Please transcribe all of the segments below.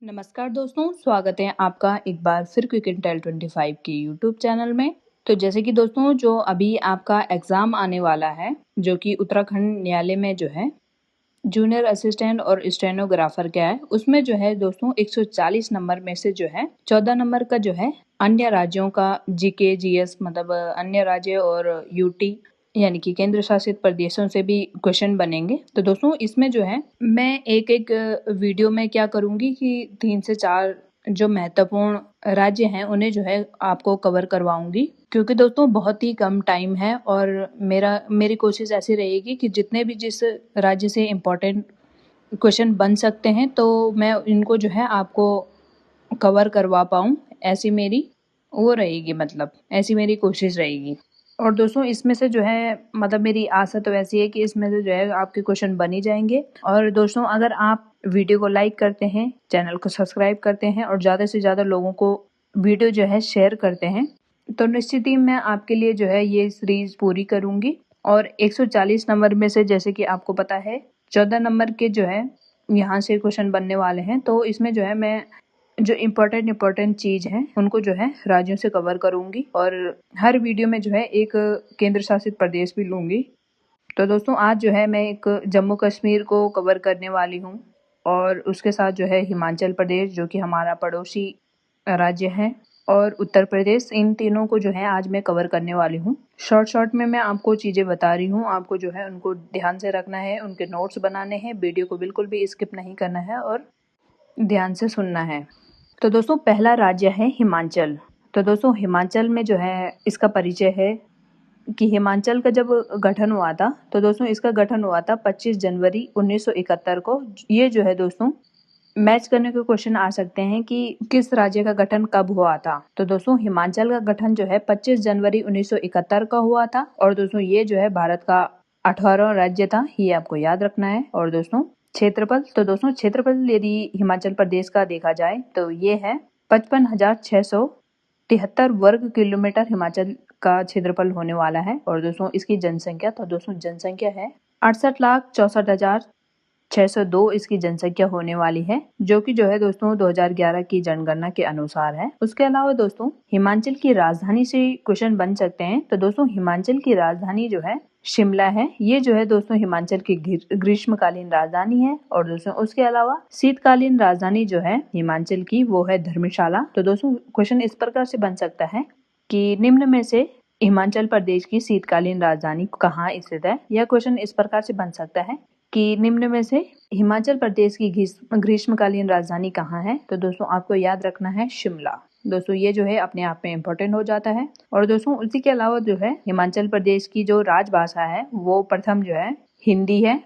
नमस्कार दोस्तों, स्वागत है आपका एक बार फिर क्विक इंटेल 25 के यूट्यूब चैनल में। तो जैसे कि दोस्तों जो अभी आपका एग्ज़ाम आने वाला है, जो कि उत्तराखंड न्यायालय में जो है जूनियर असिस्टेंट और स्टेनोग्राफर का है, उसमें जो है दोस्तों 140 नंबर में से जो है 14 नंबर का जो है अन्य राज्यों का जीके जीएस मतलब अन्य राज्य और यूटी यानी कि केंद्र शासित प्रदेशों से भी क्वेश्चन बनेंगे। तो दोस्तों इसमें जो है मैं एक एक वीडियो में क्या करूँगी कि 3 से 4 जो महत्वपूर्ण राज्य हैं उन्हें जो है आपको कवर करवाऊँगी, क्योंकि दोस्तों बहुत ही कम टाइम है और मेरी कोशिश ऐसी रहेगी कि जितने भी जिस राज्य से इम्पोर्टेंट क्वेश्चन बन सकते हैं तो मैं इनको जो है आपको कवर करवा पाऊँ, ऐसी मेरी वो रहेगी, मतलब ऐसी मेरी कोशिश रहेगी। और दोस्तों इसमें से जो है मतलब मेरी आशा तो ऐसी है कि इसमें से जो है आपके क्वेश्चन बन ही जाएंगे। और दोस्तों अगर आप वीडियो को लाइक करते हैं, चैनल को सब्सक्राइब करते हैं और ज़्यादा से ज़्यादा लोगों को वीडियो जो है शेयर करते हैं, तो निश्चित ही मैं आपके लिए जो है ये सीरीज पूरी करूँगी। और 140 नंबर में से जैसे कि आपको पता है 14 नंबर के जो है यहाँ से क्वेश्चन बनने वाले हैं, तो इसमें जो है मैं जो इम्पोर्टेंट चीज़ है उनको जो है राज्यों से कवर करूँगी और हर वीडियो में जो है एक केंद्र शासित प्रदेश भी लूँगी। तो दोस्तों आज जो है मैं एक जम्मू कश्मीर को कवर करने वाली हूँ और उसके साथ जो है हिमाचल प्रदेश जो कि हमारा पड़ोसी राज्य है और उत्तर प्रदेश, इन तीनों को जो है आज मैं कवर करने वाली हूँ। शॉर्ट में मैं आपको चीज़ें बता रही हूँ, आपको जो है उनको ध्यान से रखना है, उनके नोट्स बनाने हैं, वीडियो को बिल्कुल भी स्किप नहीं करना है और ध्यान से सुनना है। तो दोस्तों पहला राज्य है हिमाचल। तो दोस्तों हिमाचल में जो है इसका परिचय है कि हिमाचल का जब गठन हुआ था, तो दोस्तों इसका गठन हुआ था 25 जनवरी 1971 को। ये जो है दोस्तों मैच करने के क्वेश्चन आ सकते हैं कि किस राज्य का गठन कब हुआ था। तो दोस्तों हिमाचल का गठन जो है 25 जनवरी 1971 का हुआ था और दोस्तों ये जो है भारत का 18वां राज्य था, ये आपको याद रखना है। और दोस्तों क्षेत्रफल, तो दोस्तों क्षेत्रफल यदि हिमाचल प्रदेश का देखा जाए तो ये है 55,673 वर्ग किलोमीटर हिमाचल का क्षेत्रफल होने वाला है। और दोस्तों इसकी जनसंख्या, तो दोस्तों जनसंख्या है 68,64,602 इसकी जनसंख्या होने वाली है, जो कि जो है दोस्तों 2011 की जनगणना के अनुसार है। उसके अलावा दोस्तों हिमाचल की राजधानी से क्वेश्चन बन सकते हैं। तो दोस्तों हिमाचल की राजधानी जो है शिमला है। ये जो है दोस्तों हिमाचल की ग्रीष्मकालीन राजधानी है। और दोस्तों उसके अलावा शीतकालीन राजधानी जो है हिमाचल की वो है धर्मशाला। तो दोस्तों क्वेश्चन इस प्रकार से बन सकता है कि निम्न में से हिमाचल प्रदेश की शीतकालीन राजधानी कहाँ स्थित है। यह क्वेश्चन इस प्रकार से बन सकता है कि निम्न में से हिमाचल प्रदेश की ग्रीष्मकालीन राजधानी कहाँ है। तो दोस्तों आपको याद रखना है शिमला। दोस्तों ये जो है अपने आप में इम्पोर्टेंट हो जाता है। और दोस्तों उसी के अलावा जो है हिमाचल प्रदेश की जो राजभाषा है वो प्रथम जो है हिंदी है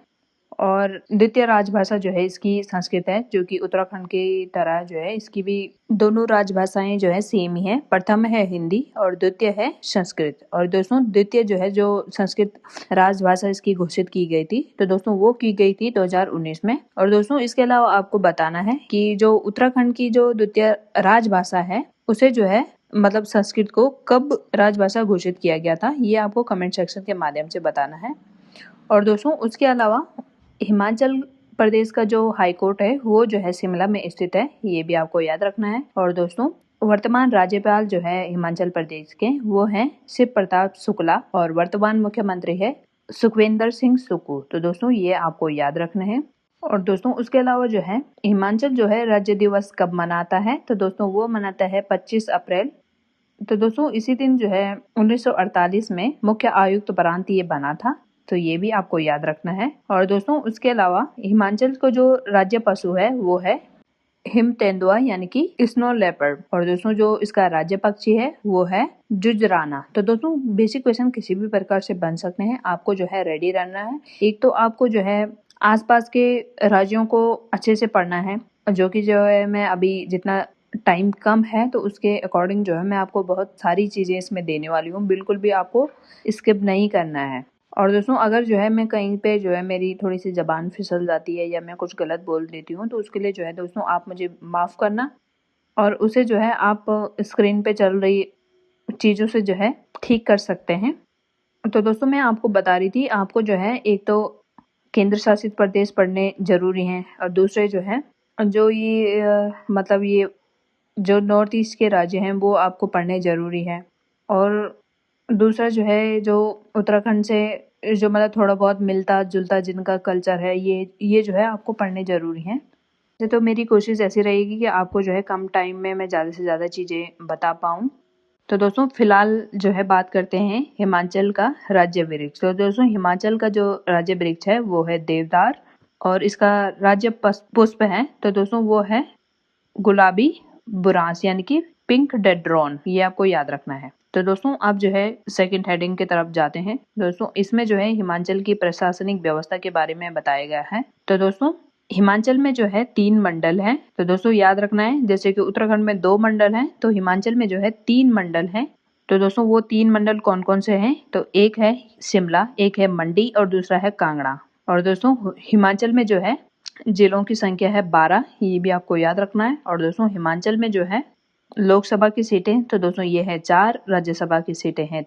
और द्वितीय राजभाषा जो है इसकी संस्कृत है, जो कि उत्तराखंड की तरह जो है इसकी भी दोनों राजभाषाएं जो है सेम ही है। प्रथम है हिंदी और द्वितीय है संस्कृत। और दोस्तों द्वितीय जो है जो संस्कृत राजभाषा इसकी घोषित की गई थी, तो दोस्तों वो की गई थी 2019 में। और दोस्तों इसके अलावा आपको बताना है कि जो उत्तराखंड की जो द्वितीय राजभाषा है उसे जो है मतलब संस्कृत को कब राजभाषा घोषित किया गया था, ये आपको कमेंट सेक्शन के माध्यम से बताना है। और दोस्तों उसके अलावा हिमाचल प्रदेश का जो हाई कोर्ट है वो जो है शिमला में स्थित है, ये भी आपको याद रखना है। और दोस्तों वर्तमान राज्यपाल जो है हिमाचल प्रदेश के वो हैं शिव प्रताप शुक्ला और वर्तमान मुख्यमंत्री है सुखविंदर सिंह सुक्खू। तो दोस्तों ये आपको याद रखना है। और दोस्तों उसके अलावा जो है हिमाचल जो है राज्य दिवस कब मनाता है, तो दोस्तों वो मनाता है 25 अप्रैल। तो दोस्तों इसी दिन जो है 1948 में मुख्य आयुक्त प्रांत ये बना था, तो ये भी आपको याद रखना है। और दोस्तों उसके अलावा हिमाचल को जो राज्य पशु है वो है हिम तेंदुआ यानी कि स्नो लेपर्ड। और दोस्तों जो इसका राज्य पक्षी है वो है जुजराना। तो दोस्तों बेसिक क्वेश्चन किसी भी प्रकार से बन सकते हैं, आपको जो है रेडी रहना है। एक तो आपको जो है आसपास के राज्यों को अच्छे से पढ़ना है, जो कि जो है मैं अभी जितना टाइम कम है तो उसके अकॉर्डिंग जो है मैं आपको बहुत सारी चीज़ें इसमें देने वाली हूँ, बिल्कुल भी आपको स्किप नहीं करना है। और दोस्तों अगर जो है मैं कहीं पे जो है मेरी थोड़ी सी ज़बान फिसल जाती है या मैं कुछ गलत बोल देती हूँ तो उसके लिए जो है दोस्तों आप मुझे माफ़ करना और उसे जो है आप स्क्रीन पे चल रही चीज़ों से जो है ठीक कर सकते हैं। तो दोस्तों मैं आपको बता रही थी, आपको जो है एक तो केंद्र शासित प्रदेश पढ़ने जरूरी हैं और दूसरे जो है जो ये मतलब ये जो नॉर्थ ईस्ट के राज्य हैं वो आपको पढ़ने ज़रूरी है। और दूसरा जो है जो उत्तराखंड से जो मतलब थोड़ा बहुत मिलता-जुलता जिनका कल्चर है ये जो है आपको पढ़ने ज़रूरी हैं। तो मेरी कोशिश ऐसी रहेगी कि आपको जो है कम टाइम में मैं ज़्यादा से ज़्यादा चीज़ें बता पाऊँ। तो दोस्तों फिलहाल जो है बात करते हैं हिमाचल का राज्य वृक्ष। तो दोस्तों हिमाचल का जो राज्य वृक्ष है वो है देवदार और इसका राज्य पुष्प है तो दोस्तों वो है गुलाबी बुरांस यानी कि पिंक डेड्रॉन, ये आपको याद रखना है। तो दोस्तों आप जो है सेकंड हेडिंग की तरफ जाते हैं। दोस्तों इसमें जो है हिमाचल की प्रशासनिक व्यवस्था के बारे में बताया गया है। तो दोस्तों हिमाचल में जो है 3 मंडल हैं। तो दोस्तों याद रखना है, जैसे कि उत्तराखंड में 2 मंडल हैं तो हिमाचल में जो है 3 मंडल हैं। तो दोस्तों वो 3 मंडल कौन कौन से हैं? तो एक है शिमला, एक है मंडी और दूसरा है कांगड़ा। और दोस्तों हिमाचल में जो है जिलों की संख्या है 12, ये भी आपको याद रखना है। और दोस्तों हिमाचल में जो है लोकसभा की सीटें तो दोस्तों ये है 4, राज्यसभा की सीटें हैं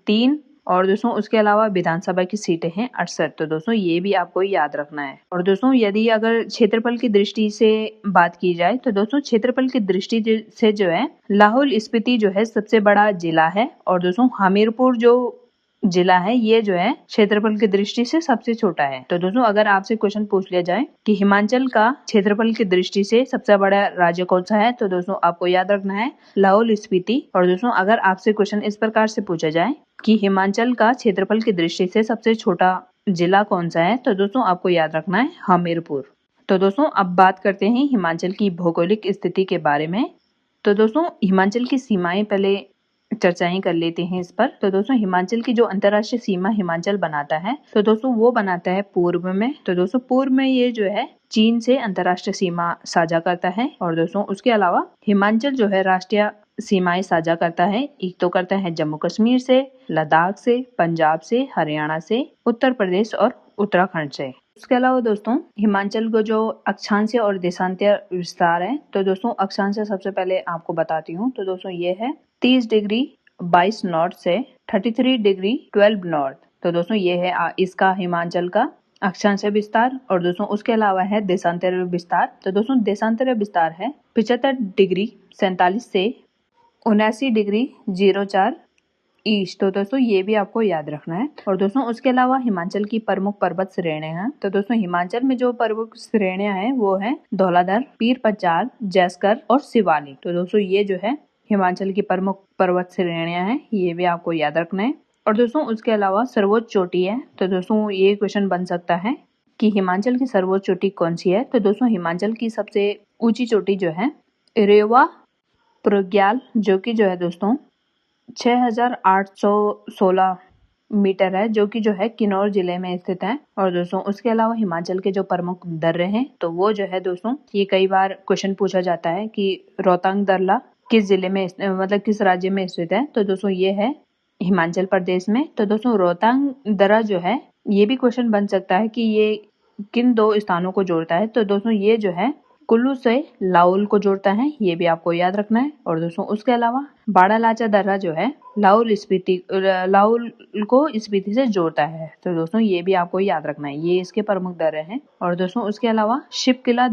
3 और दोस्तों उसके अलावा विधानसभा की सीटें हैं 68। तो दोस्तों ये भी आपको याद रखना है। और दोस्तों यदि अगर क्षेत्रफल की दृष्टि से बात की जाए तो दोस्तों क्षेत्रफल की दृष्टि से जो है लाहौल स्पीति जो है सबसे बड़ा जिला है और दोस्तों हमीरपुर जो जिला है ये जो है क्षेत्रफल की दृष्टि से सबसे छोटा है। तो दोस्तों अगर आपसे क्वेश्चन पूछ लिया जाए कि हिमाचल का क्षेत्रफल की दृष्टि से सबसे बड़ा राज्य कौन सा है तो दोस्तों आपको याद रखना है लाहौल स्पीति। और दोस्तों अगर आपसे क्वेश्चन इस प्रकार से पूछा जाए कि हिमाचल का क्षेत्रफल की दृष्टि से सबसे छोटा जिला कौन सा है तो दोस्तों आपको याद रखना है हमीरपुर। तो दोस्तों अब बात करते हैं हिमाचल की भौगोलिक स्थिति के बारे में। तो दोस्तों हिमाचल की सीमाएं पहले चर्चाएं कर लेते हैं इस पर। तो दोस्तों हिमाचल की जो अंतर्राष्ट्रीय सीमा हिमाचल बनाता है तो दोस्तों वो बनाता है पूर्व में। तो दोस्तों पूर्व में ये जो है चीन से अंतर्राष्ट्रीय सीमा साझा करता है। और दोस्तों उसके अलावा हिमाचल जो है राष्ट्रीय सीमाएं साझा करता है। एक तो करता है जम्मू कश्मीर से, लद्दाख से, पंजाब से, हरियाणा से, उत्तर प्रदेश और उत्तराखंड से। उसके अलावा दोस्तों हिमाचल को जो अक्षांशीय और देशांतीय विस्तार है तो दोस्तों अक्षांशीय सबसे पहले आपको बताती हूँ। तो दोस्तों ये है 30 डिग्री 22 नॉर्थ से 33 डिग्री 12 नॉर्थ। तो दोस्तों ये है इसका हिमाचल का अक्षांशीय विस्तार। और दोस्तों उसके अलावा है देशांतरीय विस्तार। तो दोस्तों देशांतरीय विस्तार है 75 डिग्री 47 से 79 डिग्री 04 ईस्ट। तो दोस्तों ये भी आपको याद रखना है। और दोस्तों उसके अलावा हिमाचल की प्रमुख पर्वत श्रेणियां हैं। तो दोस्तों हिमाचल में जो प्रमुख श्रेणियां हैं वो है धौलाधर, पीर पचार, जैसकर और शिवालिक। तो दोस्तों ये जो है हिमाचल की प्रमुख पर्वत श्रेणियां हैं, ये भी आपको याद रखना है। और दोस्तों उसके अलावा सर्वोच्च चोटी है। तो दोस्तों ये क्वेश्चन बन सकता है कि हिमाचल की सर्वोच्च चोटी कौन सी है। तो दोस्तों हिमाचल की सबसे ऊंची चोटी जो है रेवा प्रग्याल जो कि जो है दोस्तों 6816 मीटर है, जो कि जो है किन्नौर जिले में स्थित है। और दोस्तों उसके अलावा हिमाचल के जो प्रमुख दर्रे हैं तो वो जो है दोस्तों ये कई बार क्वेश्चन पूछा जाता है कि रोहतांग दर्रा किस जिले में मतलब किस राज्य में स्थित है। तो दोस्तों ये है हिमाचल प्रदेश में। तो दोस्तों रोहतांग दर्रा जो है ये भी क्वेश्चन बन सकता है कि ये किन 2 स्थानों को जोड़ता है। तो दोस्तों ये जो है कुल्लू से लाहौल को जोड़ता है, ये भी आपको याद रखना है। और दोस्तों उसके अलावा बाड़ालाचा दर्रा जो है लाहौल को स्पीति से जोड़ता है। तो दोस्तों ये भी आपको याद रखना है, ये इसके प्रमुख दर्रे हैं। और दोस्तों उसके अलावा शिपकिला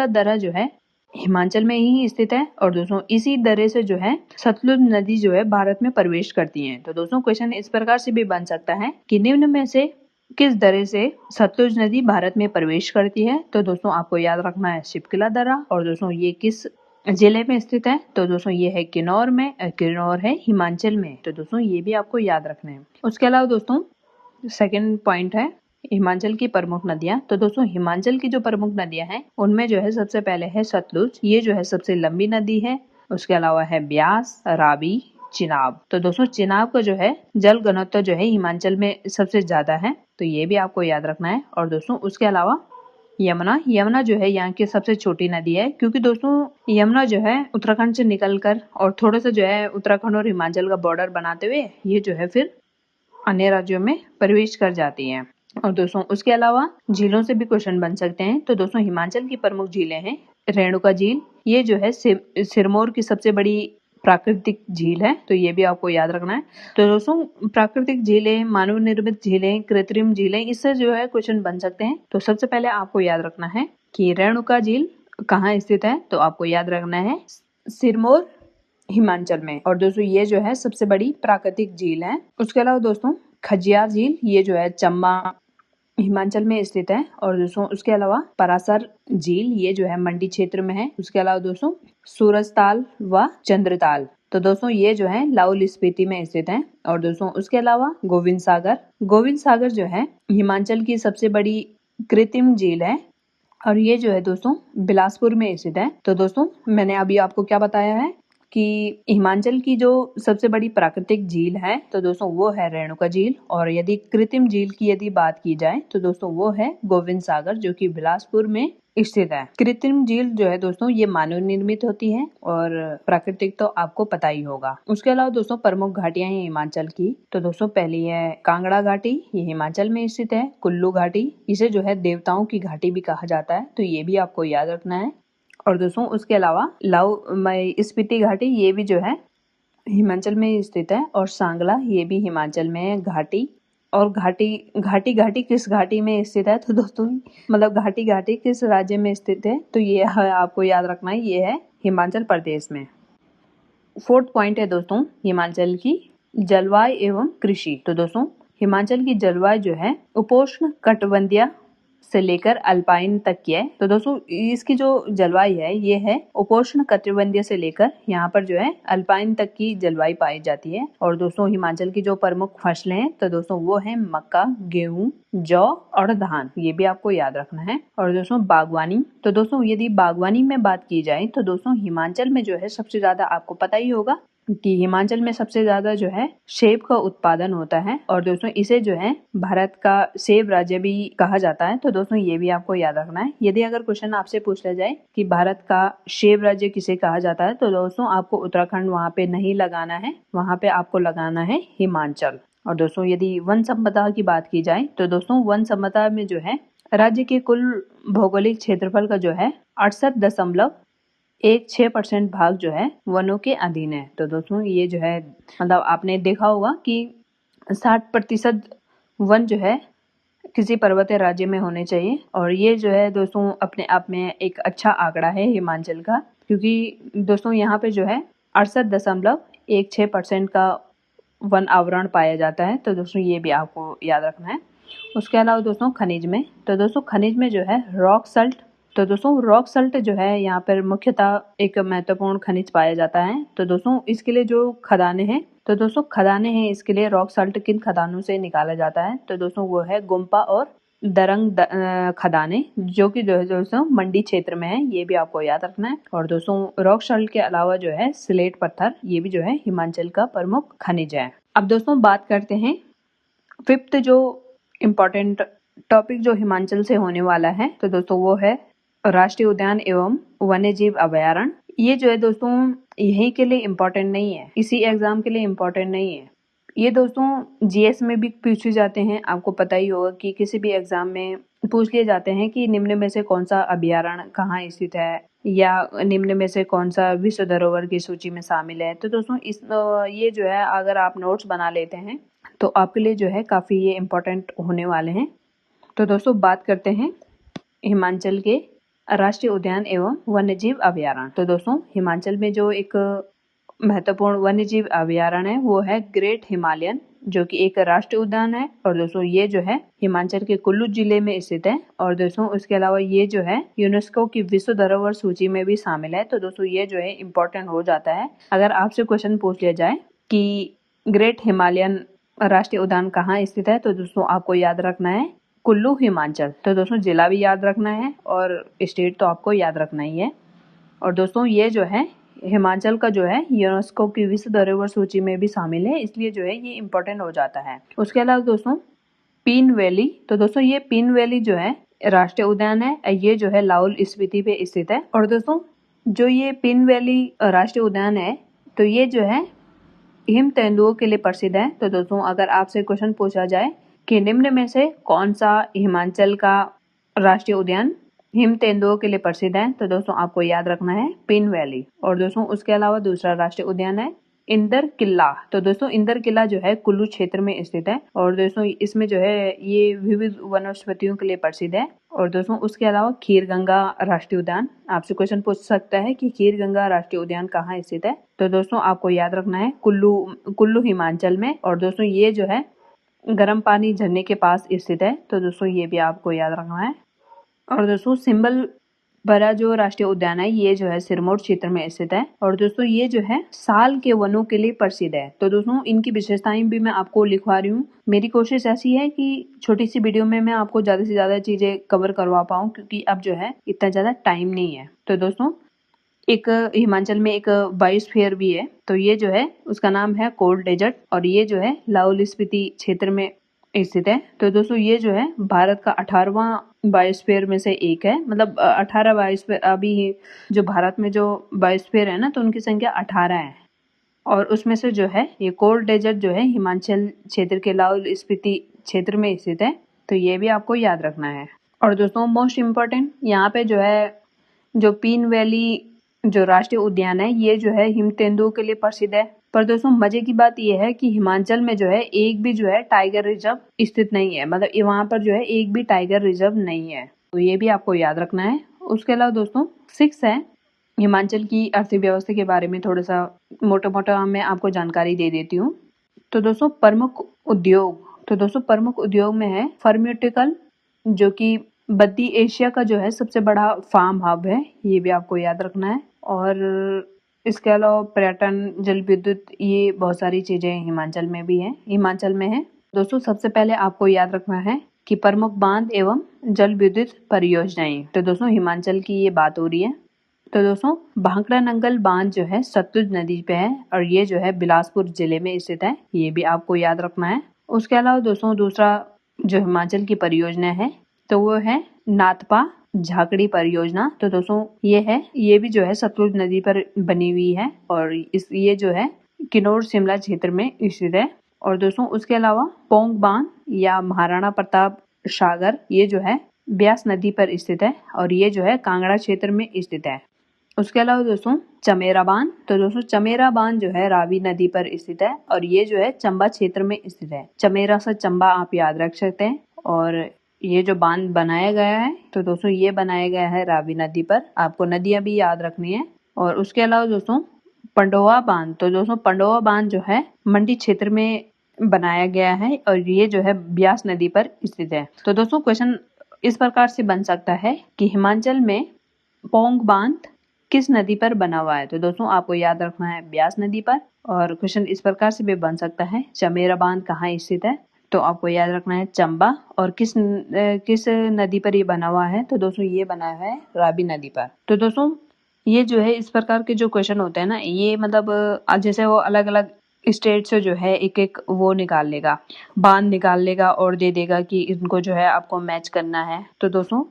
दर्रा जो है हिमाचल में ही स्थित है। और दोस्तों इसी दर्रे से जो है सतलुज नदी जो है भारत में प्रवेश करती है। तो दोस्तों क्वेश्चन इस प्रकार से भी बन सकता है कि निम्न में से किस दर्रे से सतलुज नदी भारत में प्रवेश करती है। तो दोस्तों आपको याद रखना है शिपकिला दर्रा। और दोस्तों ये किस जिले में स्थित है। तो दोस्तों ये है किन्नौर है हिमाचल में। तो दोस्तों ये भी आपको याद रखना है। उसके अलावा दोस्तों सेकंड पॉइंट है हिमाचल की प्रमुख नदियां। तो दोस्तों हिमाचल की जो प्रमुख नदियां हैं उनमें जो है सबसे पहले है सतलुज, ये जो है सबसे लंबी नदी है। उसके अलावा है ब्यास, रावी, चिनाब। तो दोस्तों चिनाब का जो है जल घनत्व जो है हिमाचल में सबसे ज्यादा है, तो ये भी आपको याद रखना है। और दोस्तों उसके अलावा यमुना जो है यहाँ की सबसे छोटी नदी है, क्योंकि दोस्तों यमुना जो है उत्तराखंड से निकलकर और थोड़ा सा जो है उत्तराखंड और हिमाचल का बॉर्डर बनाते हुए ये जो है फिर अन्य राज्यों में प्रवेश कर जाती है। और दोस्तों उसके अलावा झीलों से भी क्वेश्चन बन सकते हैं। तो दोस्तों हिमाचल की प्रमुख झीलें हैं रेणुका झील, ये जो है सिरमौर की सबसे बड़ी प्राकृतिक झील है, तो ये भी आपको याद रखना है। तो दोस्तों प्राकृतिक झीलें, मानव निर्मित झीलें, कृत्रिम झीलें, इससे जो है क्वेश्चन बन सकते हैं। तो सबसे पहले आपको याद रखना है कि रेणुका झील कहाँ स्थित है, तो आपको याद रखना है सिरमौर हिमाचल में। और दोस्तों ये जो है सबसे बड़ी प्राकृतिक झील है। उसके अलावा दोस्तों खजियार झील, ये जो है चंबा हिमाचल में स्थित है। और दोस्तों उसके अलावा परासर झील, ये जो है मंडी क्षेत्र में है। उसके अलावा दोस्तों सूरजताल व चंद्रताल, तो दोस्तों ये जो है लाहौल स्पीति में स्थित है। और दोस्तों उसके अलावा गोविंद सागर जो है हिमाचल की सबसे बड़ी कृत्रिम झील है और ये जो है दोस्तों बिलासपुर में स्थित है। तो दोस्तों मैंने अभी आपको क्या बताया है कि हिमाचल की जो सबसे बड़ी प्राकृतिक झील है तो दोस्तों वो है रेणुका झील, और यदि कृत्रिम झील की यदि बात की जाए तो दोस्तों वो है गोविंद सागर जो कि बिलासपुर में स्थित है। कृत्रिम झील जो है दोस्तों ये मानव निर्मित होती है और प्राकृतिक तो आपको पता ही होगा। उसके अलावा दोस्तों प्रमुख घाटियां हैं हिमाचल की, तो दोस्तों पहली है कांगड़ा घाटी, ये हिमाचल में स्थित है। कुल्लू घाटी, इसे जो है देवताओं की घाटी भी कहा जाता है, तो ये भी आपको याद रखना है। और दोस्तों उसके अलावा स्पीति घाटी, ये भी जो है हिमाचल में स्थित है। और सांगला, ये भी हिमाचल में है घाटी। और घाटी किस घाटी में स्थित है, तो दोस्तों मतलब घाटी किस राज्य में स्थित है, तो ये है आपको याद रखना है, ये है हिमाचल प्रदेश में। फोर्थ पॉइंट है दोस्तों हिमाचल की जलवायु एवं कृषि। तो दोस्तों हिमाचल की जलवायु जो है उपोष्ण कटिबंधीय से लेकर अल्पाइन तक की है। तो दोस्तों इसकी जो जलवायु है ये है उपोष्ण कटिबंधीय से लेकर यहाँ पर जो है अल्पाइन तक की जलवायु पाई जाती है। और दोस्तों हिमाचल की जो प्रमुख फसलें हैं तो दोस्तों वो है मक्का, गेहूं, जौ और धान, ये भी आपको याद रखना है। और दोस्तों बागवानी, तो दोस्तों यदि बागवानी में बात की जाए तो दोस्तों हिमाचल में जो है सबसे ज्यादा आपको पता ही होगा कि हिमाचल में सबसे ज्यादा जो है सेब का उत्पादन होता है। और दोस्तों इसे जो है भारत का सेब राज्य भी कहा जाता है, तो दोस्तों ये भी आपको याद रखना है। यदि अगर क्वेश्चन आपसे पूछ लिया जाए कि भारत का सेब राज्य किसे कहा जाता है तो दोस्तों आपको उत्तराखंड वहाँ पे नहीं लगाना है, वहाँ पे आपको लगाना है हिमाचल। और दोस्तों यदि वन संपदा की बात की जाए तो दोस्तों वन संपदा में जो है राज्य के कुल भौगोलिक क्षेत्रफल का जो है 68.16% भाग जो है वनों के अधीन है। तो दोस्तों ये जो है मतलब आपने देखा होगा कि 60% वन जो है किसी पर्वतीय राज्य में होने चाहिए, और ये जो है दोस्तों अपने आप में एक अच्छा आंकड़ा है हिमाचल का, क्योंकि दोस्तों यहाँ पे जो है 68.16% का वन आवरण पाया जाता है। तो दोस्तों ये भी आपको याद रखना है। उसके अलावा दोस्तों खनिज में, तो दोस्तों खनिज में जो है रॉक सल्ट, तो दोस्तों रॉक सल्ट जो है यहाँ पर मुख्यतः एक महत्वपूर्ण खनिज पाया जाता है। तो दोस्तों इसके लिए जो खदानें हैं तो दोस्तों खदानें हैं इसके लिए रॉक सल्ट किन खदानों से निकाला जाता है, तो दोस्तों वो है गुम्पा और दरंग खदानें, जो कि दोस्तों मंडी क्षेत्र में है, ये भी आपको याद रखना है। और दोस्तों रॉक सल्ट के अलावा जो है स्लेट पत्थर, ये भी जो है हिमाचल का प्रमुख खनिज है। अब दोस्तों बात करते हैं फिफ्थ जो इम्पोर्टेंट टॉपिक जो हिमाचल से होने वाला है, तो दोस्तों वो है राष्ट्रीय उद्यान एवं वन्य जीव अभयारण्य। ये जो है दोस्तों यहीं के लिए इम्पोर्टेंट नहीं है, इसी एग्जाम के लिए इम्पोर्टेंट नहीं है। ये दोस्तों जीएस में भी पूछे जाते हैं, आपको पता ही होगा कि किसी भी एग्जाम में पूछ लिए जाते हैं कि निम्न में से कौन सा अभयारण्य कहाँ स्थित है, या निम्न में से कौन सा विश्व धरोहर की सूची में शामिल है। तो दोस्तों ये जो है अगर आप नोट्स बना लेते हैं तो आपके लिए जो है काफ़ी ये इम्पोर्टेंट होने वाले हैं। तो दोस्तों बात करते हैं हिमाचल के राष्ट्रीय उद्यान एवं वन्यजीव अभयारण्य। तो दोस्तों हिमाचल में जो एक महत्वपूर्ण वन्यजीव अभयारण्य है वो है ग्रेट हिमालयन, जो कि एक राष्ट्रीय उद्यान है। और दोस्तों ये जो है हिमाचल के कुल्लू जिले में स्थित है। और दोस्तों उसके अलावा ये जो है यूनेस्को की विश्व धरोहर सूची में भी शामिल है। तो दोस्तों ये जो है इम्पोर्टेंट हो जाता है। अगर आपसे क्वेश्चन पूछ लिया जाए कि ग्रेट हिमालयन राष्ट्रीय उद्यान कहाँ स्थित है, तो दोस्तों आपको याद रखना है कुल्लू हिमाचल। तो दोस्तों जिला भी याद रखना है और स्टेट तो आपको याद रखना ही है। और दोस्तों ये जो है हिमाचल का जो है यूनेस्को की विश्व धरोहर सूची में भी शामिल है, इसलिए जो है ये इम्पोर्टेंट हो जाता है। उसके अलावा दोस्तों पीन वैली, तो दोस्तों ये पीन वैली जो है राष्ट्रीय उद्यान है, ये जो है लाहौल स्पीति पे स्थित है। और दोस्तों जो ये पीन वैली राष्ट्रीय उद्यान है तो ये जो है हिम तेंदुओं के लिए प्रसिद्ध है। तो दोस्तों अगर आपसे क्वेश्चन पूछा जाए कि निम्न में से कौन सा हिमाचल का राष्ट्रीय उद्यान हिम तेंदुओं के लिए प्रसिद्ध है, तो दोस्तों आपको याद रखना है पिन वैली। और दोस्तों उसके अलावा दूसरा राष्ट्रीय उद्यान है इंदर किला। तो दोस्तों इंदर किला जो है कुल्लू क्षेत्र में स्थित है और दोस्तों इसमें जो है ये विविध वनस्पतियों के लिए प्रसिद्ध है। और दोस्तों उसके अलावा खीरगंगा राष्ट्रीय उद्यान, आपसे क्वेश्चन पूछ सकता है कि खीरगंगा राष्ट्रीय उद्यान कहाँ स्थित है। तो दोस्तों आपको याद रखना है कुल्लू हिमाचल में। और दोस्तों ये जो है गर्म पानी झरने के पास स्थित है। तो दोस्तों ये भी आपको याद रखना है। और दोस्तों सिंबल बरा जो राष्ट्रीय उद्यान है ये जो है सिरमौर क्षेत्र में स्थित है। और दोस्तों ये जो है साल के वनों के लिए प्रसिद्ध है। तो दोस्तों इनकी विशेषताएं भी मैं आपको लिखवा रही हूँ। मेरी कोशिश ऐसी है कि छोटी सी वीडियो में मैं आपको ज्यादा से ज्यादा चीजें कवर करवा पाऊँ, क्योंकि अब जो है इतना ज्यादा टाइम नहीं है। तो दोस्तों एक हिमाचल में एक बायोस्फीयर भी है। तो ये जो है उसका नाम है कोल्ड डेजर्ट और ये जो है लाहौल स्पीति क्षेत्र में स्थित है। तो दोस्तों ये जो है भारत का 18वां बायोस्फीयर में से एक है। मतलब 18 बायोस्फीयर, अभी जो भारत में जो बायोस्फीयर है ना, तो उनकी संख्या 18 है। और उसमें से जो है ये कोल्ड डेजर्ट जो है हिमाचल क्षेत्र के लाहौल स्पीति क्षेत्र में स्थित है। तो ये भी आपको याद रखना है। और दोस्तों मोस्ट इम्पोर्टेंट यहाँ पे जो है जो पीन वैली जो राष्ट्रीय उद्यान है ये जो है हिम तेंदुओं के लिए प्रसिद्ध है। पर दोस्तों मजे की बात यह है कि हिमाचल में जो है एक भी जो है टाइगर रिजर्व स्थित नहीं है। मतलब वहां पर जो है एक भी टाइगर रिजर्व नहीं है। तो ये भी आपको याद रखना है। उसके अलावा दोस्तों 6 है हिमाचल की अर्थव्यवस्था के बारे में थोड़ा सा मोटा मोटा मैं आपको जानकारी दे देती हूँ। तो दोस्तों प्रमुख उद्योग में है फार्मास्यूटिकल, जो कि बद्दी एशिया का जो है सबसे बड़ा फार्म हब है, ये भी आपको याद रखना है। और इसके अलावा पर्यटन, जल विद्युत, ये बहुत सारी चीजें हिमाचल में है। दोस्तों सबसे पहले आपको याद रखना है कि प्रमुख बांध एवं जल विद्युत परियोजनाएं। तो दोस्तों हिमाचल की ये बात हो रही है। तो दोस्तों भाखड़ा नंगल बांध जो है सतलुज नदी पे है और ये जो है बिलासपुर जिले में स्थित है, ये भी आपको याद रखना है। उसके अलावा दोस्तों दूसरा जो हिमाचल की परियोजना है तो वो है नाथपा झाकड़ी परियोजना। तो दोस्तों ये भी जो है सतलुज नदी पर बनी हुई है और ये जो है किन्नौर शिमला क्षेत्र में स्थित है। और दोस्तों उसके अलावा पोंग बांध या महाराणा प्रताप सागर ये जो है ब्यास नदी पर स्थित है और ये जो है कांगड़ा क्षेत्र में स्थित है। उसके अलावा दोस्तों चमेरा बांध, तो दोस्तों चमेरा बांध जो है रावी नदी पर स्थित है और ये जो है चंबा क्षेत्र में स्थित है। चमेरा से चंबा आप याद रख सकते हैं। और ये जो बांध बनाया गया है तो दोस्तों ये बनाया गया है रावी नदी पर, आपको नदियां भी याद रखनी है। और उसके अलावा दोस्तों पंडोवा बांध, तो दोस्तों पंडोवा बांध जो है मंडी क्षेत्र में बनाया गया है और ये जो है ब्यास नदी पर स्थित है। तो दोस्तों क्वेश्चन इस प्रकार से बन सकता है कि हिमाचल में पोंग बांध किस नदी पर बना हुआ है। तो दोस्तों आपको याद रखना है ब्यास नदी पर। और क्वेश्चन इस प्रकार से भी बन सकता है चमेरा बांध कहाँ स्थित है, तो आपको याद रखना है चंबा। और किस नदी पर ये बना हुआ है, तो दोस्तों ये बना है रावी नदी पर। तो दोस्तों ये जो है इस प्रकार के जो क्वेश्चन होते हैं ना, ये मतलब जैसे वो अलग अलग स्टेट से जो है एक एक वो निकाल लेगा, बांध निकाल लेगा और दे देगा कि इनको जो है आपको मैच करना है। तो दोस्तों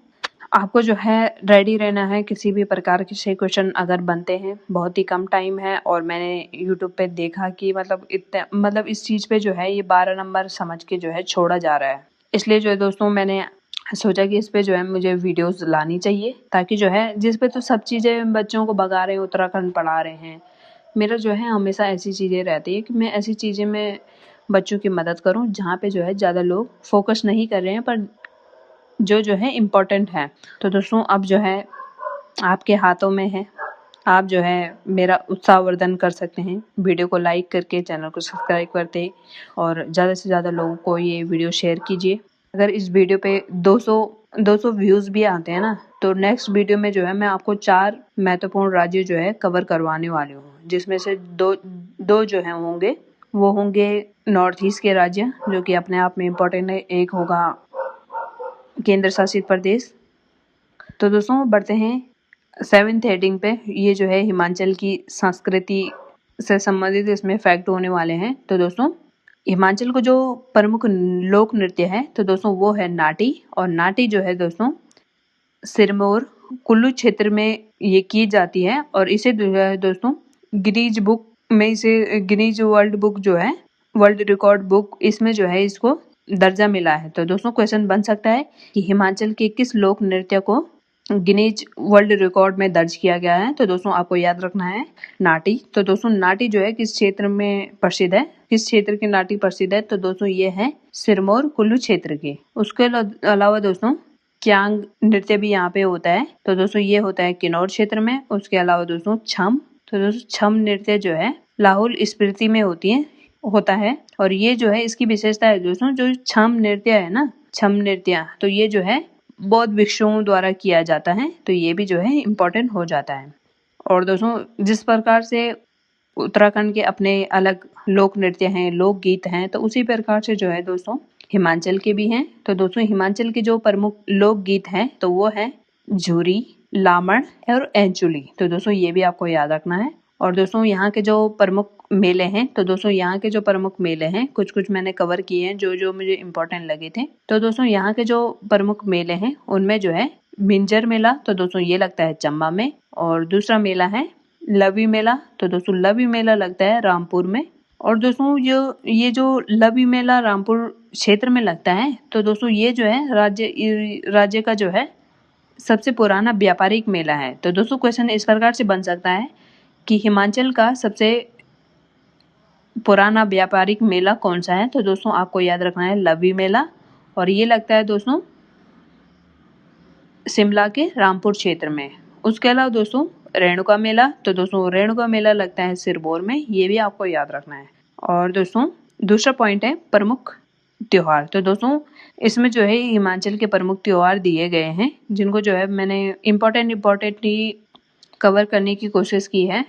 आपको जो है रेडी रहना है। किसी भी प्रकार के से क्वेश्चन अगर बनते हैं, बहुत ही कम टाइम है और मैंने यूट्यूब पे देखा कि मतलब इस चीज पे जो है ये 12 नंबर समझ के जो है छोड़ा जा रहा है। इसलिए जो है दोस्तों मैंने सोचा कि इस पे जो है मुझे वीडियोस लानी चाहिए, ताकि जो है जिस पे तो सब चीजें बच्चों को भगा रहे हैं, उत्तराखंड पढ़ा रहे हैं, मेरा जो है हमेशा ऐसी चीजें रहती है कि मैं ऐसी चीजें में बच्चों की मदद करूं जहाँ पे जो है ज्यादा लोग फोकस नहीं कर रहे हैं, पर जो है इम्पोर्टेंट है। तो दोस्तों अब जो है आपके हाथों में है, आप जो है मेरा उत्साहवर्धन कर सकते हैं वीडियो को लाइक करके, चैनल को सब्सक्राइब करते और ज़्यादा से ज़्यादा लोगों को ये वीडियो शेयर कीजिए। अगर इस वीडियो पे 200 व्यूज़ भी आते हैं ना, तो नेक्स्ट वीडियो में जो है मैं आपको 4 महत्वपूर्ण राज्य जो है कवर करवाने वाली हूँ, जिसमें से दो जो है वो होंगे नॉर्थ ईस्ट के राज्य, जो कि अपने आप में इम्पोर्टेंट है। एक होगा केंद्र शासित प्रदेश। तो दोस्तों बढ़ते हैं 7th हेडिंग पे। ये जो है हिमाचल की संस्कृति से संबंधित इसमें फैक्ट होने वाले हैं। तो दोस्तों हिमाचल को जो प्रमुख लोक नृत्य है तो दोस्तों वो है नाटी। और नाटी जो है दोस्तों सिरमौर कुल्लू क्षेत्र में ये की जाती है और इसे दोस्तों गिनीज वर्ल्ड बुक जो है वर्ल्ड रिकॉर्ड बुक, इसमें जो है इसको दर्जा मिला है। तो दोस्तों क्वेश्चन बन सकता है कि हिमाचल के किस लोक नृत्य को गिनीज वर्ल्ड रिकॉर्ड में दर्ज किया गया है। तो दोस्तों आपको याद रखना है नाटी। तो दोस्तों नाटी जो है किस क्षेत्र में प्रसिद्ध है, किस क्षेत्र की नाटी प्रसिद्ध है, तो दोस्तों ये है सिरमौर कुल्लू क्षेत्र की। उसके अलावा दोस्तों क्यांग नृत्य भी यहाँ पे होता है। तो दोस्तों ये होता है किन्नौर क्षेत्र में। उसके अलावा दोस्तों छम, तो दोस्तों छम नृत्य जो है लाहौल स्पीति में होता है। और ये जो है इसकी विशेषता है दोस्तों, जो छम नृत्य है ना, छम नृत्य, तो ये जो है बौद्ध भिक्षुओं द्वारा किया जाता है। तो ये भी जो है इम्पोर्टेंट हो जाता है। और दोस्तों जिस प्रकार से उत्तराखंड के अपने अलग लोक नृत्य हैं, लोक गीत हैं, तो उसी प्रकार से जो है दोस्तों हिमाचल के भी हैं। तो दोस्तों हिमाचल के जो प्रमुख लोक गीत हैं तो वो है झूरी, लामड़ और एंचुली। तो दोस्तों ये भी आपको याद रखना है। और दोस्तों यहाँ के जो प्रमुख मेले हैं, तो दोस्तों यहाँ के जो प्रमुख मेले हैं कुछ कुछ मैंने कवर किए हैं जो जो मुझे इम्पोर्टेंट लगे थे। तो दोस्तों यहाँ के जो प्रमुख मेले हैं उनमें जो है मिंजर मेला, तो दोस्तों ये लगता है चंबा में। और दूसरा मेला है लवी मेला, तो दोस्तों लवी मेला लगता है रामपुर में। और दोस्तों ये जो लवी मेला रामपुर क्षेत्र में लगता है, तो दोस्तों ये जो है राज्य का जो है सबसे पुराना व्यापारिक मेला है। तो दोस्तों क्वेश्चन इस प्रकार से बन सकता है कि हिमाचल का सबसे पुराना व्यापारिक मेला कौन सा है। तो दोस्तों आपको याद रखना है लवी मेला। और ये लगता है दोस्तों शिमला के रामपुर क्षेत्र में। उसके अलावा दोस्तों रेणुका मेला, तो दोस्तों रेणुका मेला लगता है सिरमौर में। ये भी आपको याद रखना है। और दोस्तों दूसरा पॉइंट है प्रमुख त्योहार। तो दोस्तों इसमें जो है हिमाचल के प्रमुख त्योहार दिए गए हैं जिनको जो है मैंने इम्पोर्टेंटली कवर करने की कोशिश की है,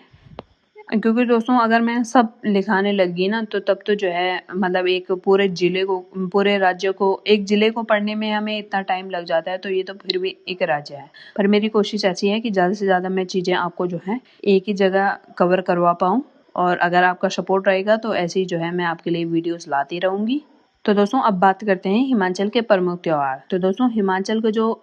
क्योंकि दोस्तों अगर मैं सब लिखाने लगी ना तो तब तो जो है मतलब एक पूरे जिले को, पूरे राज्य को, एक जिले को पढ़ने में हमें इतना टाइम लग जाता है। तो ये तो फिर भी एक राज्य है, पर मेरी कोशिश ऐसी है कि ज़्यादा से ज़्यादा मैं चीज़ें आपको जो है एक ही जगह कवर करवा पाऊँ। और अगर आपका सपोर्ट रहेगा तो ऐसे ही जो है मैं आपके लिए वीडियोस लाती रहूँगी। तो दोस्तों अब बात करते हैं हिमाचल के प्रमुख त्योहार। तो दोस्तों हिमाचल का जो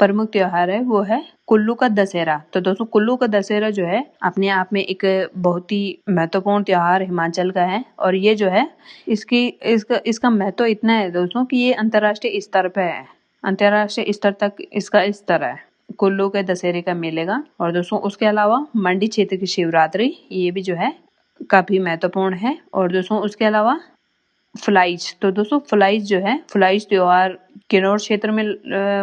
प्रमुख त्योहार है वो है कुल्लू का दशहरा। तो दोस्तों कुल्लू का दशहरा जो है अपने आप में एक बहुत ही महत्वपूर्ण त्योहार हिमाचल का है। और ये जो है इसका महत्व इतना है दोस्तों कि ये अंतर्राष्ट्रीय स्तर पे है, अंतर्राष्ट्रीय स्तर तक इसका स्तर है कुल्लू के दशहरे का मेले का। और दोस्तों उसके अलावा मंडी क्षेत्र की शिवरात्रि ये भी जो है काफी महत्वपूर्ण है। और दोस्तों उसके अलावा फ्लाइज, तो दोस्तों फ्लाइज जो है, फ्लाइज त्योहार किन्नौर क्षेत्र में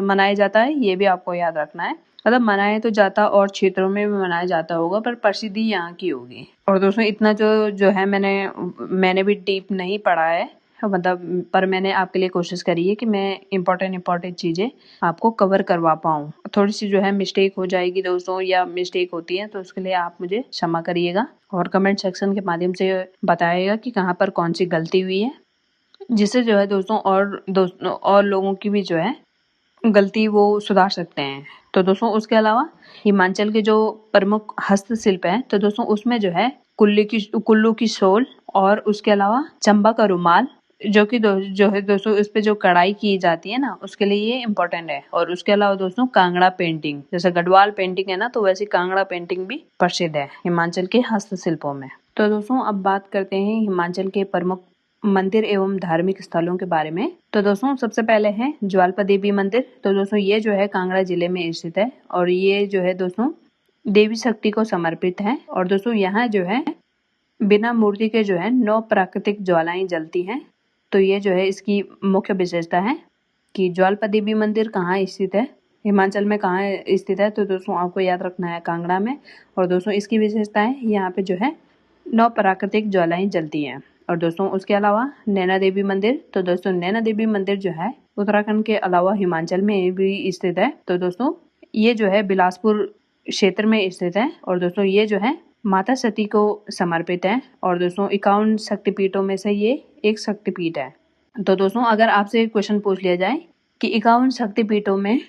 मनाया जाता है। ये भी आपको याद रखना है, मतलब मनाया तो जाता और क्षेत्रों में भी मनाया जाता होगा पर प्रसिद्धि यहाँ की होगी। और दोस्तों इतना जो है मैंने भी डीप नहीं पढ़ा है, मतलब पर मैंने आपके लिए कोशिश करी है कि मैं इम्पोर्टेंट चीज़ें आपको कवर करवा पाऊँ। थोड़ी सी जो है मिस्टेक हो जाएगी दोस्तों, या मिस्टेक होती है तो उसके लिए आप मुझे क्षमा करिएगा और कमेंट सेक्शन के माध्यम से बताइएगा कि कहाँ पर कौन सी गलती हुई है, जिससे जो है दोस्तों और लोगों की भी जो है गलती वो सुधार सकते हैं। तो दोस्तों उसके अलावा हिमाचल के जो प्रमुख हस्तशिल्प है, तो दोस्तों उसमें जो है कुल्लू की शॉल और उसके अलावा चंबा का रुमाल, जो कि जो है दोस्तों इस पे जो कढ़ाई की जाती है ना उसके लिए ये इम्पोर्टेंट है। और उसके अलावा दोस्तों कांगड़ा पेंटिंग, जैसे गढ़वाल पेंटिंग है ना, तो वैसे कांगड़ा पेंटिंग भी प्रसिद्ध है हिमाचल के हस्तशिल्पों में। तो दोस्तों अब बात करते हैं हिमाचल के प्रमुख मंदिर एवं धार्मिक स्थलों के बारे में। तो दोस्तों सबसे पहले है ज्वालपा देवी मंदिर। तो दोस्तों ये जो है कांगड़ा जिले में स्थित है और ये जो है दोस्तों देवी शक्ति को समर्पित है। और दोस्तों यहाँ जो है बिना मूर्ति के जो है 9 प्राकृतिक ज्वालाएं जलती हैं। तो ये जो है इसकी मुख्य विशेषता है कि ज्वालपा देवी मंदिर कहाँ स्थित है, हिमाचल में कहाँ स्थित है, तो दोस्तों आपको याद रखना है कांगड़ा में। और दोस्तों इसकी विशेषता है यहाँ पे जो है 9 प्राकृतिक ज्वालाएं जलती हैं। और दोस्तों उसके अलावा नैना देवी मंदिर, तो दोस्तों नैना देवी मंदिर जो है उत्तराखंड के अलावा हिमाचल में भी स्थित है। तो दोस्तों ये जो है बिलासपुर क्षेत्र में स्थित है। और दोस्तों ये जो है माता सती को समर्पित है। और दोस्तों 51 शक्तिपीठों में से ये एक शक्तिपीठ है। तो दोस्तों अगर आपसे क्वेश्चन पूछ लिया जाए कि 51 शक्तिपीठों में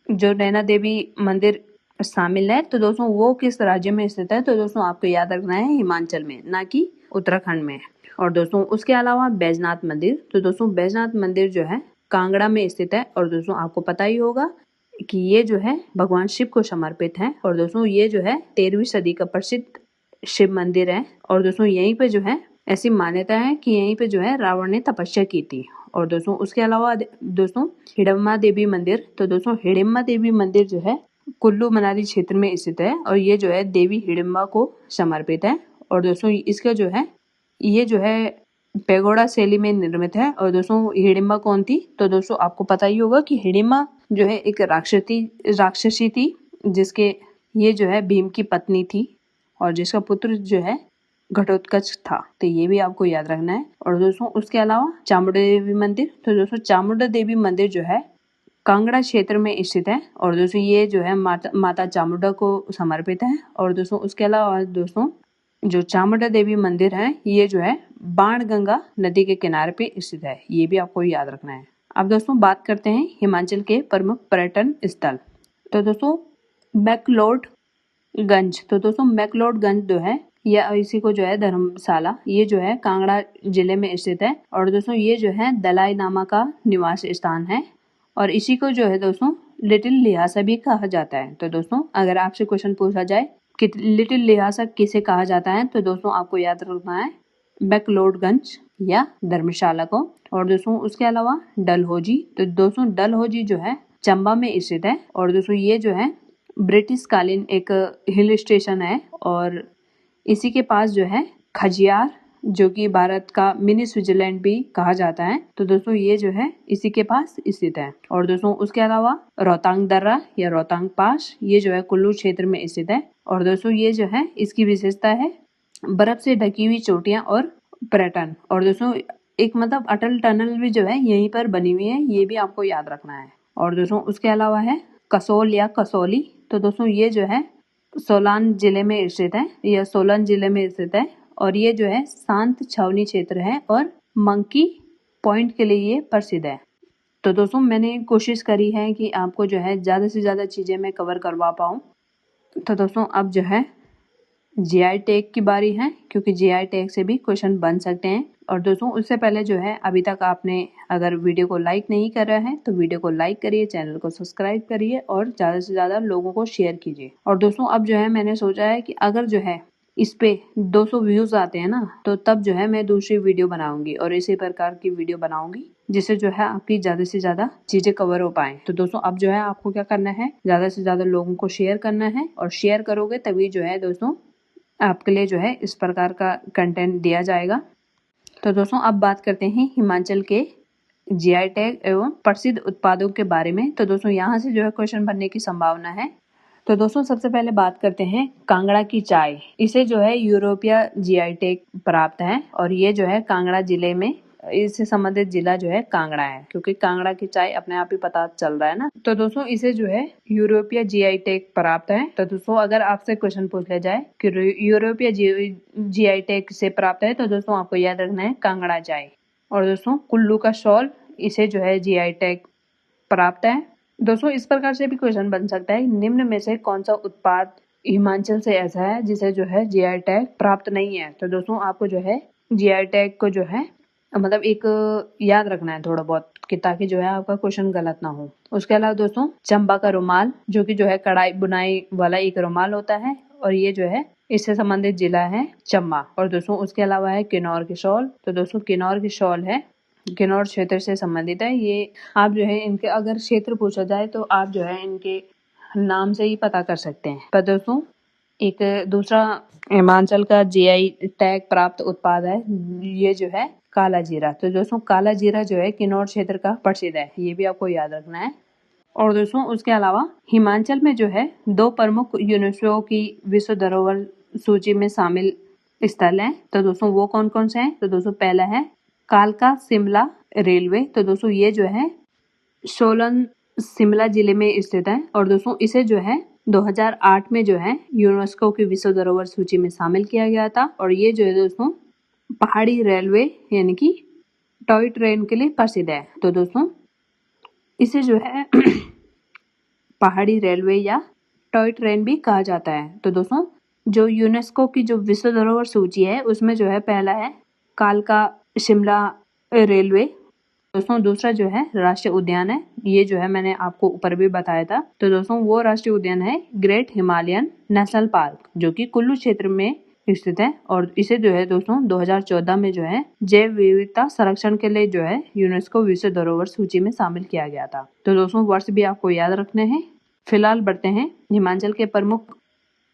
जो नैना देवी मंदिर शामिल है तो दोस्तों वो किस राज्य में स्थित है, तो दोस्तों आपको याद रखना है हिमाचल में, ना कि उत्तराखंड में। और दोस्तों उसके अलावा बैजनाथ मंदिर, तो दोस्तों बैजनाथ मंदिर जो है कांगड़ा में स्थित है। और दोस्तों आपको पता ही होगा कि ये जो है भगवान शिव को समर्पित है। और दोस्तों ये जो है 13वीं सदी का प्रसिद्ध शिव मंदिर है। और दोस्तों यहीं पे जो है ऐसी मान्यता है कि यहीं पे जो है रावण ने तपस्या की थी और दोस्तों उसके अलावा दोस्तों हिडिंबा देवी मंदिर, तो दोस्तों हिडिंबा देवी मंदिर जो है कुल्लू मनाली क्षेत्र में स्थित है और ये जो है देवी हिडिंबा को समर्पित है। और दोस्तों इसका जो है ये जो है पेगोडा शैली में निर्मित है। और दोस्तों हिडिंबा कौन थी, तो दोस्तों आपको पता ही होगा कि हिडिंबा जो है एक राक्षसी थी जिसके ये जो है भीम की पत्नी थी और जिसका पुत्र जो है घटोत्कच था, तो ये भी आपको याद रखना है। और दोस्तों उसके अलावा चामुंडा देवी मंदिर, तो दोस्तों चामुंडा देवी मंदिर जो है कांगड़ा क्षेत्र में स्थित है और दोस्तों ये जो है माता चामुंडा को समर्पित है। और दोस्तों उसके अलावा दोस्तों जो चामुंडा देवी मंदिर है ये जो है बाणगंगा नदी के किनारे पे स्थित है, ये भी आपको याद रखना है। अब दोस्तों बात करते हैं हिमाचल के प्रमुख पर्यटन स्थल, तो दोस्तों मैक्लोडगंज, तो दोस्तों मैक्लोडगंज जो है या इसी को जो है धर्मशाला, ये जो है कांगड़ा जिले में स्थित है। और दोस्तों ये जो है दलाई लामा का निवास स्थान है और इसी को जो है दोस्तों लिटिल लिहासा भी कहा जाता है। तो दोस्तों अगर आपसे क्वेश्चन पूछा जाए कि लिटिल लिहासा किसे कहा जाता है, तो दोस्तों आपको याद रखना है मैक्लोडगंज या धर्मशाला को। और दोस्तों उसके अलावा डलहौजी, तो दोस्तों डलहौजी जो है चंबा में स्थित है और दोस्तों ये जो है ब्रिटिश कालीन एक हिल स्टेशन है और इसी के पास जो है खजियार जो कि भारत का मिनी स्विट्जरलैंड भी कहा जाता है, तो दोस्तों ये जो है इसी के पास स्थित है। और दोस्तों उसके अलावा रोहतांग दर्रा या रोहतांग पास, ये जो है कुल्लू क्षेत्र में स्थित है और दोस्तों ये जो है इसकी विशेषता है बर्फ से ढकी हुई चोटियां और पर्यटन। और दोस्तों एक मतलब अटल टनल भी जो है यहीं पर बनी हुई है, ये भी आपको याद रखना है। और दोस्तों उसके अलावा है कसोल या कसौली, तो दोस्तों ये जो है सोलान जिले में स्थित है या सोलन जिले में स्थित है और ये जो है शांत छावनी क्षेत्र है और मंकी पॉइंट के लिए ये प्रसिद्ध है। तो दोस्तों मैंने कोशिश करी है कि आपको जो है ज़्यादा से ज़्यादा चीज़ें मैं कवर करवा पाऊँ। तो दोस्तों अब जो है जीआई टैग की बारी है, क्योंकि जीआई टैग से भी क्वेश्चन बन सकते हैं। और दोस्तों उससे पहले जो है अभी तक आपने अगर वीडियो को लाइक नहीं कर रहा है तो वीडियो को लाइक करिए, चैनल को सब्सक्राइब करिए और ज़्यादा से ज़्यादा लोगों को शेयर कीजिए। और दोस्तों अब जो है मैंने सोचा है कि अगर जो है इस पे 200 व्यूज़ आते हैं ना, तो तब जो है मैं दूसरी वीडियो बनाऊंगी और इसी प्रकार की वीडियो बनाऊंगी जिससे जो है आपकी ज़्यादा से ज़्यादा चीज़ें कवर हो पाएँ। तो दोस्तों अब जो है आपको क्या करना है, ज़्यादा से ज़्यादा लोगों को शेयर करना है और शेयर करोगे तभी जो है दोस्तों आपके लिए जो है इस प्रकार का कंटेंट दिया जाएगा। तो दोस्तों अब बात करते हैं हिमाचल के जीआई टैग एवं प्रसिद्ध उत्पादों के बारे में। तो दोस्तों यहाँ से जो है क्वेश्चन बनने की संभावना है। तो दोस्तों सबसे पहले बात करते हैं कांगड़ा की चाय, इसे जो है यूरोपीय जीआई टैग प्राप्त है और ये जो है कांगड़ा जिले में, इससे संबंधित जिला जो है कांगड़ा है, क्योंकि कांगड़ा की चाय अपने आप ही पता चल रहा है ना। तो दोस्तों इसे जो है यूरोपीय जीआई टैग प्राप्त है। तो दोस्तों अगर आपसे क्वेश्चन पूछ लिया जाए कि यूरोपीय जीआई टैग से प्राप्त है, तो दोस्तों आपको याद रखना है कांगड़ा चाय। और दोस्तों कुल्लू का शॉल, इसे जो है जीआई टैग प्राप्त है। दोस्तों इस प्रकार से भी क्वेश्चन बन सकता है, निम्न में से कौन सा उत्पाद हिमाचल से ऐसा है जिसे जो है जीआई टैग प्राप्त नहीं है। तो दोस्तों आपको जो है जीआई टैग को जो है मतलब एक याद रखना है थोड़ा बहुत, कि ताकि जो है आपका क्वेश्चन गलत ना हो। उसके अलावा दोस्तों चंबा का रुमाल, जो कि जो है कढ़ाई बुनाई वाला एक रुमाल होता है और ये जो है इससे संबंधित जिला है चंबा। और दोस्तों उसके अलावा है किन्नौर की शॉल, तो दोस्तों किन्नौर की शॉल है किन्नौर क्षेत्र से संबंधित है। ये आप जो है इनके अगर क्षेत्र पूछा जाए तो आप जो है इनके नाम से ही पता कर सकते हैं। पर दोस्तों एक दूसरा हिमाचल का जीआई टैग प्राप्त उत्पाद है, ये जो है काला जीरा। तो दोस्तों काला जीरा जो है किन्नौर क्षेत्र का प्रसिद्ध है, ये भी आपको याद रखना है। और दोस्तों उसके अलावा हिमाचल में जो है 2 प्रमुख यूनेस्को की विश्व धरोहर सूची में शामिल स्थल हैं। तो दोस्तों वो कौन कौन से हैं, तो दोस्तों पहला है कालका शिमला रेलवे, तो दोस्तों ये जो है सोलन शिमला जिले में स्थित है। और दोस्तों इसे जो है 2008 में जो है यूनेस्को की विश्व धरोहर सूची में शामिल किया गया था। और ये जो है दोस्तों पहाड़ी रेलवे यानी कि टॉय ट्रेन के लिए प्रसिद्ध है। तो दोस्तों इसे जो है पहाड़ी रेलवे या टॉय ट्रेन भी कहा जाता है। तो दोस्तों जो यूनेस्को की जो विश्व धरोहर सूची है उसमें जो है पहला है कालका शिमला रेलवे। दोस्तों दूसरा जो है राष्ट्रीय उद्यान है, ये जो है मैंने आपको ऊपर भी बताया था। तो दोस्तों वो राष्ट्रीय उद्यान है ग्रेट हिमालयन नेशनल पार्क, जो कि कुल्लू क्षेत्र में स्थित है और इसे जो है दोस्तों 2014 में जो है जैव विविधता संरक्षण के लिए जो है यूनेस्को विश्व धरोहर सूची में शामिल किया गया था। तो दोस्तों वर्ष भी आपको याद रखने हैं। फिलहाल बढ़ते हैं हिमाचल के प्रमुख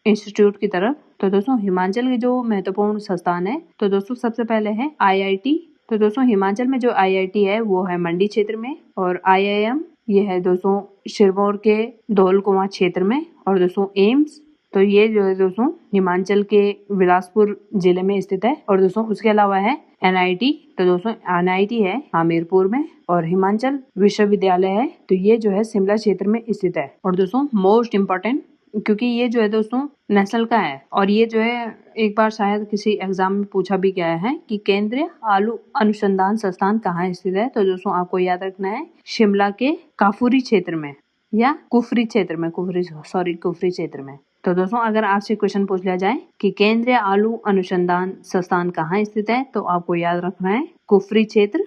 इंस्टीट्यूट की तरफ। तो दोस्तों हिमाचल के जो महत्वपूर्ण संस्थान है तो दोस्तों सबसे पहले है IIT। तो दोस्तों हिमाचल में जो IIT है वो है मंडी क्षेत्र में और IIM ये है दोस्तों सिरमौर के धौल कुआं क्षेत्र में और दोस्तों एम्स तो ये जो है दोस्तों हिमाचल के बिलासपुर जिले में स्थित है और दोस्तों उसके अलावा है NIT। तो दोस्तों NIT है हमीरपुर में और हिमाचल विश्वविद्यालय है तो ये जो है शिमला क्षेत्र में स्थित है। और दोस्तों मोस्ट इम्पोर्टेंट क्योंकि ये जो है दोस्तों नेशनल का है और ये जो है एक बार शायद किसी एग्जाम में पूछा भी गया है कि केंद्रीय आलू अनुसंधान संस्थान कहाँ स्थित है। तो दोस्तों आपको याद रखना है शिमला के काफूरी क्षेत्र में या कुफरी क्षेत्र में कुफरी क्षेत्र में। तो दोस्तों अगर आपसे क्वेश्चन पूछ लिया जाए कि केंद्रीय आलू अनुसंधान संस्थान कहाँ स्थित है तो आपको याद रखना है कुफरी क्षेत्र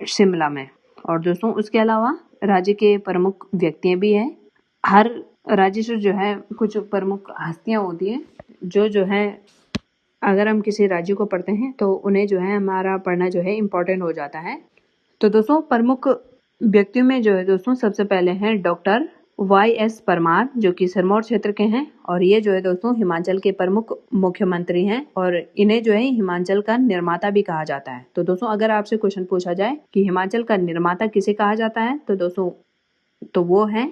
शिमला में। और दोस्तों उसके अलावा राज्य के प्रमुख व्यक्तियां भी हैं। हर राज्य से जो है कुछ प्रमुख हस्तियां होती है जो है अगर हम किसी राज्य को पढ़ते हैं तो उन्हें जो है हमारा पढ़ना जो है इम्पोर्टेंट हो जाता है। तो दोस्तों प्रमुख व्यक्तियों में जो है दोस्तों सबसे पहले हैं डॉक्टर YS परमार जो कि सिरमौर क्षेत्र के हैं और ये जो है दोस्तों हिमाचल के प्रमुख मुख्यमंत्री हैं और इन्हें जो है हिमाचल का निर्माता भी कहा जाता है। तो दोस्तों अगर आपसे क्वेश्चन पूछा जाए कि हिमाचल का निर्माता किसे कहा जाता है तो दोस्तों तो वो है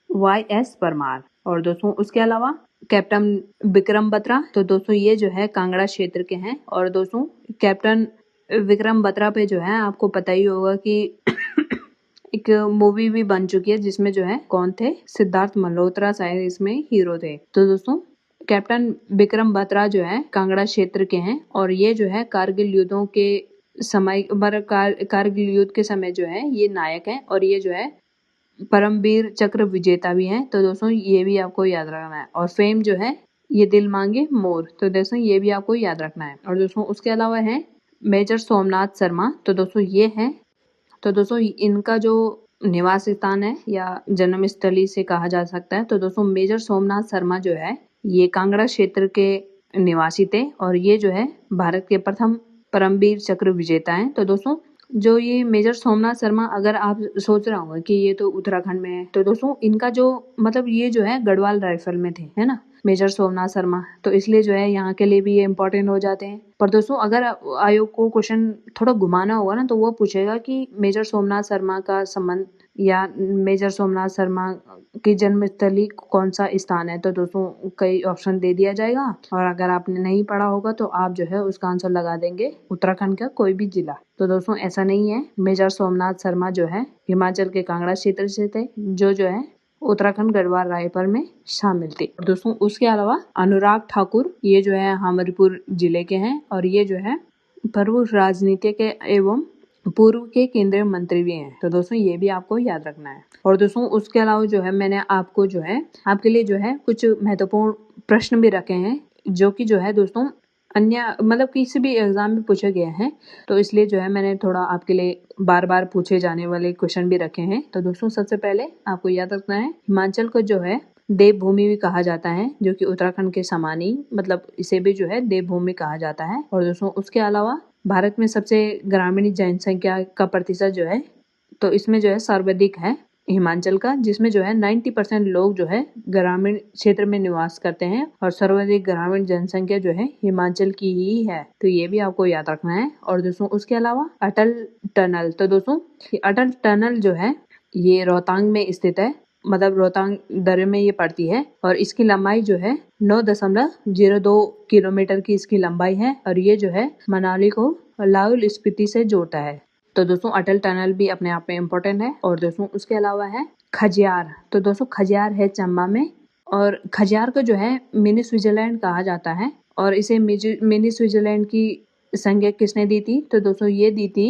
YS परमार। और दोस्तों उसके अलावा कैप्टन विक्रम बत्रा तो दोस्तों ये जो है कांगड़ा क्षेत्र के हैं और दोस्तों कैप्टन विक्रम बत्रा पे जो है आपको पता ही होगा कि एक मूवी भी बन चुकी है जिसमें जो है कौन थे सिद्धार्थ मल्होत्रा शायद इसमें हीरो थे। तो दोस्तों कैप्टन विक्रम बत्रा जो है कांगड़ा क्षेत्र के हैं और ये जो है कारगिल युद्धों के समय कारगिल युद्ध के समय जो है ये नायक है और ये जो है परमवीर चक्र विजेता भी हैं। तो दोस्तों ये भी आपको याद रखना है और फेम जो है ये दिल मांगे मोर तो दोस्तों ये भी आपको याद रखना है। और दोस्तों उसके अलावा है मेजर सोमनाथ शर्मा तो दोस्तों ये है तो दोस्तों इनका जो निवास स्थान है या जन्मस्थली से कहा जा सकता है तो दोस्तों मेजर सोमनाथ शर्मा जो है ये कांगड़ा क्षेत्र के निवासी थे और ये जो है भारत के प्रथम परमवीर चक्र विजेता हैं। तो दोस्तों जो ये मेजर सोमनाथ शर्मा अगर आप सोच रहे होंगे कि ये तो उत्तराखंड में है तो दोस्तों इनका जो मतलब ये जो है गढ़वाल राइफल में थे है ना मेजर सोमनाथ शर्मा तो इसलिए जो है यहाँ के लिए भी ये इम्पोर्टेंट हो जाते हैं। पर दोस्तों अगर आयोग को क्वेश्चन थोड़ा घुमाना होगा ना तो वो पूछेगा कि मेजर सोमनाथ शर्मा का संबंध या मेजर सोमनाथ शर्मा की जन्मस्थली कौन सा स्थान है तो दोस्तों कई ऑप्शन दे दिया जाएगा और अगर आपने नहीं पढ़ा होगा तो आप जो है उसका आंसर लगा देंगे उत्तराखंड का कोई भी जिला। तो दोस्तों ऐसा नहीं है मेजर सोमनाथ शर्मा जो है हिमाचल के कांगड़ा क्षेत्र से थे जो है उत्तराखंड गढ़वाल राइफल में शामिल थे। दोस्तों उसके अलावा अनुराग ठाकुर ये जो है हमीरपुर जिले के हैं और ये जो है पूर्व राजनीतिक एवं पूर्व के केंद्रीय मंत्री भी हैं। तो दोस्तों ये भी आपको याद रखना है। और दोस्तों उसके अलावा जो है मैंने आपको जो है आपके लिए जो है कुछ महत्वपूर्ण प्रश्न भी रखे हैं जो कि जो है दोस्तों अन्य मतलब किसी भी एग्जाम में पूछे गए हैं तो इसलिए जो है मैंने थोड़ा आपके लिए बार बार पूछे जाने वाले क्वेश्चन भी रखे हैं। तो दोस्तों सबसे पहले आपको याद रखना है हिमाचल को जो है देवभूमि भी कहा जाता है जो कि उत्तराखंड के समान ही मतलब इसे भी जो है देवभूमि कहा जाता है। और दोस्तों उसके अलावा भारत में सबसे ग्रामीण जनसंख्या का प्रतिशत जो है तो इसमें जो है सर्वाधिक है हिमाचल का जिसमें जो है 90% लोग जो है ग्रामीण क्षेत्र में निवास करते हैं और सर्वाधिक ग्रामीण जनसंख्या जो है हिमाचल की ही है। तो ये भी आपको याद रखना है। और दोस्तों उसके अलावा अटल टनल तो दोस्तों अटल टनल जो है ये रोहतांग में स्थित है मतलब रोहतांग दर्रे में ये पड़ती है और इसकी लंबाई जो है 9.02 किलोमीटर की इसकी लंबाई है और ये जो है मनाली को लाहौल स्पीति से जोड़ता है। तो दोस्तों अटल टनल भी अपने आप में इम्पोर्टेंट है। और दोस्तों उसके अलावा है खजियार तो दोस्तों खजियार है चंबा में और खजियार को जो है मिनी स्विट्जरलैंड कहा जाता है और इसे मिनी स्विट्जरलैंड की संज्ञा किसने दी थी तो दोस्तों ये दी थी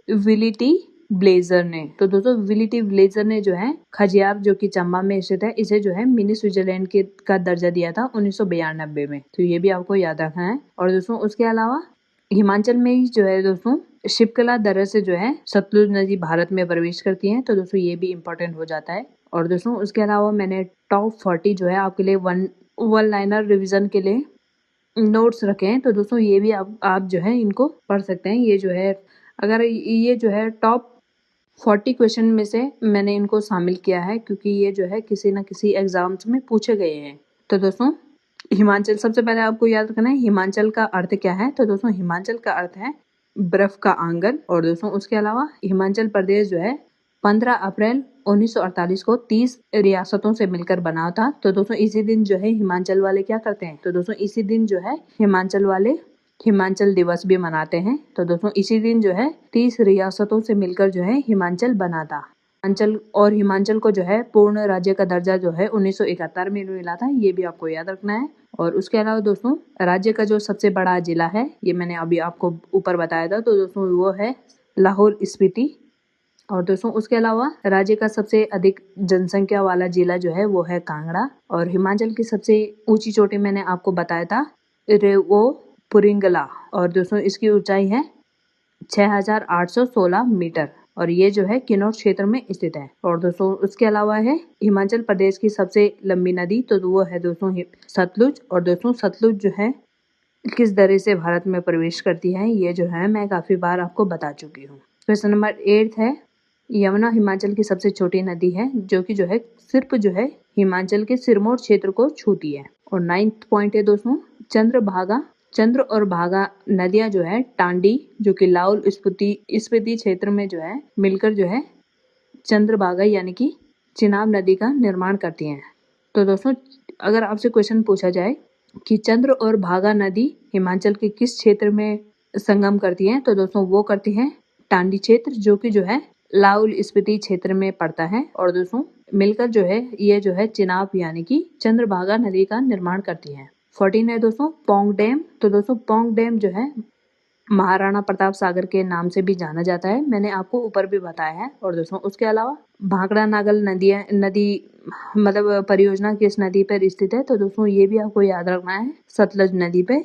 विलिटी ब्लेजर ने। तो दोस्तों विलिटी ब्लेजर ने जो है खजियार जो कि चंबा में स्थित है इसे जो है मिनी स्विट्जरलैंड के का दर्जा दिया था 1992 में। तो ये भी आपको याद रखना है। और दोस्तों उसके अलावा हिमाचल में ही जो है दोस्तों शिपकला दर्रे से जो है सतलुज नदी भारत में प्रवेश करती है। तो दोस्तों ये भी इम्पोर्टेंट हो जाता है। और दोस्तों उसके अलावा मैंने टॉप 40 जो है आपके लिए वन लाइनर रिवीजन के लिए नोट्स रखे हैं, तो दोस्तों ये भी आप जो है इनको पढ़ सकते हैं। ये जो है अगर ये जो है टॉप 40 क्वेश्चन में से मैंने इनको शामिल किया है, क्योंकि ये जो है किसी न किसी एग्जाम्स में पूछे गए हैं। तो दोस्तों हिमाचल, सबसे पहले आपको याद रखना है हिमाचल का अर्थ क्या है। तो दोस्तों हिमाचल का अर्थ है बर्फ का आंगन। और दोस्तों उसके अलावा हिमाचल प्रदेश जो है 15 अप्रैल 1948 को 30 रियासतों से मिलकर बना था। तो दोस्तों इसी दिन जो है हिमाचल वाले क्या करते हैं, तो दोस्तों इसी दिन जो है हिमाचल वाले हिमाचल दिवस भी मनाते हैं। तो दोस्तों इसी दिन जो है 30 रियासतों से मिलकर जो है हिमाचल बना था। हिमाचल को जो है पूर्ण राज्य का दर्जा जो है 1971 में मिला था, ये भी आपको याद रखना है। और उसके अलावा दोस्तों राज्य का जो सबसे बड़ा जिला है, ये मैंने अभी आपको ऊपर बताया था, तो दोस्तों वो है लाहौल स्पीति। और दोस्तों उसके अलावा राज्य का सबसे अधिक जनसंख्या वाला जिला जो है वो है कांगड़ा। और हिमाचल की सबसे ऊंची चोटी मैंने आपको बताया था वो पुरिंगला। और दोस्तों इसकी ऊंचाई है 6816 मीटर और ये जो है किन्नौर क्षेत्र में स्थित है। और दोस्तों उसके अलावा है हिमाचल प्रदेश की सबसे लंबी नदी, तो वो है दोस्तों सतलुज। और दोस्तों सतलुज जो है किस दरे से भारत में प्रवेश करती है, ये जो है मैं काफी बार आपको बता चुकी हूँ। क्वेश्चन नंबर 8 है यमुना हिमाचल की सबसे छोटी नदी है, जो कि जो है सिर्फ जो है हिमाचल के सिरमौर क्षेत्र को छूती है। और 9th पॉइंट है दोस्तों चंद्र और भागा नदियां जो है टांडी, जो कि लाहौल स्पीति क्षेत्र में जो है मिलकर जो है चंद्रभागा यानी कि चिनाब नदी का निर्माण करती हैं। तो दोस्तों अगर आपसे क्वेश्चन पूछा जाए कि चंद्र और भागा नदी हिमाचल के किस क्षेत्र में संगम करती हैं, तो दोस्तों वो करती हैं टांडी क्षेत्र, जो कि जो है लाहौल स्पीति क्षेत्र में पड़ता है। और दोस्तों मिलकर जो है ये जो है चिनाब यानी कि चंद्रभागा नदी का निर्माण करती हैं। 14 है दोस्तों पोंग डैम। तो दोस्तों पोंग डैम जो है महाराणा प्रताप सागर के नाम से भी जाना जाता है, मैंने आपको ऊपर भी बताया है। और दोस्तों उसके अलावा भाखड़ा नागल नदी मतलब परियोजना किस नदी पर स्थित है, तो दोस्तों ये भी आपको याद रखना है सतलज नदी पे,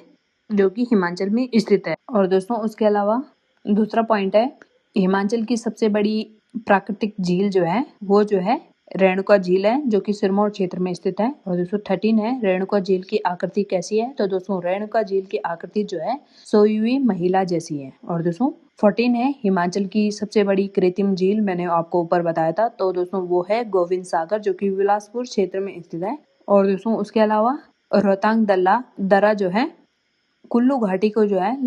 जो कि हिमाचल में स्थित है। और दोस्तों उसके अलावा दूसरा पॉइंट है हिमाचल की सबसे बड़ी प्राकृतिक झील जो है वो जो है रेणुका झील है, जो कि सिरमौर क्षेत्र में स्थित है। और दोस्तों 13 है रेणुका झील की आकृति कैसी है, तो दोस्तों रेणुका झील की आकृति जो है सोई हुई महिला जैसी है। और दोस्तों 14 है हिमाचल की सबसे बड़ी कृत्रिम झील, मैंने आपको ऊपर बताया था, तो दोस्तों वो है गोविंद सागर, जो कि बिलासपुर क्षेत्र में स्थित है। और दोस्तों उसके अलावा रोहतांग दर्रा जो है कुल्लू घाटी को जो है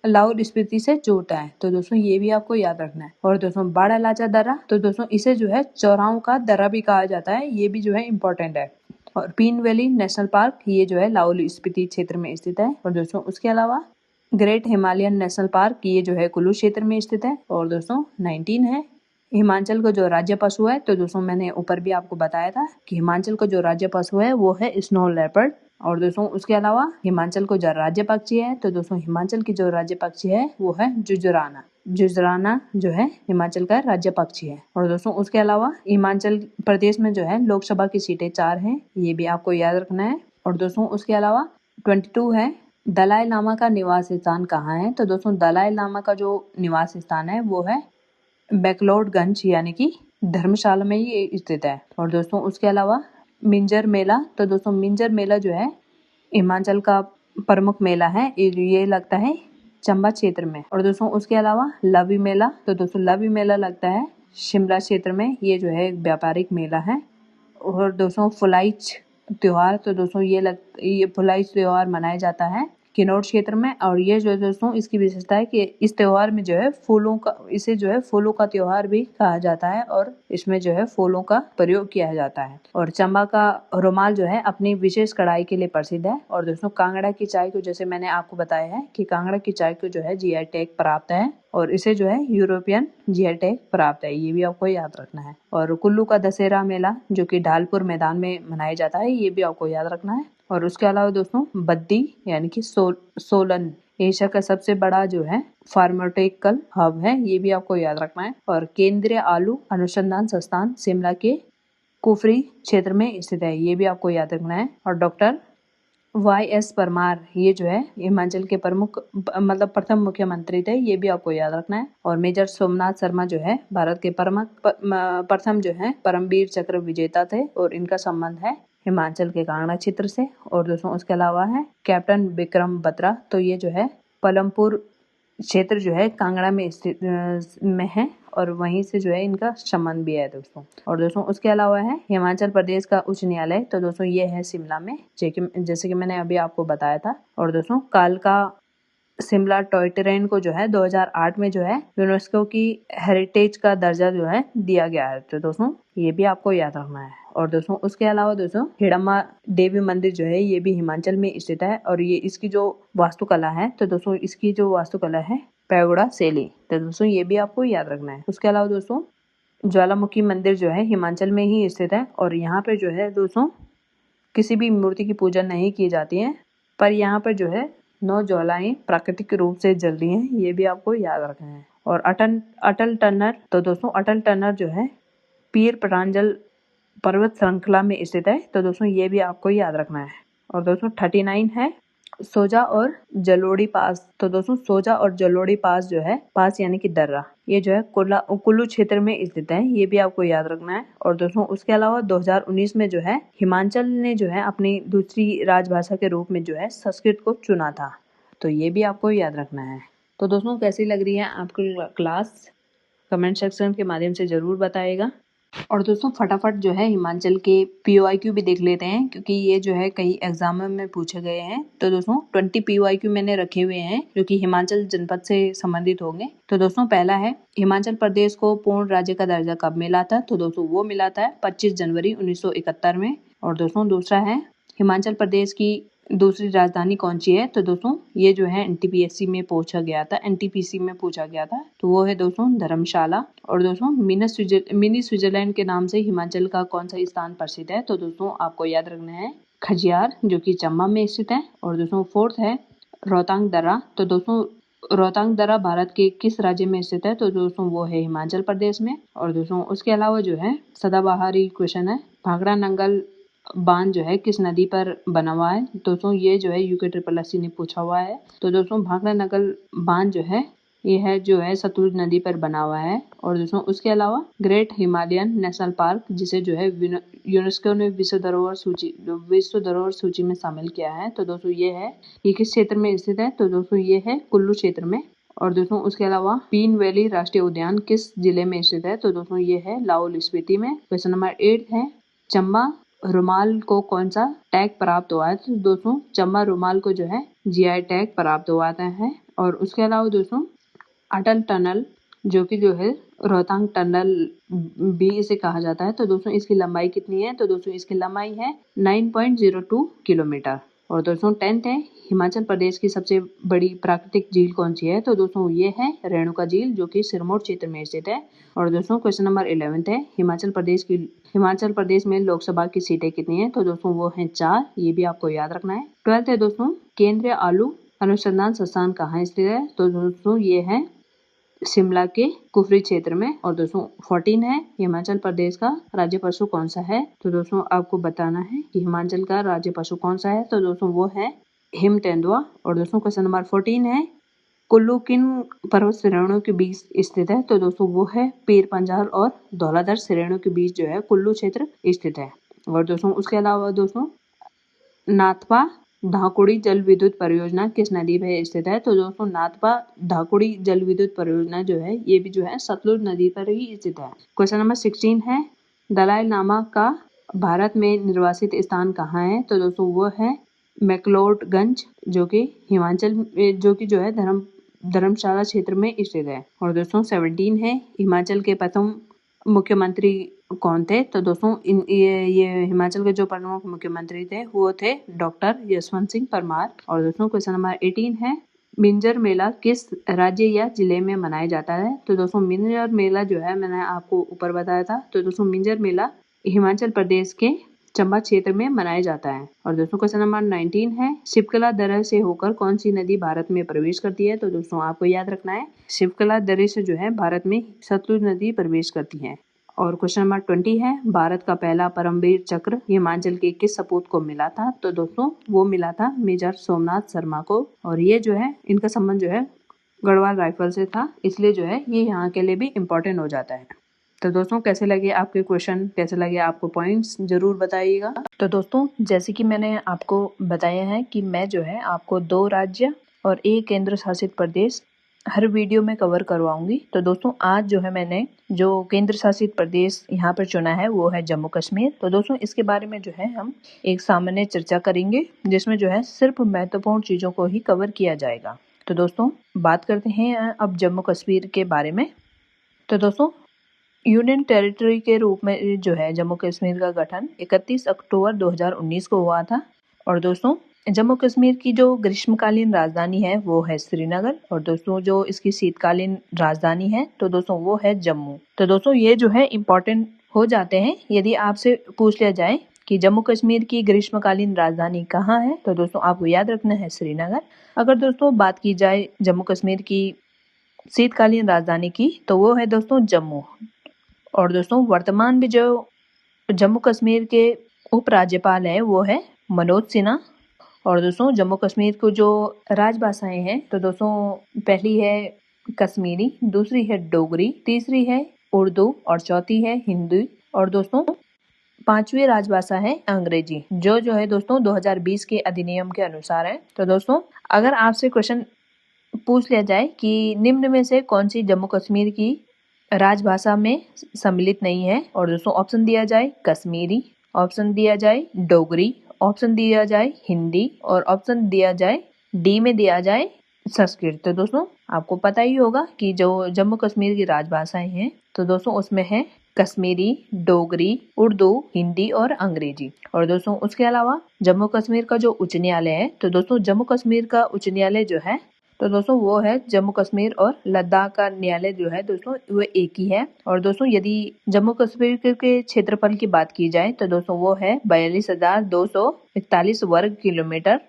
लाहौल स्पीति से जोड़ता है। तो दोस्तों ये भी आपको याद रखना है। और दोस्तों बाड़ा लाचा दर्रा, तो दोस्तों इसे जो है चौराहों का दर्रा भी कहा जाता है, ये भी जो है इम्पोर्टेंट है। और पीन वैली नेशनल पार्क, ये जो है लाहौल स्पीति क्षेत्र में स्थित है। और दोस्तों उसके अलावा ग्रेट हिमालयन नेशनल पार्क, ये जो है कुल्लू क्षेत्र में स्थित है। और दोस्तों 19 है हिमाचल का जो राज्य पशु है, तो दोस्तों मैंने ऊपर भी आपको बताया था कि हिमाचल का जो राज्य पशु है वो है स्नो लेपर्ड। और दोस्तों उसके अलावा हिमाचल को जो राज्य पक्षी है, तो दोस्तों हिमाचल की जो राज्य पक्षी है वो है जुजराना जो है हिमाचल का राज्य पक्षी है। और दोस्तों उसके अलावा हिमाचल प्रदेश में जो है लोकसभा की सीटें 4 हैं, ये भी आपको याद रखना है। और दोस्तों उसके अलावा 22 है दलाई लामा का निवास स्थान कहाँ है, तो दोस्तों दलाई लामा का जो निवास स्थान है वो है बैकलोडगंज यानी कि धर्मशाला में ही स्थित है। और दोस्तों उसके अलावा मिंजर मेला, तो दोस्तों मिंजर मेला जो है हिमाचल का प्रमुख मेला है, ये लगता है चंबा क्षेत्र में। और दोस्तों उसके अलावा लवी मेला, तो दोस्तों लवी मेला लगता है शिमला क्षेत्र में, ये जो है एक व्यापारिक मेला है। और दोस्तों फुलाइच त्योहार, तो दोस्तों ये फुलाइच त्योहार मनाया जाता है किन्नौर क्षेत्र में। और ये जो दोस्तों इसकी विशेषता है कि इस त्योहार में जो है इसे जो है फूलों का त्योहार भी कहा जाता है और इसमें जो है फूलों का प्रयोग किया जाता है। और चंबा का रुमाल जो है अपनी विशेष कढ़ाई के लिए प्रसिद्ध है। और दोस्तों कांगड़ा की चाय को, जैसे मैंने आपको बताया है कि कांगड़ा की चाय को जो है जीआई टैग प्राप्त है और इसे जो है यूरोपियन जीआई टैग प्राप्त है, ये भी आपको याद रखना है। और कुल्लू का दशहरा मेला जो कि ढालपुर मैदान में मनाया जाता है, ये भी आपको याद रखना है। और उसके अलावा दोस्तों बद्दी यानी कि सोलन एशिया का सबसे बड़ा जो है फार्मास्यूटिकल हब है, ये भी आपको याद रखना है। और केंद्रीय आलू अनुसंधान संस्थान शिमला के कुफरी क्षेत्र में स्थित है, ये भी आपको याद रखना है। और डॉक्टर YS परमार, ये जो है हिमाचल के प्रथम मुख्यमंत्री थे, ये भी आपको याद रखना है। और मेजर सोमनाथ शर्मा जो है भारत के प्रथम जो है परमवीर चक्र विजेता थे और इनका संबंध है हिमाचल के कांगड़ा क्षेत्र से। और दोस्तों उसके अलावा है कैप्टन विक्रम बत्रा, तो ये जो है पलमपुर क्षेत्र जो है कांगड़ा में स्थित में है और वहीं से जो है इनका संबंध भी है दोस्तों। और दोस्तों उसके अलावा है हिमाचल प्रदेश का उच्च न्यायालय, तो दोस्तों ये है शिमला में, जैसे कि मैंने अभी आपको बताया था। और दोस्तों कालका शिमला टॉय ट्रेन को जो है 2008 में जो है यूनेस्को की हेरिटेज का दर्जा जो है दिया गया है, तो दोस्तों ये भी आपको याद रखना है। और दोस्तों उसके अलावा दोस्तों हिडम्बा देवी मंदिर जो है ये भी हिमाचल में स्थित है और ये इसकी जो वास्तुकला है, तो दोस्तों इसकी जो वास्तुकला है पैगोडा शैली, तो दोस्तों ये भी आपको याद रखना है। उसके अलावा दोस्तों ज्वालामुखी मंदिर जो है हिमाचल में ही स्थित है और यहाँ पे जो है दोस्तों किसी भी मूर्ति की पूजा नहीं की जाती है, पर यहाँ पर जो है 9 ज्वालाएं प्राकृतिक रूप से जल रही हैं, ये भी आपको याद रखना है। और अटल टनल, तो दोस्तों अटल टनल जो है पीर प्रांजल पर्वत श्रृंखला में स्थित है, तो दोस्तों ये भी आपको याद रखना है। और दोस्तों 39 है सोजा और जलोड़ी पास, तो दोस्तों सोजा और जलोड़ी पास जो है, पास यानी कि दर्रा, ये जो है कुल्लू क्षेत्र में स्थित है, ये भी आपको याद रखना है। और दोस्तों उसके अलावा 2019 में जो है हिमाचल ने जो है अपनी दूसरी राजभाषा के रूप में जो है संस्कृत को चुना था, तो ये भी आपको याद रखना है। तो दोस्तों कैसी लग रही है आपकी क्लास, कमेंट सेक्शन के माध्यम से जरूर बताइएगा। और दोस्तों फटाफट जो है हिमाचल के POIQ भी देख लेते हैं, क्योंकि ये जो है कई एग्जाम में पूछे गए हैं। तो दोस्तों 20 POIQ मैंने रखे हुए हैं जो कि हिमाचल जनपद से संबंधित होंगे। तो दोस्तों पहला है हिमाचल प्रदेश को पूर्ण राज्य का दर्जा कब मिला था, तो दोस्तों वो मिला था 25 जनवरी 1971 में। और दोस्तों दूसरा है हिमाचल प्रदेश की दूसरी राजधानी कौन सी है, तो दोस्तों ये जो है NTPSC में पूछा गया था, NTPC में पूछा गया था, तो वो है दोस्तों धर्मशाला। और दोस्तों मिनी स्विट्जरलैंड के नाम से हिमाचल का कौन सा स्थान प्रसिद्ध है, तो दोस्तों आपको याद रखना है खजियार, जो कि चंबा में स्थित है। और दोस्तों फोर्थ है रोहतांग दर्रा, तो दोस्तों रोहतांग दर्रा भारत के किस राज्य में स्थित है, तो दोस्तों वो है हिमाचल प्रदेश में। और दोस्तों उसके अलावा जो है सदाबहार क्वेश्चन है भाखड़ा नंगल बांध जो है किस नदी पर बना हुआ है, दोस्तों ये जो है UKSSC ने पूछा हुआ है। तो दोस्तों भाखड़ा नंगल बांध जो है ये है जो है सतलुज नदी पर बना हुआ है। और दोस्तों उसके अलावा ग्रेट हिमालयन नेशनल पार्क, जिसे जो है यूनेस्को ने विश्व धरोहर सूची में शामिल किया है, तो दोस्तों ये किस क्षेत्र में स्थित है, तो दोस्तों ये है कुल्लू क्षेत्र में। और दोस्तों उसके अलावा पीन वैली राष्ट्रीय उद्यान किस जिले में स्थित है, तो दोस्तों ये है लाहौल स्पीति में। क्वेश्चन नंबर 8 है चंबा रुमाल को कौन सा टैग प्राप्त हुआ है, तो दोस्तों चंबा रुमाल को जो है GI टैग प्राप्त हुआ है। और उसके अलावा दोस्तों अटल टनल, जो कि जो है रोहतांग टनल भी इसे कहा जाता है, तो दोस्तों इसकी लंबाई कितनी है, तो दोस्तों इसकी लंबाई है 9.02 किलोमीटर। और दोस्तों 10th है हिमाचल प्रदेश की सबसे बड़ी प्राकृतिक झील कौन सी है, तो दोस्तों ये है रेणुका झील, जो कि सिरमौर क्षेत्र में स्थित है। और दोस्तों क्वेश्चन नंबर 11 है हिमाचल प्रदेश में लोकसभा की सीटें कितनी है, तो दोस्तों वो है 4, ये भी आपको याद रखना है। 12th है दोस्तों केंद्रीय आलू अनुसंधान संस्थान कहाँ स्थित है, तो दोस्तों ये है शिमला के कुफरी क्षेत्र में। और दोस्तों 14 है हिमाचल प्रदेश का राज्य पशु कौन सा है, तो दोस्तों आपको बताना है कि हिमाचल का राज्य पशु कौन सा है, तो दोस्तों वो है हिम तेंदुआ। और दोस्तों क्वेश्चन नंबर 14 है कुल्लू किन पर्वत श्रेणियों के बीच स्थित है, तो दोस्तों वो है पीर पंजाल और धौलाधर श्रेणियों के बीच जो है कुल्लू क्षेत्र स्थित है। और दोस्तों उसके अलावा दोस्तों नाथपा धाकुड़ी जल विद्युत परियोजना किस नदी पर स्थित है, तो दोस्तों नाथपा धाकुड़ी जल विद्युत परियोजना जो है ये भी जो है सतलुज नदी पर ही स्थित है। क्वेश्चन नंबर 16 है दलाई लामा का भारत में निर्वासित स्थान कहाँ है, तो दोस्तों वो है मैक्लोडगंज, जो कि हिमाचल जो कि जो है धर्मशाला क्षेत्र में स्थित है। और दोस्तों 17 है हिमाचल के प्रथम मुख्यमंत्री कौन थे, तो दोस्तों ये हिमाचल के जो प्रमुख मुख्यमंत्री थे वो थे डॉक्टर यशवंत सिंह परमार। और दोस्तों क्वेश्चन नंबर 18 है मिंजर मेला किस राज्य या जिले में मनाया जाता है, तो दोस्तों मिंजर मेला जो है मैंने आपको ऊपर बताया था, तो दोस्तों मिंजर मेला हिमाचल प्रदेश के चंबा क्षेत्र में मनाया जाता है। और दोस्तों क्वेश्चन नंबर 19 है शिवकला दर्रे से होकर कौन सी नदी भारत में प्रवेश करती है, तो दोस्तों आपको याद रखना है शिवकला दर्रे से जो है भारत में सतलुज नदी प्रवेश करती है। और क्वेश्चन नंबर 20 है भारत का पहला परमवीर चक्र हिमाचल के किस सपूत को मिला था, तो दोस्तों वो मिला था मेजर सोमनाथ शर्मा को। और ये जो है इनका संबंध जो है गढ़वाल राइफल से था, इसलिए जो है ये यहाँ के लिए भी इम्पोर्टेंट हो जाता है। तो दोस्तों कैसे लगे आपके क्वेश्चन, कैसे लगे आपको पॉइंट्स, जरूर बताइएगा। तो दोस्तों जैसे कि मैंने आपको बताया है कि मैं जो है आपको 2 राज्य और 1 केंद्र शासित प्रदेश हर वीडियो में कवर करवाऊंगी। तो दोस्तों आज जो है मैंने जो केंद्र शासित प्रदेश यहाँ पर चुना है वो है जम्मू कश्मीर। तो दोस्तों इसके बारे में जो है हम एक सामान्य चर्चा करेंगे, जिसमें जो है सिर्फ महत्वपूर्ण चीजों को ही कवर किया जाएगा। तो दोस्तों बात करते हैं अब जम्मू कश्मीर के बारे में। तो दोस्तों यूनियन टेरिटरी के रूप में जो है जम्मू कश्मीर का गठन 31 अक्टूबर 2019 को हुआ था। और दोस्तों जम्मू कश्मीर की जो ग्रीष्मकालीन राजधानी है वो है श्रीनगर, और दोस्तों जो इसकी शीतकालीन राजधानी है तो दोस्तों वो है जम्मू। तो दोस्तों ये जो है इम्पोर्टेंट हो जाते हैं यदि आपसे पूछ लिया जाए कि जम्मू कश्मीर की ग्रीष्मकालीन राजधानी कहाँ है, तो दोस्तों आपको याद रखना है श्रीनगर। अगर दोस्तों बात की जाए जम्मू कश्मीर की शीतकालीन राजधानी की तो वो है दोस्तों जम्मू। और दोस्तों वर्तमान में जो जम्मू कश्मीर के उपराज्यपाल है वो है मनोज सिन्हा। और दोस्तों जम्मू कश्मीर को जो राजभाषाएं हैं तो दोस्तों पहली है कश्मीरी, दूसरी है डोगरी, तीसरी है उर्दू और चौथी है हिंदी। और दोस्तों 5वीं राजभाषा है अंग्रेजी, जो है दोस्तों 2020 के अधिनियम के अनुसार है। तो दोस्तों अगर आपसे क्वेश्चन पूछ लिया जाए कि निम्न में से कौन सी जम्मू कश्मीर की राजभाषा में सम्मिलित नहीं है, और दोस्तों ऑप्शन दिया जाए कश्मीरी, ऑप्शन दिया जाए डोगरी, ऑप्शन दिया जाए हिंदी और ऑप्शन दिया जाए डी में दिया जाए संस्कृत। तो दोस्तों आपको पता ही होगा कि जो जम्मू कश्मीर की राजभाषाएं हैं तो दोस्तों उसमें है कश्मीरी, डोगरी, उर्दू, हिंदी और अंग्रेजी। और दोस्तों उसके अलावा जम्मू कश्मीर का जो उच्च न्यायालय है तो दोस्तों जम्मू कश्मीर का उच्च न्यायालय जो है तो दोस्तों वो है जम्मू कश्मीर और लद्दाख का न्यायालय जो है दोस्तों वो एक ही है। और दोस्तों यदि जम्मू कश्मीर के क्षेत्रफल की बात की जाए तो दोस्तों वो है 42,241 वर्ग किलोमीटर।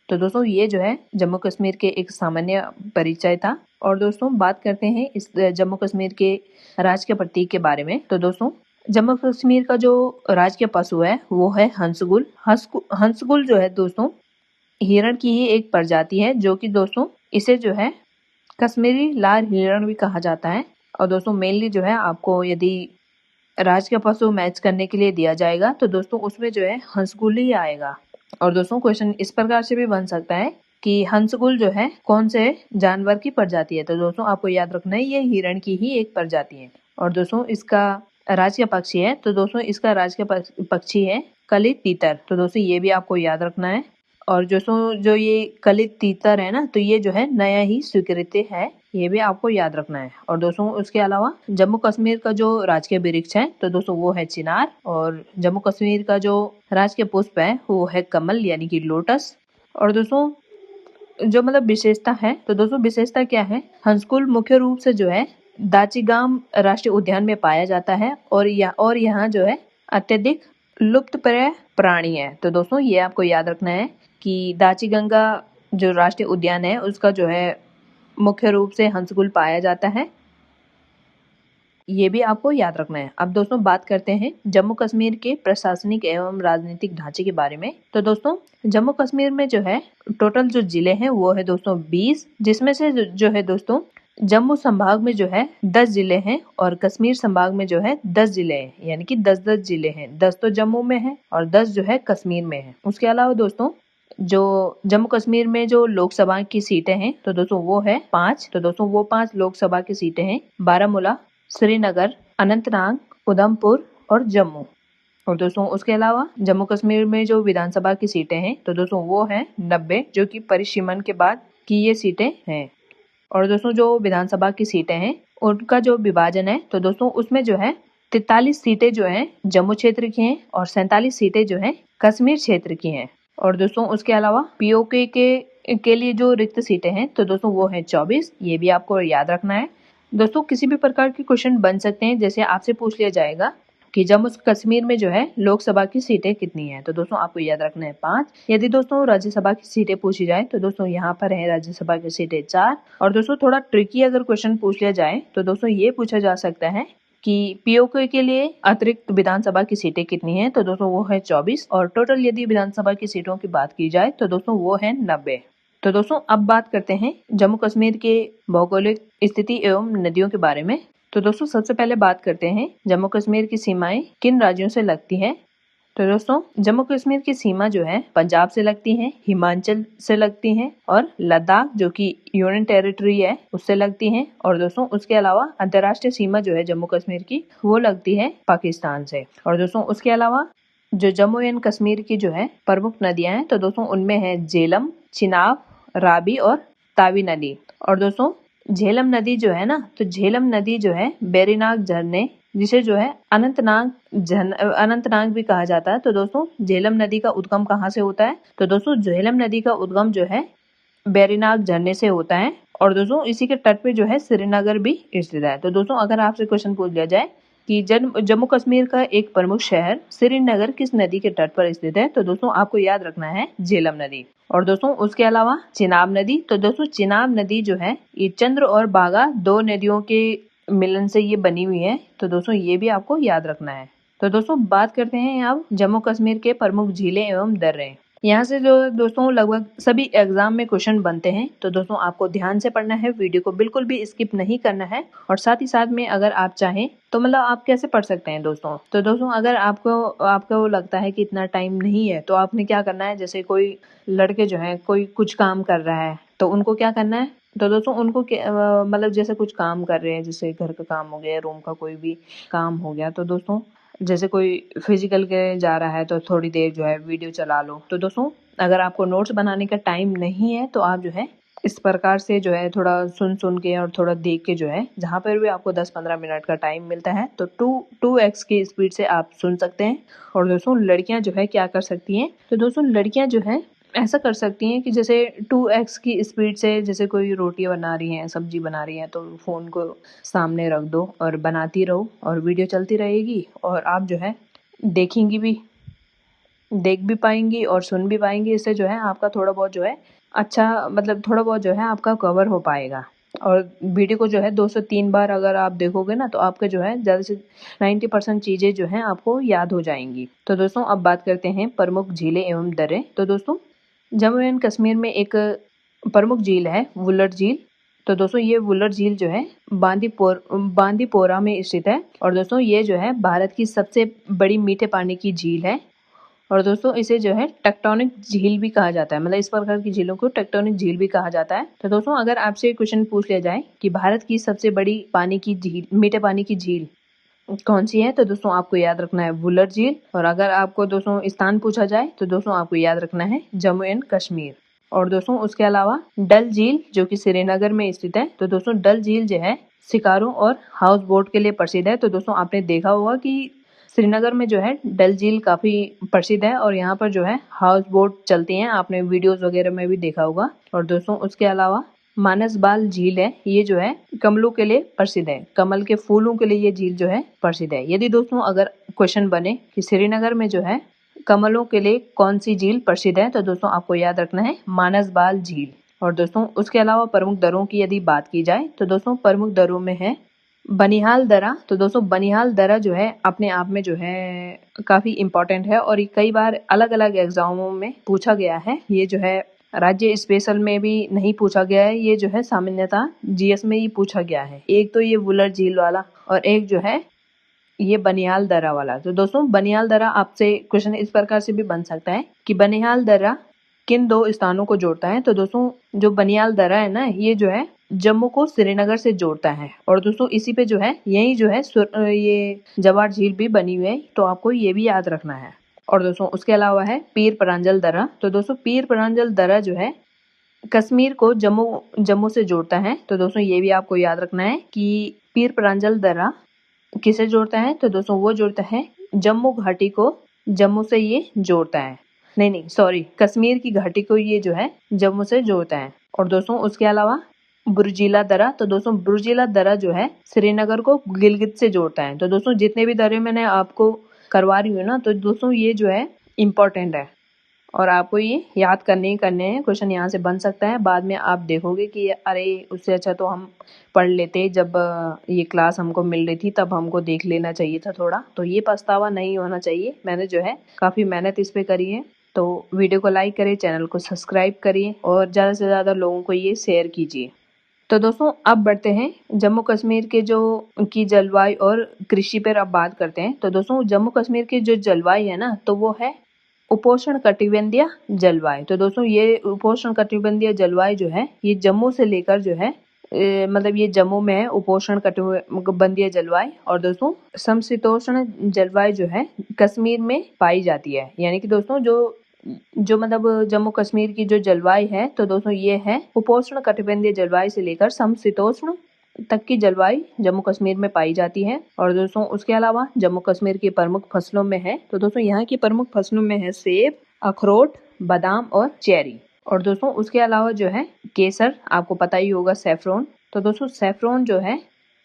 तो दोस्तों ये जो है जम्मू कश्मीर के एक सामान्य परिचय था। और दोस्तों बात करते हैं इस जम्मू कश्मीर के राजकीय प्रतीक के बारे में। तो दोस्तों जम्मू कश्मीर का जो राजकीय पशु है वो है हंसगुल। हंसगुल जो है दोस्तों हिरण की ही एक प्रजाति है, जो कि दोस्तों इसे जो है कश्मीरी लाल हिरण भी कहा जाता है। और दोस्तों मेनली जो है आपको यदि राजकीय पशु मैच करने के लिए दिया जाएगा तो दोस्तों उसमें जो है हंसगुल ही आएगा। और दोस्तों क्वेश्चन इस प्रकार से भी बन सकता है कि हंसगुल जो है कौन से जानवर की प्रजाति है, तो दोस्तों आपको याद रखना है ये हिरण की ही एक प्रजाति है। और दोस्तों इसका राजकीय पक्षी है तो दोस्तों इसका राजकीय पक्षी है कलित तीतर। तो दोस्तों ये भी आपको याद रखना है। और दोस्तों जो ये कलित तीतर है ना तो ये जो है नया ही स्वीकृति है, ये भी आपको याद रखना है। और दोस्तों उसके अलावा जम्मू कश्मीर का जो राजकीय वृक्ष है तो दोस्तों वो है चिनार। और जम्मू कश्मीर का जो राजकीय पुष्प है वो है कमल यानी कि लोटस। और दोस्तों जो मतलब विशेषता है तो दोस्तों विशेषता क्या है, हंसकुल मुख्य रूप से जो है दाचिगाम राष्ट्रीय उद्यान में पाया जाता है और यहाँ जो है अत्यधिक लुप्तप्राय प्राणी है। तो दोस्तों ये आपको याद रखना है कि दाचीगंगा जो राष्ट्रीय उद्यान है उसका जो है मुख्य रूप से हंसगुल पाया जाता है, ये भी आपको याद रखना है। अब दोस्तों बात करते हैं जम्मू कश्मीर के प्रशासनिक एवं राजनीतिक ढांचे के बारे में। तो दोस्तों जम्मू कश्मीर में जो है टोटल जो जिले हैं वो है दोस्तों 20, जिसमें से जो है दोस्तों जम्मू संभाग में जो है 10 जिले हैं और कश्मीर संभाग में जो है 10 जिले हैं, यानी कि 10-10 जिले हैं। 10 तो जम्मू में है और 10 जो है कश्मीर में है। उसके अलावा दोस्तों जो जम्मू कश्मीर में जो लोकसभा की सीटें हैं तो दोस्तों वो है 5। तो दोस्तों वो 5 लोकसभा की सीटें हैं बारामूला, श्रीनगर, अनंतनाग, उधमपुर और जम्मू। और दोस्तों उसके अलावा जम्मू कश्मीर में जो विधानसभा की सीटें हैं तो दोस्तों वो है 90, जो कि परिसीमन के बाद की ये सीटें हैं। और दोस्तों जो विधानसभा की सीटें हैं उनका जो विभाजन है तो दोस्तों उसमें जो है 43 सीटें जो हैं जम्मू क्षेत्र की हैं और 47 सीटें जो हैं कश्मीर क्षेत्र की हैं। और दोस्तों उसके अलावा पीओके के लिए जो रिक्त सीटें हैं तो दोस्तों वो है 24, ये भी आपको याद रखना है। दोस्तों किसी भी प्रकार के क्वेश्चन बन सकते हैं, जैसे आपसे पूछ लिया जाएगा कि जम्मू कश्मीर में जो है लोकसभा की सीटें कितनी हैं, तो दोस्तों आपको याद रखना है 5। यदि दोस्तों राज्यसभा की सीटें पूछी जाए तो दोस्तों यहाँ पर है राज्यसभा की सीटें 4। और दोस्तों थोड़ा ट्रिकी अगर क्वेश्चन पूछ लिया जाए तो दोस्तों ये पूछा जा सकता है कि पीओके के लिए अतिरिक्त विधानसभा की सीटें कितनी हैं, तो दोस्तों वो है 24। और टोटल यदि विधानसभा की सीटों की बात की जाए तो दोस्तों वो है 90। तो दोस्तों अब बात करते हैं जम्मू कश्मीर के भौगोलिक स्थिति एवं नदियों के बारे में। तो दोस्तों सबसे पहले बात करते हैं जम्मू कश्मीर की सीमाएं किन राज्यों से लगती हैं। तो दोस्तों जम्मू कश्मीर की सीमा जो है पंजाब से लगती है, हिमाचल से लगती है और लद्दाख जो कि यूनियन टेरिटरी है उससे लगती है। और दोस्तों उसके अलावा अंतर्राष्ट्रीय सीमा जो है जम्मू कश्मीर की वो लगती है पाकिस्तान से। और दोस्तों उसके अलावा जो जम्मू एंड कश्मीर की जो है प्रमुख नदियां हैं तो दोस्तों उनमें है झेलम, चिनाब, रावी और तावी नदी। और दोस्तों झेलम नदी जो है ना, तो झेलम नदी जो है बेरीनाग झरने जिसे जो है अनंतनाग भी कहा जाता है। तो दोस्तों झेलम नदी का उद्गम कहाँ से होता है? तो दोस्तों झेलम नदी का उद्गम जो है बेरीनाग झरने से होता है। और दोस्तों इसी के तट पे जो है श्रीनगर भी स्थित है। तो दोस्तों अगर आपसे क्वेश्चन पूछ लिया जाए कि जम्मू कश्मीर का एक प्रमुख शहर श्रीनगर किस नदी के तट पर स्थित है, तो दोस्तों आपको याद रखना है झेलम नदी। और दोस्तों उसके अलावा चिनाब नदी, तो दोस्तों चिनाब नदी जो है ये चंद्र और बागा दो नदियों के मिलन से ये बनी हुई है। तो दोस्तों ये भी आपको याद रखना है। तो दोस्तों बात करते हैं अब जम्मू कश्मीर के प्रमुख झीलें एवं दर्रे। यहाँ से जो दोस्तों लगभग सभी एग्जाम में क्वेश्चन बनते हैं। तो दोस्तों आपको ध्यान से पढ़ना है, वीडियो को बिल्कुल भी स्किप नहीं करना है। और साथ ही साथ में अगर आप चाहें तो मतलब आप कैसे पढ़ सकते हैं दोस्तों, तो दोस्तों अगर आपको लगता है कि इतना टाइम नहीं है तो आपने क्या करना है, जैसे कोई लड़के जो है कोई कुछ काम कर रहा है तो उनको क्या करना है, तो दोस्तों उनको मतलब जैसे कुछ काम कर रहे हैं, जैसे घर का काम हो गया, रूम का कोई भी काम हो गया, तो दोस्तों जैसे कोई फिजिकल के जा रहा है तो थोड़ी देर जो है वीडियो चला लो। तो दोस्तों अगर आपको नोट्स बनाने का टाइम नहीं है तो आप जो है इस प्रकार से जो है थोड़ा सुन के और थोड़ा देख के जो है जहाँ पर भी आपको 10-15 मिनट का टाइम मिलता है तो 2x की स्पीड से आप सुन सकते हैं। और दोस्तों लड़कियां जो है क्या कर सकती हैं, तो दोस्तों लड़कियां जो है ऐसा कर सकती हैं कि जैसे 2x की स्पीड से जैसे कोई रोटी बना रही हैं, सब्जी बना रही हैं, तो फ़ोन को सामने रख दो और बनाती रहो और वीडियो चलती रहेगी और आप जो है देखेंगी भी, देख भी पाएंगी और सुन भी पाएंगी। इससे जो है आपका थोड़ा बहुत जो है अच्छा मतलब थोड़ा बहुत जो है आपका कवर हो पाएगा। और वीडियो को जो है 2 से 3 बार अगर आप देखोगे ना तो आपका जो है ज़्यादा से 90% चीज़ें जो हैं आपको याद हो जाएंगी। तो दोस्तों अब बात करते हैं प्रमुख झीलें एवं दर्रे। तो दोस्तों जम्मू एंड कश्मीर में एक प्रमुख झील है वुलर झील। तो दोस्तों ये वुलर झील जो है बांदीपोरा में स्थित है। और दोस्तों ये जो है भारत की सबसे बड़ी मीठे पानी की झील है। और दोस्तों इसे जो है टेक्टोनिक झील भी कहा जाता है, मतलब इस प्रकार की झीलों को टेक्टोनिक झील भी कहा जाता है। तो दोस्तों अगर आपसे क्वेश्चन पूछ लिया जाए कि भारत की सबसे बड़ी पानी की झील, मीठे पानी की झील कौन सी है, तो दोस्तों आपको याद रखना है वुलर झील। और अगर आपको दोस्तों स्थान पूछा जाए तो दोस्तों आपको याद रखना है जम्मू एंड कश्मीर। और दोस्तों उसके अलावा डल झील जो कि श्रीनगर में स्थित है। तो दोस्तों डल झील जो है शिकारों और हाउस बोट के लिए प्रसिद्ध है। तो दोस्तों आपने देखा होगा कि श्रीनगर में जो है डल झील काफी प्रसिद्ध है और यहाँ पर जो है हाउस बोट चलती हैं, आपने वीडियोस वगैरह में भी देखा होगा। और दोस्तों उसके अलावा मानस बाल झील है, ये जो है कमलों के लिए प्रसिद्ध है, कमल के फूलों के लिए ये झील जो है प्रसिद्ध है। यदि दोस्तों अगर क्वेश्चन बने कि श्रीनगर में जो है कमलों के लिए कौन सी झील प्रसिद्ध है, तो दोस्तों आपको याद रखना है मानस बाल झील। और दोस्तों उसके अलावा प्रमुख दर्रों की यदि बात की जाए तो दोस्तों प्रमुख दर्रों में है बनिहाल दर्रा। तो दोस्तों बनिहाल दर्रा जो है अपने आप में जो है काफी इम्पोर्टेंट है और कई बार अलग अलग एग्जामों में पूछा गया है। ये जो है राज्य स्पेशल में भी नहीं पूछा गया है, ये जो है सामान्यतः जीएस में ही पूछा गया है। एक तो ये वुलर झील वाला और एक जो है ये बनिहाल दर्रा वाला। तो दोस्तों बनिहाल दर्रा आपसे क्वेश्चन इस प्रकार से भी बन सकता है कि बनिहाल दर्रा किन दो स्थानों को जोड़ता है। तो दोस्तों जो बनिहाल दर्रा है ना, ये जो है जम्मू को श्रीनगर से जोड़ता है। और दोस्तों इसी पे जो है यही जो है ये जवार झील भी बनी हुई है, तो आपको ये भी याद रखना है। और दोस्तों उसके अलावा है पीर परांजल दर्रा। तो दोस्तों पीर परांजल दर्रा जो है कश्मीर को जम्मू से जोड़ता है। तो दोस्तों ये भी आपको याद रखना है कि पीर परांजल दर्रा किसे जोड़ता है, तो दोस्तों वो जोड़ता है जम्मू घाटी को, जम्मू से ये जोड़ता है, नहीं सॉरी कश्मीर की घाटी को ये जो है जम्मू से जोड़ता है। और दोस्तों उसके अलावा बुर्जिला दर्रा। तो दोस्तों बुर्जिला दर्रा जो है श्रीनगर को गिलगित से जोड़ता है। तो दोस्तों जितने भी दर्रे मैंने आपको करवा रही हूँ ना, तो दोस्तों ये जो है इम्पोर्टेंट है और आपको ये याद करने हैं। क्वेश्चन यहाँ से बन सकता है, बाद में आप देखोगे कि अरे उससे अच्छा तो हम पढ़ लेते, जब ये क्लास हमको मिल रही थी तब हमको देख लेना चाहिए था थोड़ा। तो ये पछतावा नहीं होना चाहिए, मैंने जो है काफ़ी मेहनत इस पे करी है। तो वीडियो को लाइक करिए, चैनल को सब्सक्राइब करिए और ज़्यादा से ज़्यादा लोगों को ये शेयर कीजिए। तो दोस्तों अब बढ़ते हैं जम्मू कश्मीर के जो की जलवायु और कृषि पर अब बात करते हैं। तो दोस्तों जम्मू कश्मीर की जो जलवायु है ना, तो वो है उपोष्ण कटिबंधीय जलवायु। तो दोस्तों ये उपोष्ण कटिबंधीय जलवायु जो है, ये जम्मू से लेकर जो है मतलब ये जम्मू में है उपोष्ण कटिबंधीय जलवायु, और दोस्तों समशीतोष्ण जलवायु जो है कश्मीर में पाई जाती है। यानी कि दोस्तों जो मतलब जम्मू कश्मीर की जो जलवायु है, तो दोस्तों ये है उपोष्ण कटिबंधीय जलवायु से लेकर समशीतोष्ण तक की जलवायु जम्मू कश्मीर में पाई जाती है। और दोस्तों उसके अलावा जम्मू कश्मीर की प्रमुख फसलों में है, तो दोस्तों यहाँ की प्रमुख फसलों में है सेब, अखरोट, बादाम और चेरी। और दोस्तों उसके अलावा जो है केसर, आपको पता ही होगा सैफरोन। तो दोस्तों सैफरोन जो है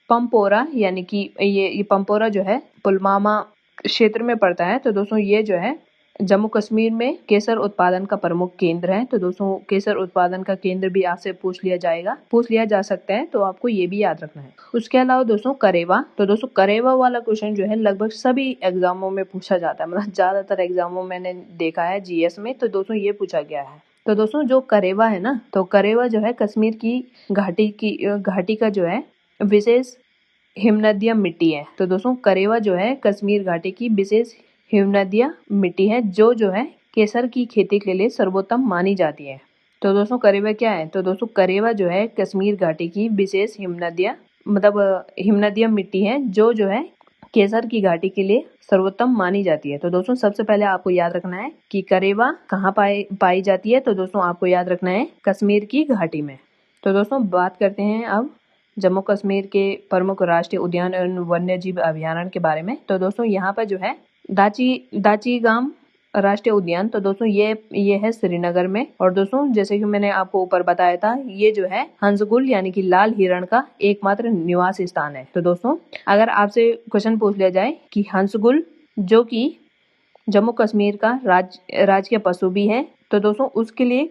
पंपोरा, यानी कि ये पंपोरा जो है पुलवामा क्षेत्र में पड़ता है। तो दोस्तों ये जो है जम्मू कश्मीर में केसर उत्पादन का प्रमुख केंद्र है। तो दोस्तों केसर उत्पादन का केंद्र भी आपसे पूछ लिया जा सकता है, तो आपको ये भी याद रखना है। उसके अलावा दोस्तों करेवा, तो दोस्तों करेवा वाला क्वेश्चन जो है लगभग सभी एग्जामों में पूछा जाता है, मतलब ज्यादातर एग्जामों में मैंने देखा है जीएस में, तो दोस्तों ये पूछा गया है। तो दोस्तों जो करेवा है ना, तो करेवा जो है कश्मीर की घाटी का जो है विशेष हिमनदीय मिट्टी है। तो दोस्तों करेवा जो है कश्मीर घाटी की विशेष हिमनदीय मिट्टी है, जो है केसर की खेती के लिए सर्वोत्तम मानी जाती है। तो दोस्तों करेवा क्या है? तो दोस्तों करेवा जो है कश्मीर घाटी की विशेष हिमनदीय मिट्टी है, जो है केसर की घाटी के लिए सर्वोत्तम मानी जाती है। तो दोस्तों सबसे पहले आपको याद रखना है कि करेवा कहाँ पाई जाती है। तो दोस्तों आपको याद रखना है कश्मीर की घाटी में। तो दोस्तों बात करते हैं अब जम्मू कश्मीर के प्रमुख राष्ट्रीय उद्यान एवं वन्य जीव अभयारण्य के बारे में। तो दोस्तों यहाँ पर जो है दाचीगाम राष्ट्रीय उद्यान, तो दोस्तों ये है श्रीनगर में। और दोस्तों जैसे कि मैंने आपको ऊपर बताया था, ये जो है हंसगुल यानी कि लाल हिरण का एकमात्र निवास स्थान है। तो दोस्तों अगर आपसे क्वेश्चन पूछ लिया जाए कि हंसगुल जो कि जम्मू कश्मीर का राजकीय पशु भी है, तो दोस्तों उसके लिए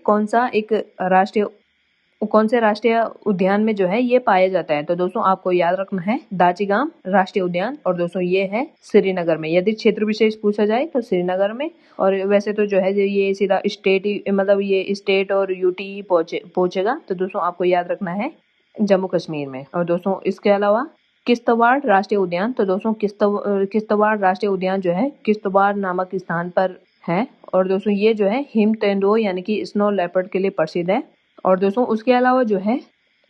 कौन से राष्ट्रीय उद्यान में जो है ये पाया जाता है? तो दोस्तों आपको याद रखना है दाचीगाम राष्ट्रीय उद्यान, और दोस्तों ये है श्रीनगर में। यदि क्षेत्र विशेष पूछा जाए तो श्रीनगर में, और वैसे तो जो है ये सीधा स्टेट और यूटी ही पहुंचेगा। तो दोस्तों आपको याद रखना है जम्मू कश्मीर में। और दोस्तों इसके अलावा किश्तवाड़ राष्ट्रीय उद्यान, तो दोस्तों किश्तवाड़ राष्ट्रीय उद्यान जो है किश्तवाड़ नामक स्थान पर है। और दोस्तों ये जो है हिम तेंदुओं यानी कि स्नो लेपर्ड के लिए प्रसिद्ध है। और दोस्तों उसके अलावा जो है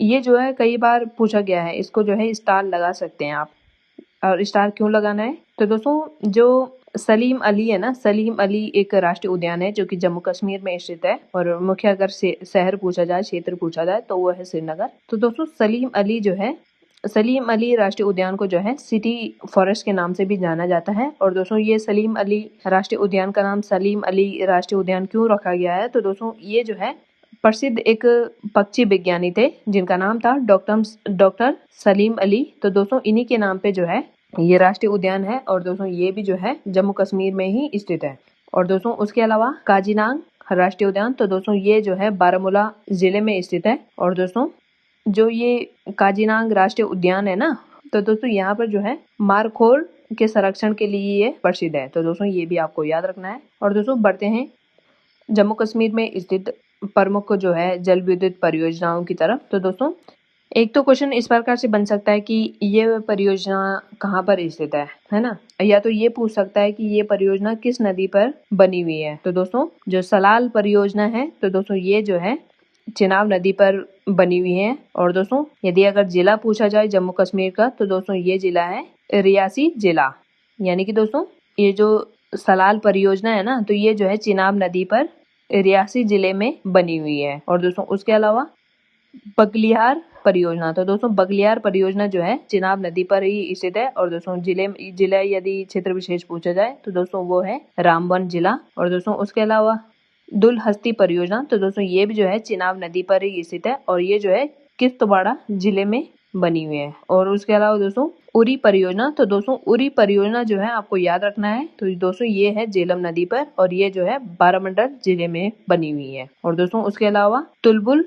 ये जो है कई बार पूछा गया है, इसको जो है स्टार लगा सकते हैं आप। और स्टार क्यों लगाना है? तो दोस्तों जो सलीम अली है ना, सलीम अली एक राष्ट्रीय उद्यान है जो कि जम्मू कश्मीर में स्थित है, और मुख्य अगर शहर पूछा जाए, क्षेत्र पूछा जाए, तो वो है श्रीनगर। तो दोस्तों सलीम अली राष्ट्रीय उद्यान को जो है सिटी फॉरेस्ट के नाम से भी जाना जाता है। और दोस्तों ये सलीम अली राष्ट्रीय उद्यान का नाम सलीम अली राष्ट्रीय उद्यान क्यों रखा गया है? तो दोस्तों ये जो है प्रसिद्ध एक पक्षी विज्ञानी थे जिनका नाम था डॉक्टर सलीम अली। तो दोस्तों इन्हीं के नाम पे जो है ये राष्ट्रीय उद्यान है, और दोस्तों ये भी जो है जम्मू कश्मीर में ही स्थित है। और दोस्तों उसके अलावा काजीनांग राष्ट्रीय उद्यान, तो दोस्तों ये जो है बारामूला जिले में स्थित है। और दोस्तों जो ये काजीनांग राष्ट्रीय उद्यान है ना, तो दोस्तों यहाँ पर जो है मारखोल के संरक्षण के लिए ये प्रसिद्ध है। तो दोस्तों ये भी आपको याद रखना है। और दोस्तों बढ़ते हैं जम्मू कश्मीर में स्थित प्रमुख जो है जल विद्युत परियोजनाओं की तरफ। तो दोस्तों एक तो क्वेश्चन इस प्रकार से बन सकता है कि ये परियोजना कहाँ पर स्थित है ना, या तो ये पूछ सकता है कि ये परियोजना किस नदी पर बनी हुई है। तो दोस्तों जो सलाल परियोजना है, तो दोस्तों ये जो है चिनाब नदी पर बनी हुई है। और दोस्तों यदि अगर जिला पूछा जाए जम्मू कश्मीर का, तो दोस्तों ये जिला है रियासी जिला। यानी कि दोस्तों ये जो सलाल परियोजना है ना, तो ये जो है चिनाब नदी पर रियासी जिले में बनी हुई है। और दोस्तों उसके अलावा बगलियार परियोजना, तो दोस्तों बगलियार परियोजना जो है चिनाब नदी पर ही स्थित है। और दोस्तों जिला यदि क्षेत्र विशेष पूछा जाए, तो दोस्तों वो है रामबन जिला। और दोस्तों उसके अलावा दुलहस्ती परियोजना, तो दोस्तों ये भी जो है चिनाब नदी पर ही स्थित है, और ये जो है किश्तवाड़ जिले में बनी हुई है। और उसके अलावा दोस्तों उरी परियोजना, तो दोस्तों उरी परियोजना जो है आपको याद रखना है। तो दोस्तों ये है झेलम नदी पर, और ये जो है बारामुल्ला जिले में बनी हुई है। और दोस्तों उसके अलावा तुलबुल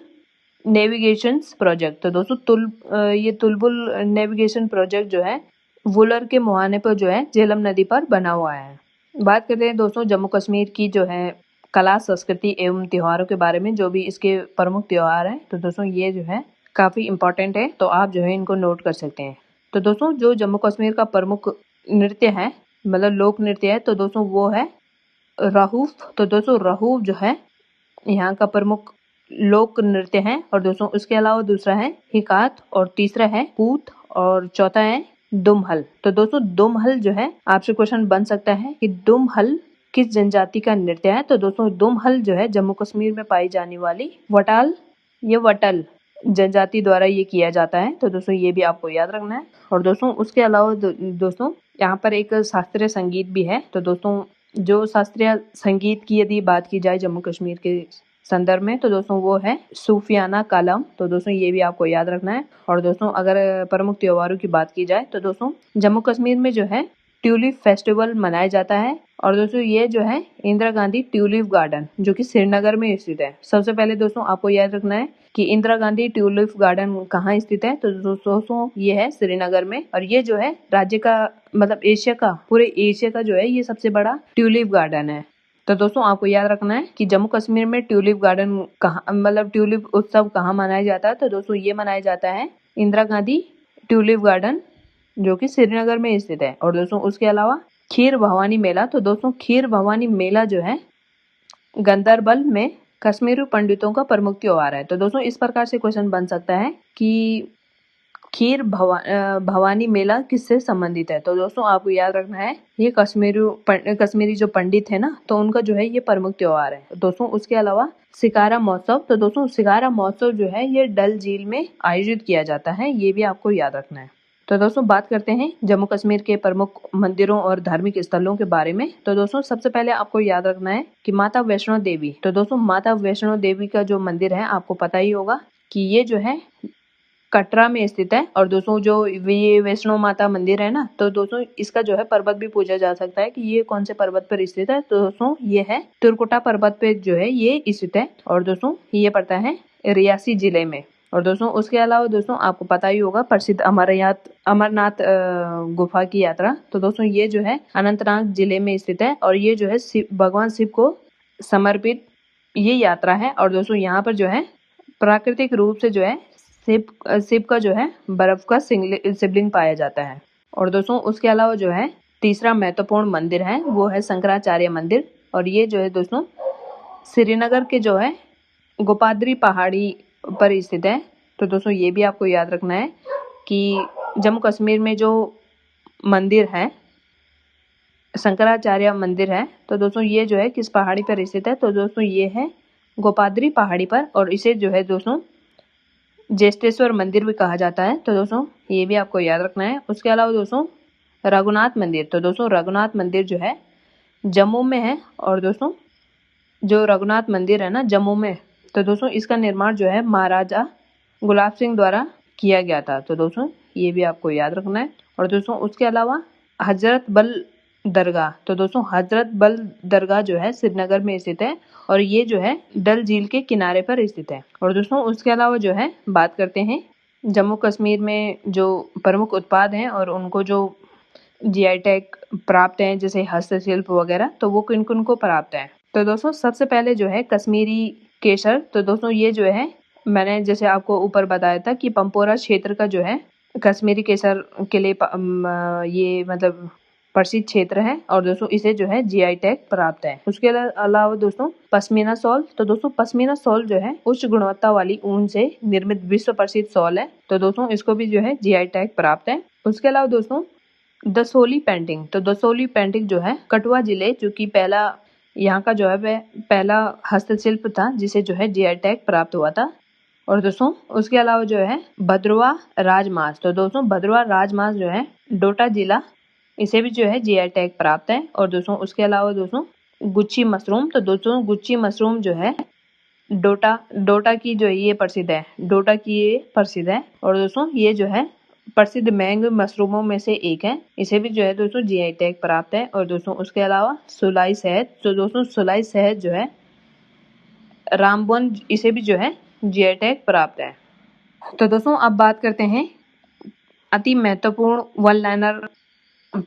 नेविगेशन प्रोजेक्ट, तो दोस्तों ये तुलबुल नेविगेशन प्रोजेक्ट जो है वुलर के मुहाने पर जो है झेलम नदी पर बना हुआ है। बात करते हैं दोस्तों जम्मू कश्मीर की जो है कला, संस्कृति एवं त्योहारों के बारे में, जो भी इसके प्रमुख त्योहार हैं। तो दोस्तों ये जो है काफ़ी इम्पोर्टेंट है, तो आप जो है इनको नोट कर सकते हैं। तो दोस्तों जो जम्मू कश्मीर का प्रमुख नृत्य है, मतलब लोक नृत्य है, तो दोस्तों वो है रहूफ। तो दोस्तों रहूफ जो है यहाँ का प्रमुख लोक नृत्य है। और दोस्तों उसके अलावा दूसरा है हिकात, और तीसरा है कूथ, और चौथा है दुमहल। तो दोस्तों दुमहल जो है आपसे क्वेश्चन बन सकता है कि दुमहल किस जनजाति का नृत्य है। तो दोस्तों दुमहल जो है जम्मू कश्मीर में पाई जाने वाली वटल जनजाति द्वारा ये किया जाता है। तो दोस्तों ये भी आपको याद रखना है। और दोस्तों उसके अलावा दोस्तों यहाँ पर एक शास्त्रीय संगीत भी है। तो दोस्तों जो शास्त्रीय संगीत की यदि बात की जाए जम्मू कश्मीर के संदर्भ में, तो दोस्तों वो है सूफियाना कालम। तो दोस्तों ये भी आपको याद रखना है। और दोस्तों अगर प्रमुख त्योहारों की बात की जाए, तो दोस्तों जम्मू कश्मीर में जो है ट्यूलिप फेस्टिवल मनाया जाता है। और दोस्तों ये जो है इंदिरा गांधी ट्यूलिप गार्डन जो कि श्रीनगर में स्थित है। सबसे पहले दोस्तों आपको याद रखना है कि इंदिरा गांधी ट्यूलिप गार्डन कहाँ स्थित है। तो दोस्तों ये है श्रीनगर में, और ये जो है राज्य का मतलब पूरे एशिया का जो है ये सबसे बड़ा ट्यूलिप गार्डन है। तो दोस्तों आपको याद रखना है कि जम्मू कश्मीर में ट्यूलिप गार्डन कहाँ, मतलब ट्यूलिप उत्सव कहाँ मनाया जाता है। तो दोस्तों ये मनाया जाता है इंदिरा गांधी ट्यूलिप गार्डन जो कि श्रीनगर में स्थित है। और दोस्तों उसके अलावा खीर भवानी मेला। तो दोस्तों खीर भवानी मेला जो है गंदरबल में कश्मीरी पंडितों का प्रमुख त्योहार है। तो दोस्तों इस प्रकार से क्वेश्चन बन सकता है कि भवानी मेला किससे संबंधित है। तो दोस्तों आपको याद रखना है ये कश्मीरी जो पंडित है ना, तो उनका जो है ये प्रमुख त्योहार है। दोस्तों उसके अलावा शिकारा महोत्सव। तो दोस्तों शिकारा महोत्सव जो है ये डल झील में आयोजित किया जाता है, ये भी आपको याद रखना है। तो दोस्तों बात करते हैं जम्मू कश्मीर के प्रमुख मंदिरों और धार्मिक स्थलों के बारे में। तो दोस्तों सबसे पहले आपको याद रखना है कि माता वैष्णो देवी। तो दोस्तों माता वैष्णो देवी का जो मंदिर है आपको पता ही होगा कि ये जो है कटरा में स्थित है। और दोस्तों जो ये वैष्णो माता मंदिर है ना, तो दोस्तों इसका जो है पर्वत भी पूछा जा सकता है कि ये कौन से पर्वत पर स्थित है। तो दोस्तों ये है त्रिकुटा पर्वत पे जो है ये स्थित है। और दोस्तों ये पड़ता है रियासी जिले में। और दोस्तों उसके अलावा दोस्तों आपको पता ही होगा प्रसिद्ध अमरनाथ गुफा की यात्रा। तो दोस्तों ये जो है अनंतनाग जिले में स्थित है, और ये जो है भगवान शिव को समर्पित ये यात्रा है। और दोस्तों यहाँ पर जो है प्राकृतिक रूप से जो है शिव का जो है बर्फ का शिवलिंग पाया जाता है। और दोस्तों उसके अलावा जो है तीसरा महत्वपूर्ण मंदिर है वो है शंकराचार्य मंदिर। और ये जो है दोस्तों श्रीनगर के जो है गोपाद्री पहाड़ी पर स्थित है। तो दोस्तों ये भी आपको याद रखना है कि जम्मू कश्मीर में जो मंदिर है शंकराचार्य मंदिर है, तो दोस्तों ये जो है किस पहाड़ी पर स्थित है। तो दोस्तों ये है गोपाद्री पहाड़ी पर, और इसे जो है दोस्तों ज्येष्ठेश्वर मंदिर भी कहा जाता है। तो दोस्तों ये भी आपको याद रखना है। उसके अलावा दोस्तों रघुनाथ मंदिर। तो दोस्तों रघुनाथ मंदिर जो है जम्मू में है। और दोस्तों जो रघुनाथ मंदिर है ना जम्मू में, तो दोस्तों इसका निर्माण जो है महाराजा गुलाब सिंह द्वारा किया गया था। तो दोस्तों ये भी आपको याद रखना है। और दोस्तों उसके अलावा हजरत बल दरगाह। तो दोस्तों हजरत बल दरगाह जो है श्रीनगर में स्थित है, और ये जो है डल झील के किनारे पर स्थित है। और दोस्तों उसके अलावा जो है बात करते हैं जम्मू कश्मीर में जो प्रमुख उत्पाद हैं और उनको जो जीआई टैग प्राप्त हैं जैसे हस्तशिल्प वगैरह, तो वो किन किन को प्राप्त है। तो दोस्तों सबसे पहले जो है कश्मीरी केसर। तो दोस्तों ये जो है मैंने जैसे आपको ऊपर बताया था कि पंपोरा क्षेत्र का जो है कश्मीरी केसर के लिए ये मतलब प्रसिद्ध क्षेत्र है। और दोस्तों इसे जो है जीआई टैग प्राप्त है। उसके अलावा दोस्तों पश्मीना शॉल। तो दोस्तों पश्मीना शॉल जो है उच्च गुणवत्ता वाली ऊन से निर्मित विश्व प्रसिद्ध शॉल है। तो दोस्तों इसको भी जो है जीआई टैग प्राप्त है। उसके अलावा दोस्तों दसोली पेंटिंग। तो दसोली पेंटिंग जो है कठुआ जिले जो कि पहला यहाँ का जो है वह पहला हस्तशिल्प था जिसे जो है जीआई टैग प्राप्त हुआ था। और दोस्तों उसके अलावा जो है भद्रवा राजमांस। तो दोस्तों भद्रवा राजमांस जो है डोडा जिला, इसे भी जो है जीआई टैग प्राप्त है। और दोस्तों उसके अलावा दोस्तों गुच्ची मशरूम। तो दोस्तों गुच्ची मशरूम जो है डोडा की जो ये प्रसिद्ध है, डोडा की ये प्रसिद्ध है। और दोस्तों ये जो है प्रसिद्ध मैंगो मशरूमों में से एक है, इसे भी जो है दोस्तों जीआई टैग प्राप्त है। और दोस्तों उसके अलावा सुलाई शहद। तो दोस्तों सुलाई शहद जो है रामबन, इसे भी जो है जीआई टैग प्राप्त है। तो दोस्तों अब बात करते हैं अति महत्वपूर्ण वन लाइनर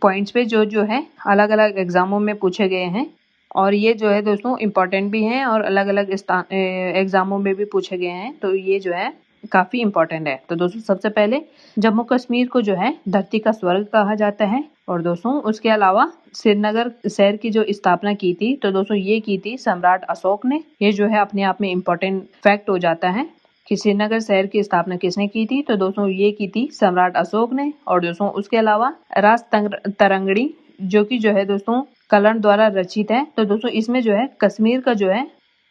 पॉइंट्स पे जो है अलग अलग एग्जामों में पूछे गए हैं, और ये जो है दोस्तों इम्पोर्टेंट भी हैं और अलग अलग एग्जामों में भी पूछे गए हैं। तो ये जो है काफी इम्पोर्टेंट है। तो दोस्तों सबसे पहले जम्मू कश्मीर को जो है धरती का स्वर्ग कहा जाता है। और दोस्तों उसके अलावा श्रीनगर शहर की जो स्थापना की थी तो दोस्तों ये की थी सम्राट अशोक ने। ये जो है अपने आप में इम्पोर्टेंट फैक्ट हो जाता है कि श्रीनगर शहर की स्थापना किसने की थी, तो दोस्तों ये की थी सम्राट अशोक ने। और दोस्तों उसके अलावा रास तरंगड़ी जो कि जो है दोस्तों कर्ण द्वारा रचित है। तो दोस्तों इसमें जो है कश्मीर का जो है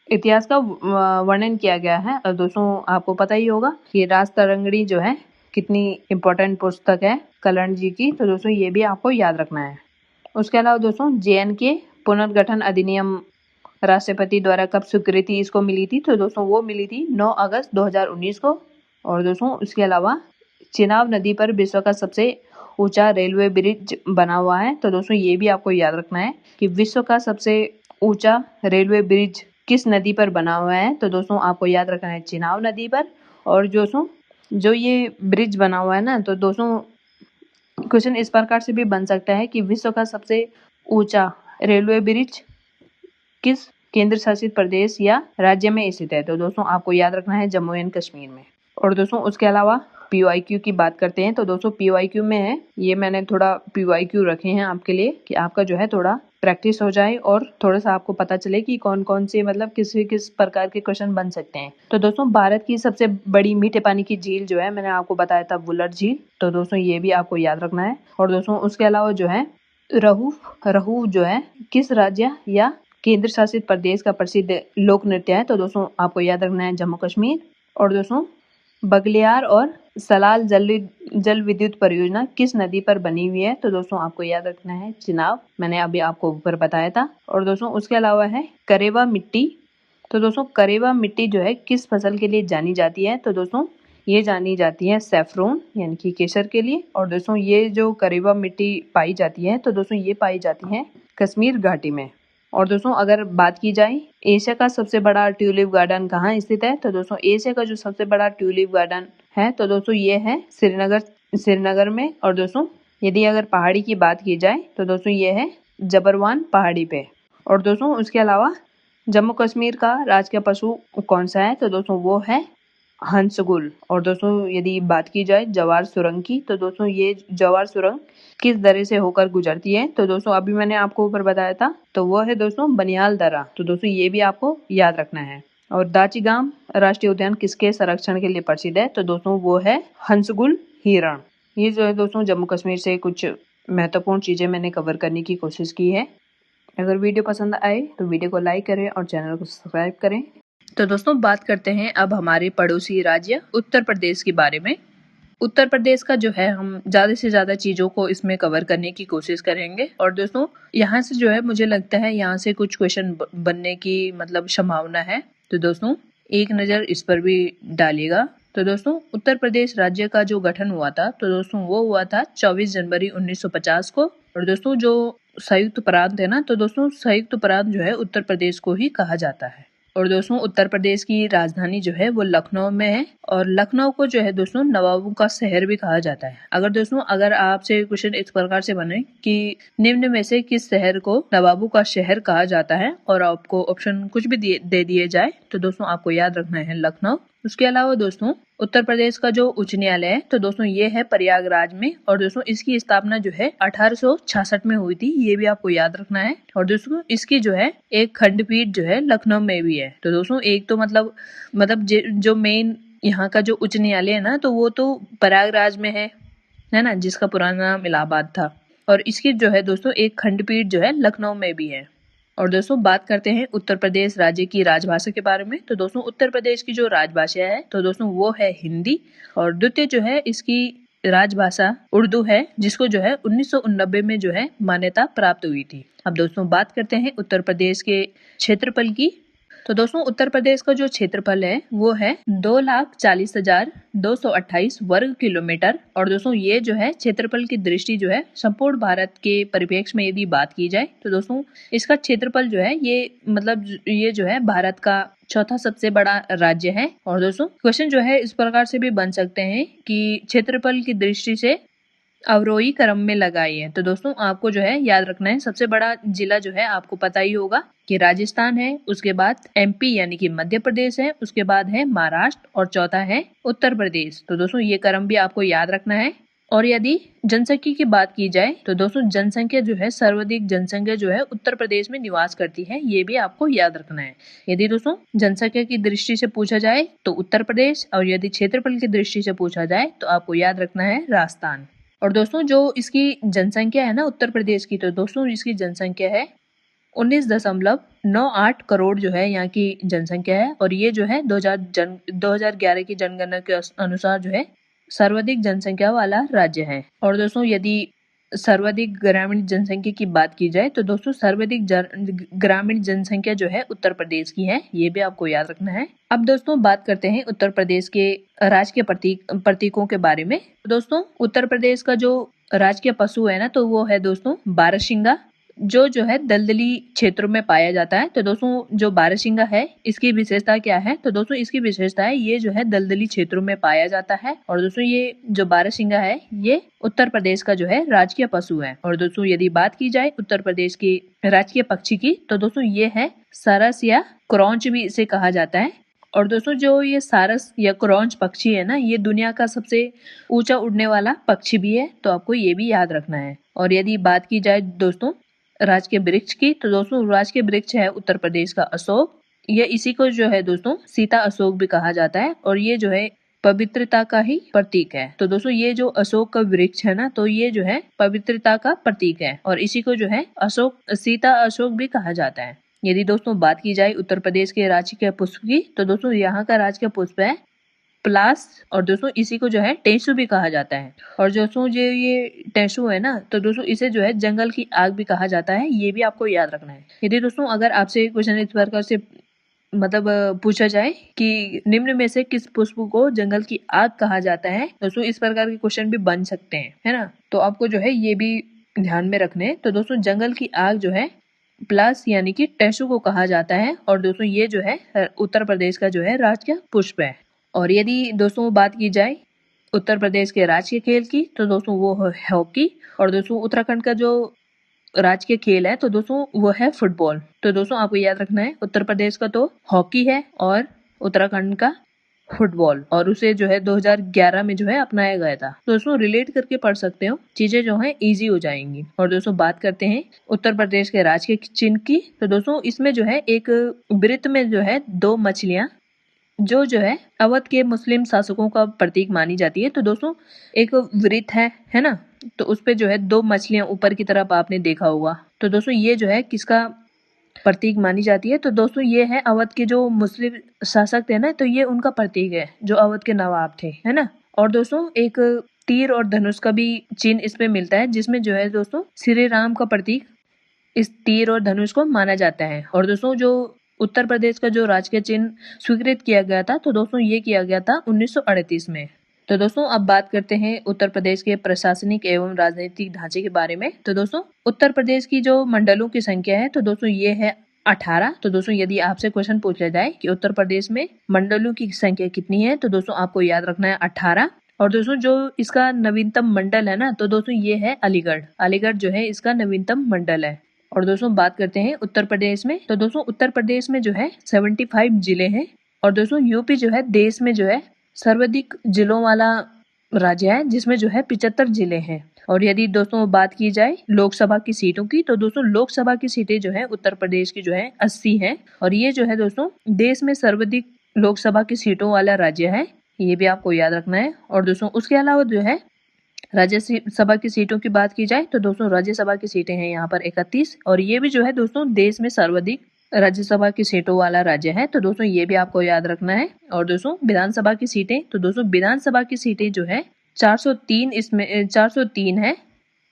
इतिहास का वर्णन किया गया है। और दोस्तों आपको पता ही होगा कि रास तरंगड़ी जो है कितनी इम्पोर्टेंट पुस्तक है कर्ण जी की। तो दोस्तों ये भी आपको याद रखना है। उसके अलावा दोस्तों JNK पुनर्गठन अधिनियम राष्ट्रपति द्वारा कब स्वीकृति इसको मिली थी, तो दोस्तों वो मिली थी 9 अगस्त 2019 को। और दोस्तों उसके अलावा चिनाब नदी पर विश्व का सबसे ऊंचा रेलवे ब्रिज बना हुआ है। तो दोस्तों ये भी आपको याद रखना है कि विश्व का सबसे ऊंचा रेलवे ब्रिज किस नदी पर बना हुआ है, तो दोस्तों आपको याद रखना है चिनाब नदी पर। और दोस्तों जो ये ब्रिज बना हुआ है ना, तो दोस्तों क्वेश्चन इस प्रकार से भी बन सकता है कि विश्व का सबसे ऊंचा रेलवे ब्रिज किस केंद्र शासित प्रदेश या राज्य में स्थित है, तो दोस्तों आपको याद रखना है जम्मू एंड कश्मीर में। और दोस्तों उसके अलावा PYQ की बात करते हैं। तो दोस्तों PYQ में है, ये मैंने थोड़ा PYQ रखे हैं आपके लिए कि आपका जो है थोड़ा प्रैक्टिस हो जाए और थोड़ा सा आपको पता चले कि कौन कौन से मतलब किस प्रकार के क्वेश्चन बन सकते हैं। तो दोस्तों भारत की सबसे बड़ी मीठे पानी की झील जो है मैंने आपको बताया था वुलर झील। तो दोस्तों ये भी आपको याद रखना है। और दोस्तों उसके अलावा जो है रहू जो है किस राज्य या केंद्र शासित प्रदेश का प्रसिद्ध लोक नृत्य है, तो दोस्तों आपको याद रखना है जम्मू कश्मीर। और दोस्तों बगलियार और सलाल जल विद्युत परियोजना किस नदी पर बनी हुई है, तो दोस्तों आपको याद रखना है चिनाब, मैंने अभी आपको ऊपर बताया था। और दोस्तों उसके अलावा है करेवा मिट्टी। तो दोस्तों करेवा मिट्टी जो है किस फसल के लिए जानी जाती है, तो दोस्तों ये जानी जाती है सैफरोन यानी कि केसर के लिए। और दोस्तों ये जो करेवा मिट्टी पाई जाती है तो दोस्तों ये पाई जाती है कश्मीर घाटी में। और दोस्तों अगर बात की जाए एशिया का सबसे बड़ा ट्यूलिप गार्डन कहाँ स्थित है, तो दोस्तों एशिया का जो सबसे बड़ा ट्यूलिप गार्डन है तो दोस्तों ये है श्रीनगर में। और दोस्तों यदि अगर पहाड़ी की बात की जाए तो दोस्तों ये है जबरवान पहाड़ी पे। और दोस्तों उसके अलावा जम्मू कश्मीर का राजकीय पशु कौन सा है, तो दोस्तों वो है हंसगुल। और दोस्तों यदि बात की जाए जवार सुरंग की, तो दोस्तों ये जवार सुरंग किस दर्रे से होकर गुजरती है, तो दोस्तों अभी मैंने आपको ऊपर बताया था तो वो है दोस्तों बनियाल दर्रा। तो दोस्तों ये भी आपको याद रखना है। और दाचीगाम राष्ट्रीय उद्यान किसके संरक्षण के लिए प्रसिद्ध है, तो दोस्तों वो है हंसगुल हिरण। ये जो है दोस्तों जम्मू कश्मीर से कुछ महत्वपूर्ण चीजें मैंने कवर करने की कोशिश की है। अगर वीडियो पसंद आए तो वीडियो को लाइक करें और चैनल को सब्सक्राइब करें। तो दोस्तों बात करते हैं अब हमारे पड़ोसी राज्य उत्तर प्रदेश के बारे में। उत्तर प्रदेश का जो है हम ज्यादा से ज्यादा चीजों को इसमें कवर करने की कोशिश करेंगे। और दोस्तों यहाँ से जो है मुझे लगता है यहाँ से कुछ क्वेश्चन बनने की मतलब संभावना है, तो दोस्तों एक नजर इस पर भी डालिएगा। तो दोस्तों उत्तर प्रदेश राज्य का जो गठन हुआ था तो दोस्तों वो हुआ था 24 जनवरी 1950 को। और दोस्तों जो संयुक्त प्रांत है ना, तो दोस्तों संयुक्त प्रांत जो है उत्तर प्रदेश को ही कहा जाता है। और दोस्तों उत्तर प्रदेश की राजधानी जो है वो लखनऊ में है। और लखनऊ को जो है दोस्तों नवाबों का शहर भी कहा जाता है। अगर आपसे क्वेश्चन इस प्रकार से बने कि निम्न में से किस शहर को नवाबों का शहर कहा जाता है और आपको ऑप्शन कुछ भी दे दिए जाए तो दोस्तों आपको याद रखना है लखनऊ। उसके अलावा दोस्तों उत्तर प्रदेश का जो उच्च न्यायालय है तो दोस्तों ये है प्रयागराज में। और दोस्तों इसकी स्थापना जो है 1866 में हुई थी, ये भी आपको याद रखना है। और दोस्तों इसकी जो है एक खंडपीठ जो है लखनऊ में भी है। तो दोस्तों एक तो मतलब जो मेन यहाँ का जो उच्च न्यायालय है ना, तो वो तो प्रयागराज में है ना, जिसका पुराना नाम इलाहाबाद था। और इसकी जो है दोस्तों एक खंडपीठ जो है लखनऊ में भी है। और दोस्तों बात करते हैं उत्तर प्रदेश राज्य की राजभाषा के बारे में। तो दोस्तों उत्तर प्रदेश की जो राजभाषा है तो दोस्तों वो है हिंदी। और द्वितीय जो है इसकी राजभाषा उर्दू है, जिसको जो है 1989 में जो है मान्यता प्राप्त हुई थी। अब दोस्तों बात करते हैं उत्तर प्रदेश के क्षेत्रफल की। तो दोस्तों उत्तर प्रदेश का जो क्षेत्रफल है वो है 2,40,228 वर्ग किलोमीटर। और दोस्तों ये जो है क्षेत्रफल की दृष्टि जो है संपूर्ण भारत के परिप्रेक्ष्य में यदि बात की जाए तो दोस्तों इसका क्षेत्रफल जो है ये जो है भारत का चौथा सबसे बड़ा राज्य है। और दोस्तों क्वेश्चन जो है इस प्रकार से भी बन सकते हैं कि क्षेत्रफल की दृष्टि से अवरोही क्रम में लगाई है। तो दोस्तों आपको जो है याद रखना है, सबसे बड़ा जिला जो है आपको पता ही होगा कि राजस्थान है, उसके बाद एमपी यानी कि मध्य प्रदेश है, उसके बाद है महाराष्ट्र और चौथा है उत्तर प्रदेश। तो दोस्तों ये क्रम भी आपको याद रखना है। और यदि जनसंख्या की बात की जाए तो दोस्तों जनसंख्या जो है, सर्वाधिक जनसंख्या जो है उत्तर प्रदेश में निवास करती है, ये भी आपको याद रखना है। यदि दोस्तों जनसंख्या की दृष्टि से पूछा जाए तो उत्तर प्रदेश, और यदि क्षेत्रफल की दृष्टि से पूछा जाए तो आपको याद रखना है राजस्थान। और दोस्तों जो इसकी जनसंख्या है ना उत्तर प्रदेश की, तो दोस्तों इसकी जनसंख्या है 19.98 करोड़ जो है यहाँ की जनसंख्या है। और ये जो है 2011 की जनगणना के अनुसार जो है सर्वाधिक जनसंख्या वाला राज्य है। और दोस्तों यदि सर्वाधिक ग्रामीण जनसंख्या की बात की जाए तो दोस्तों सर्वाधिक ग्रामीण जनसंख्या जो है उत्तर प्रदेश की है, ये भी आपको याद रखना है। अब दोस्तों बात करते हैं उत्तर प्रदेश के राजकीय प्रतीकों के बारे में। दोस्तों उत्तर प्रदेश का जो राजकीय पशु है ना, तो वो है दोस्तों बारहसिंगा, जो है दलदली क्षेत्रों में पाया जाता है। तो दोस्तों जो बारहसिंगा है इसकी विशेषता क्या है, तो दोस्तों इसकी विशेषता है ये जो है दलदली क्षेत्रों में पाया जाता है। और दोस्तों ये जो बारहसिंगा है ये उत्तर प्रदेश का जो है राजकीय पशु है। और दोस्तों यदि बात की जाए उत्तर प्रदेश की राजकीय पक्षी की, तो दोस्तों ये है सारस या क्रॉंच भी इसे कहा जाता है। और दोस्तों जो ये सारस या क्रॉंच पक्षी है ना, ये दुनिया का सबसे ऊंचा उड़ने वाला पक्षी भी है, तो आपको ये भी याद रखना है। और यदि बात की जाए दोस्तों राजकीय वृक्ष की, तो दोस्तों राजकीय वृक्ष है उत्तर प्रदेश का अशोक। ये इसी को जो है दोस्तों सीता अशोक भी कहा जाता है, और ये जो है पवित्रता का ही प्रतीक है। तो दोस्तों ये जो अशोक का वृक्ष है ना, तो ये जो है पवित्रता का प्रतीक है, और इसी को जो है सीता अशोक भी कहा जाता है। यदि दोस्तों बात की जाए उत्तर प्रदेश के राजकीय पुष्प की, तो दोस्तों यहाँ का राजकीय पुष्प है प्लास, और दोस्तों इसी को जो है टेसु भी कहा जाता है। और दोस्तों जो ये टेसु है ना, तो दोस्तों इसे जो है जंगल की आग भी कहा जाता है, ये भी आपको याद रखना है। यदि दोस्तों अगर आपसे क्वेश्चन इस प्रकार से मतलब पूछा जाए कि निम्न में से किस पुष्प को जंगल की आग कहा जाता है, दोस्तों इस प्रकार के क्वेश्चन भी बन सकते हैं, है ना। तो आपको जो है ये भी ध्यान में रखने हैं। तो दोस्तों जंगल की आग जो है प्लस यानी कि टेसु को कहा जाता है, और दोस्तों ये जो है उत्तर प्रदेश का जो है राजकीय पुष्प है। और यदि दोस्तों बात की जाए उत्तर प्रदेश के राजकीय खेल की, तो दोस्तों वो है हॉकी। और दोस्तों उत्तराखंड का जो राजकीय खेल है तो दोस्तों वो है फुटबॉल। तो दोस्तों आपको याद रखना है उत्तर प्रदेश का तो हॉकी है और उत्तराखंड का फुटबॉल, और उसे जो है 2011 में जो है अपनाया गया था। दोस्तों रिलेट करके पढ़ सकते हो, चीजें जो है इजी हो जाएंगी। और दोस्तों बात करते हैं उत्तर प्रदेश के राजकीय चिन्ह की, तो दोस्तों इसमें जो है एक वृत्त में जो है दो मछलियां जो है अवध के मुस्लिम शासकों का प्रतीक मानी जाती है। तो दोस्तों एक वृत्त है ना, तो उस पे जो है दो मछलियां ऊपर की तरफ आपने देखा होगा। तो दोस्तों ये जो है किसका प्रतीक मानी जाती है, तो दोस्तों ये है अवध के जो मुस्लिम शासक थे ना, तो ये उनका प्रतीक है जो अवध के नवाब थे, है ना। और दोस्तों एक तीर और धनुष का भी चिन्ह इसमें मिलता है, जिसमें जो है दोस्तों श्री राम का प्रतीक इस तीर और धनुष को माना जाता है। और दोस्तों जो उत्तर प्रदेश का जो राजकीय चिन्ह स्वीकृत किया गया था, तो दोस्तों ये किया गया था 1938 में। तो दोस्तों अब बात करते हैं उत्तर प्रदेश के प्रशासनिक एवं राजनीतिक ढांचे के बारे में। तो दोस्तों उत्तर प्रदेश की जो मंडलों की संख्या है, तो दोस्तों ये है 18। तो दोस्तों यदि आपसे क्वेश्चन पूछा जाए कि उत्तर प्रदेश में मंडलों की संख्या कितनी है, तो दोस्तों आपको याद रखना है 18। और दोस्तों जो इसका नवीनतम मंडल है ना, तो दोस्तों ये है अलीगढ़ जो है इसका नवीनतम मंडल है। और दोस्तों बात करते हैं उत्तर प्रदेश में, तो दोस्तों उत्तर प्रदेश में जो है 75 जिले हैं। और दोस्तों यूपी जो है देश में जो है सर्वाधिक जिलों वाला राज्य है, जिसमें जो है 75 जिले हैं। और यदि दोस्तों बात की जाए लोकसभा की सीटों की, तो दोस्तों लोकसभा की सीटें जो है उत्तर प्रदेश की जो है 80 हैं। और ये जो है दोस्तों देश में सर्वाधिक लोकसभा की सीटों वाला राज्य है, ये भी आपको याद रखना है। और दोस्तों उसके अलावा जो है राज्यसभा की सीटों की बात की जाए, तो दोस्तों राज्यसभा की सीटें हैं यहाँ पर 31, और ये भी जो है दोस्तों देश में सर्वाधिक राज्यसभा की सीटों वाला राज्य है। तो दोस्तों ये भी आपको याद रखना है। और दोस्तों विधानसभा की सीटें, तो दोस्तों विधानसभा की सीटें जो है 403 इसमें 403 है।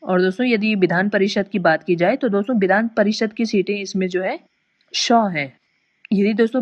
और दोस्तों यदि विधान परिषद की बात की जाए, तो दोस्तों विधान परिषद की सीटें इसमें जो है 100 है। यदि दोस्तों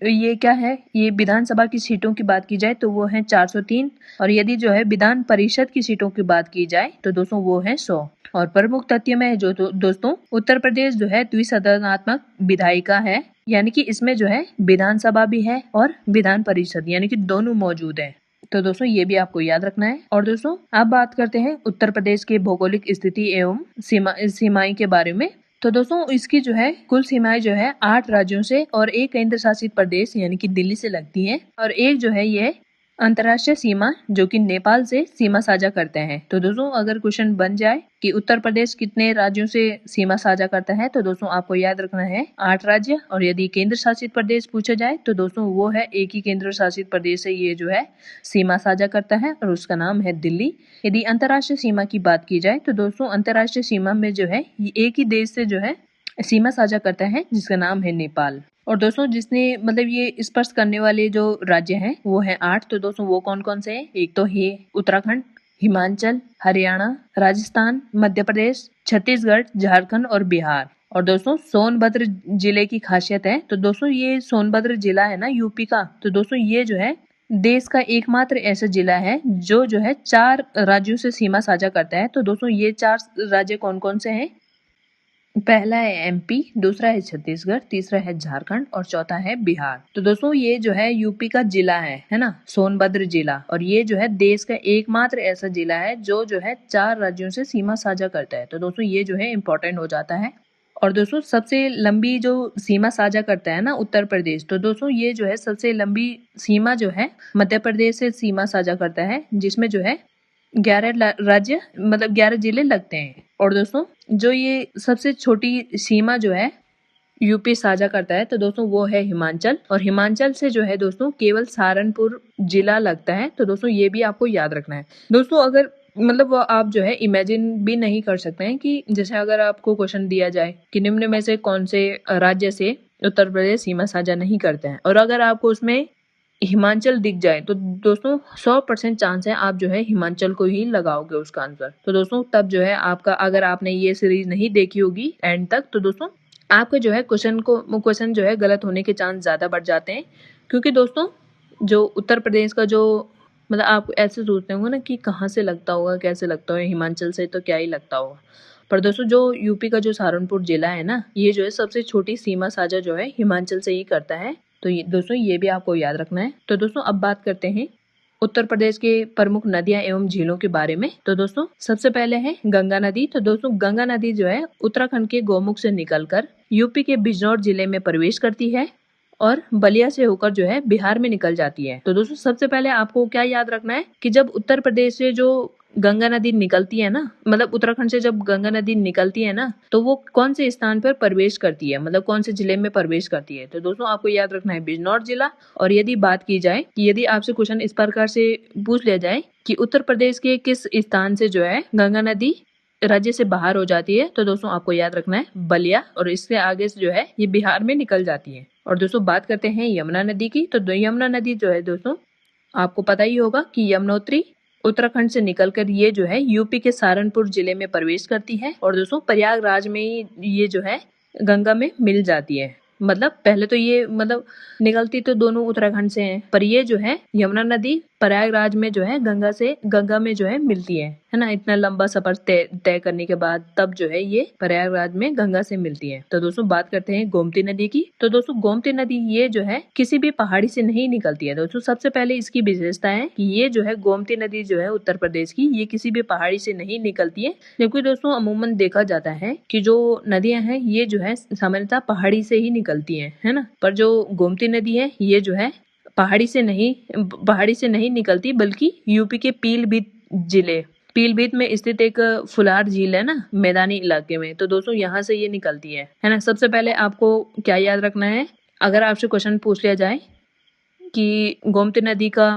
ये क्या है, ये विधानसभा की सीटों की बात की जाए तो वो है 403, और यदि जो है विधान परिषद की सीटों की बात की जाए तो दोस्तों वो है 100। और प्रमुख तथ्य में जो दोस्तों उत्तर प्रदेश जो है द्विसदनात्मक विधायिका है, यानी कि इसमें जो है विधानसभा भी है और विधान परिषद यानी कि दोनों मौजूद है। तो दोस्तों ये भी आपको याद रखना है। और दोस्तों अब बात करते हैं उत्तर प्रदेश के भौगोलिक स्थिति एवं सीमाएं के बारे में। तो दोस्तों इसकी जो है कुल सीमाएं जो है 8 राज्यों से और एक केंद्र शासित प्रदेश यानी कि दिल्ली से लगती है, और एक जो है ये अंतर्राष्ट्रीय सीमा जो कि नेपाल से सीमा साझा करते हैं। तो दोस्तों अगर क्वेश्चन बन जाए कि उत्तर प्रदेश कितने राज्यों से सीमा साझा करता है, तो दोस्तों आपको याद रखना है 8 राज्य। और यदि केंद्र शासित प्रदेश पूछा जाए तो दोस्तों वो है एक ही केंद्र शासित प्रदेश से ये जो है सीमा साझा करता है और उसका नाम है दिल्ली। यदि अंतर्राष्ट्रीय सीमा की बात की जाए तो दोस्तों अंतर्राष्ट्रीय सीमा में जो है एक ही देश से जो है सीमा साझा करता है जिसका नाम है नेपाल। और दोस्तों जिसने मतलब ये स्पर्श करने वाले जो राज्य हैं वो है 8। तो दोस्तों वो कौन कौन से हैं? एक तो है उत्तराखंड, हिमाचल, हरियाणा, राजस्थान, मध्य प्रदेश, छत्तीसगढ़, झारखंड और बिहार। और दोस्तों सोनभद्र जिले की खासियत है, तो दोस्तों ये सोनभद्र जिला है ना यूपी का, तो दोस्तों ये जो है देश का एकमात्र ऐसा जिला है जो है 4 राज्यों से सीमा साझा करता है। तो दोस्तों ये 4 राज्य कौन कौन से हैं? पहला है एमपी, दूसरा है छत्तीसगढ़, तीसरा है झारखंड और चौथा है बिहार। तो दोस्तों ये जो है यूपी का जिला है ना, सोनभद्र जिला, और ये जो है देश का एकमात्र ऐसा जिला है जो है 4 राज्यों से सीमा साझा करता है। तो दोस्तों ये जो है इम्पोर्टेंट हो जाता है। और दोस्तों सबसे लंबी जो सीमा साझा करता है ना उत्तर प्रदेश, तो दोस्तों ये जो है सबसे लंबी सीमा जो है मध्य प्रदेश से सीमा साझा करता है, जिसमें जो है 11 राज्य मतलब 11 जिले लगते हैं। और दोस्तों जो ये सबसे छोटी सीमा जो है यूपी साझा करता है, तो दोस्तों वो है हिमाचल, और हिमाचल से जो है दोस्तों केवल सहारनपुर जिला लगता है। तो दोस्तों ये भी आपको याद रखना है। दोस्तों अगर मतलब आप जो है इमेजिन भी नहीं कर सकते हैं कि जैसे अगर आपको क्वेश्चन दिया जाए कि निम्न में से कौन से राज्य से उत्तर प्रदेश सीमा साझा नहीं करते हैं, और अगर आपको उसमें हिमाचल दिख जाए तो दोस्तों 100% चांस है आप जो है हिमाचल को ही लगाओगे उसका आंसर। तो दोस्तों तब जो है आपका, अगर आपने ये सीरीज नहीं देखी होगी एंड तक, तो दोस्तों आपका जो है क्वेश्चन जो है गलत होने के चांस ज्यादा बढ़ जाते हैं। क्योंकि दोस्तों जो उत्तर प्रदेश का जो मतलब आप ऐसे सोचते होंगे ना कि कहाँ से लगता होगा, कैसे लगता होगा, हिमाचल से तो क्या ही लगता होगा। पर दोस्तों जो यूपी का जो सहारनपुर जिला है ना, ये जो है सबसे छोटी सीमा साझा जो है हिमाचल से ही करता है। तो दोस्तों ये भी आपको याद रखना है। तो दोस्तों अब बात करते हैं उत्तर प्रदेश के प्रमुख नदियां एवं झीलों के बारे में। तो दोस्तों सबसे पहले है गंगा नदी। तो दोस्तों गंगा नदी जो है उत्तराखंड के गौमुख से निकलकर यूपी के बिजनौर जिले में प्रवेश करती है और बलिया से होकर जो है बिहार में निकल जाती है। तो दोस्तों सबसे पहले आपको क्या याद रखना है कि जब उत्तर प्रदेश से जो गंगा नदी निकलती है ना, मतलब उत्तराखंड से जब गंगा नदी निकलती है ना, तो वो कौन से स्थान पर प्रवेश करती है, मतलब कौन से जिले में प्रवेश करती है। तो दोस्तों आपको याद रखना है बिजनौर जिला। और यदि बात की जाए कि यदि आपसे क्वेश्चन इस प्रकार से पूछ लिया जाए कि उत्तर प्रदेश के किस स्थान से जो है गंगा नदी राज्य से बाहर हो जाती है, तो दोस्तों आपको याद रखना है बलिया, और इससे आगे से जो है ये बिहार में निकल जाती है। और दोस्तों बात करते हैं यमुना नदी की। तो यमुना नदी जो है दोस्तों आपको पता ही होगा कि यमुनोत्री उत्तराखंड से निकलकर ये जो है यूपी के सहारनपुर जिले में प्रवेश करती है, और दोस्तों प्रयागराज में ये जो है गंगा में मिल जाती है। मतलब पहले तो ये मतलब निकलती तो दोनों उत्तराखंड से हैं, पर ये जो है यमुना नदी प्रयागराज में जो है गंगा में जो है मिलती है ना। इतना लंबा सफर तय करने के बाद तब जो है ये प्रयागराज में गंगा से मिलती है। तो दोस्तों बात करते हैं गोमती नदी की। तो दोस्तों गोमती नदी ये जो है किसी भी पहाड़ी से नहीं निकलती है। दोस्तों सबसे पहले इसकी विशेषता है कि ये जो है गोमती नदी जो है उत्तर प्रदेश की, ये किसी भी पहाड़ी से नहीं निकलती है। जबकि दोस्तों अमूमन देखा जाता है कि जो नदियां हैं ये जो है सामान्यतः पहाड़ी से ही निकलती है ना। पर जो गोमती नदी है ये जो है पहाड़ी से नहीं निकलती, बल्कि यूपी के पीलीभीत में स्थित एक फुलार झील है ना मैदानी इलाके में। तो दोस्तों यहाँ से ये निकलती है ना। सबसे पहले आपको क्या याद रखना है, अगर आपसे क्वेश्चन पूछ लिया जाए कि गोमती नदी का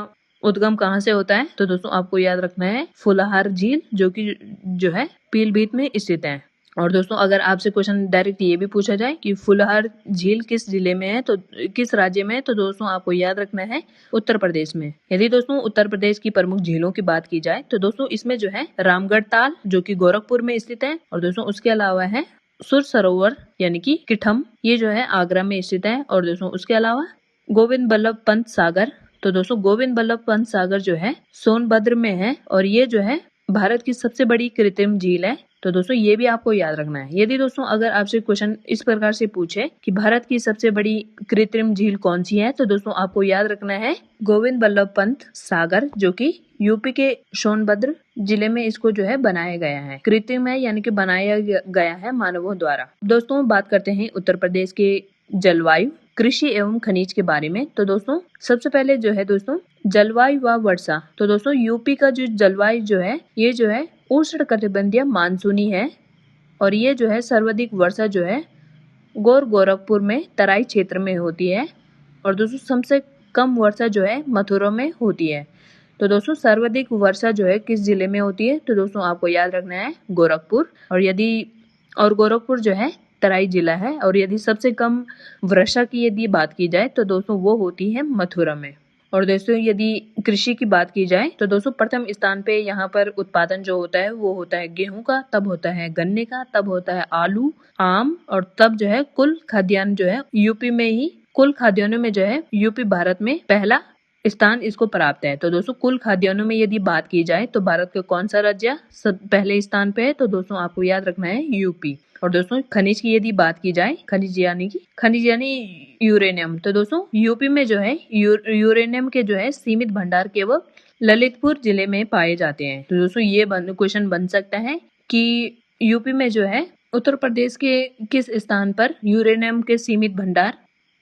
उद्गम कहाँ से होता है, तो दोस्तों आपको याद रखना है फुलार झील, जो है पीलीभीत में स्थित है। और दोस्तों अगर आपसे क्वेश्चन डायरेक्ट ये भी पूछा जाए कि फुलहर झील किस जिले में है, तो किस राज्य में है, तो दोस्तों आपको याद रखना है उत्तर प्रदेश में। यदि दोस्तों उत्तर प्रदेश की प्रमुख झीलों की बात की जाए तो दोस्तों इसमें जो है रामगढ़ ताल जो कि गोरखपुर में स्थित है, और दोस्तों उसके अलावा है सुर सरोवर यानी कि किठम, ये जो है आगरा में स्थित है। और दोस्तों उसके अलावा गोविंद बल्लभ पंत सागर, तो दोस्तों गोविंद बल्लभ पंत सागर जो है सोनभद्र में है, और ये जो है भारत की सबसे बड़ी कृत्रिम झील है तो दोस्तों ये भी आपको याद रखना है। यदि दोस्तों अगर आपसे क्वेश्चन इस प्रकार से पूछे कि भारत की सबसे बड़ी कृत्रिम झील कौन सी है, तो दोस्तों आपको याद रखना है गोविंद बल्लभ पंत सागर, जो कि यूपी के सोनभद्र जिले में इसको जो है बनाया गया है। कृत्रिम है यानी कि बनाया गया है मानवों द्वारा। दोस्तों बात करते हैं उत्तर प्रदेश के जलवायु, कृषि एवं खनिज के बारे में। तो दोस्तों सबसे पहले जो है दोस्तों जलवायु व वर्षा। तो दोस्तों यूपी का जो जलवायु जो है ये जो है उष्णकटिबंधीय मानसूनी है और ये जो है सर्वाधिक वर्षा जो है गोरखपुर में तराई क्षेत्र में होती है और दोस्तों सबसे कम वर्षा जो है मथुरा में होती है। तो दोस्तों सर्वाधिक वर्षा जो है किस जिले में होती है, तो दोस्तों आपको याद रखना है गोरखपुर। और गोरखपुर जो है तराई जिला है। और यदि सबसे कम वर्षा की यदि बात की जाए तो दोस्तों वो होती है मथुरा में। और दोस्तों यदि कृषि की बात की जाए तो दोस्तों प्रथम स्थान पे यहाँ पर उत्पादन जो होता है वो होता है गेहूं का, तब होता है गन्ने का, तब होता है आलू, आम, और तब जो है कुल खाद्यान्न जो है यूपी में ही कुल खाद्यान्नों में जो है यूपी भारत में पहला स्थान इसको प्राप्त है। तो दोस्तों कुल खाद्यान्नों में यदि बात की जाए तो भारत का कौन सा राज्य पहले स्थान पे है, तो दोस्तों आपको याद रखना है यूपी। और दोस्तों खनिज की यदि बात की जाए, खनिज यानी यूरेनियम, तो दोस्तों यूपी में जो है यूरेनियम के जो है सीमित भंडार केवल ललितपुर जिले में पाए जाते हैं। तो दोस्तों ये क्वेश्चन बन सकता है कि यूपी में जो है उत्तर प्रदेश के किस स्थान पर यूरेनियम के सीमित भंडार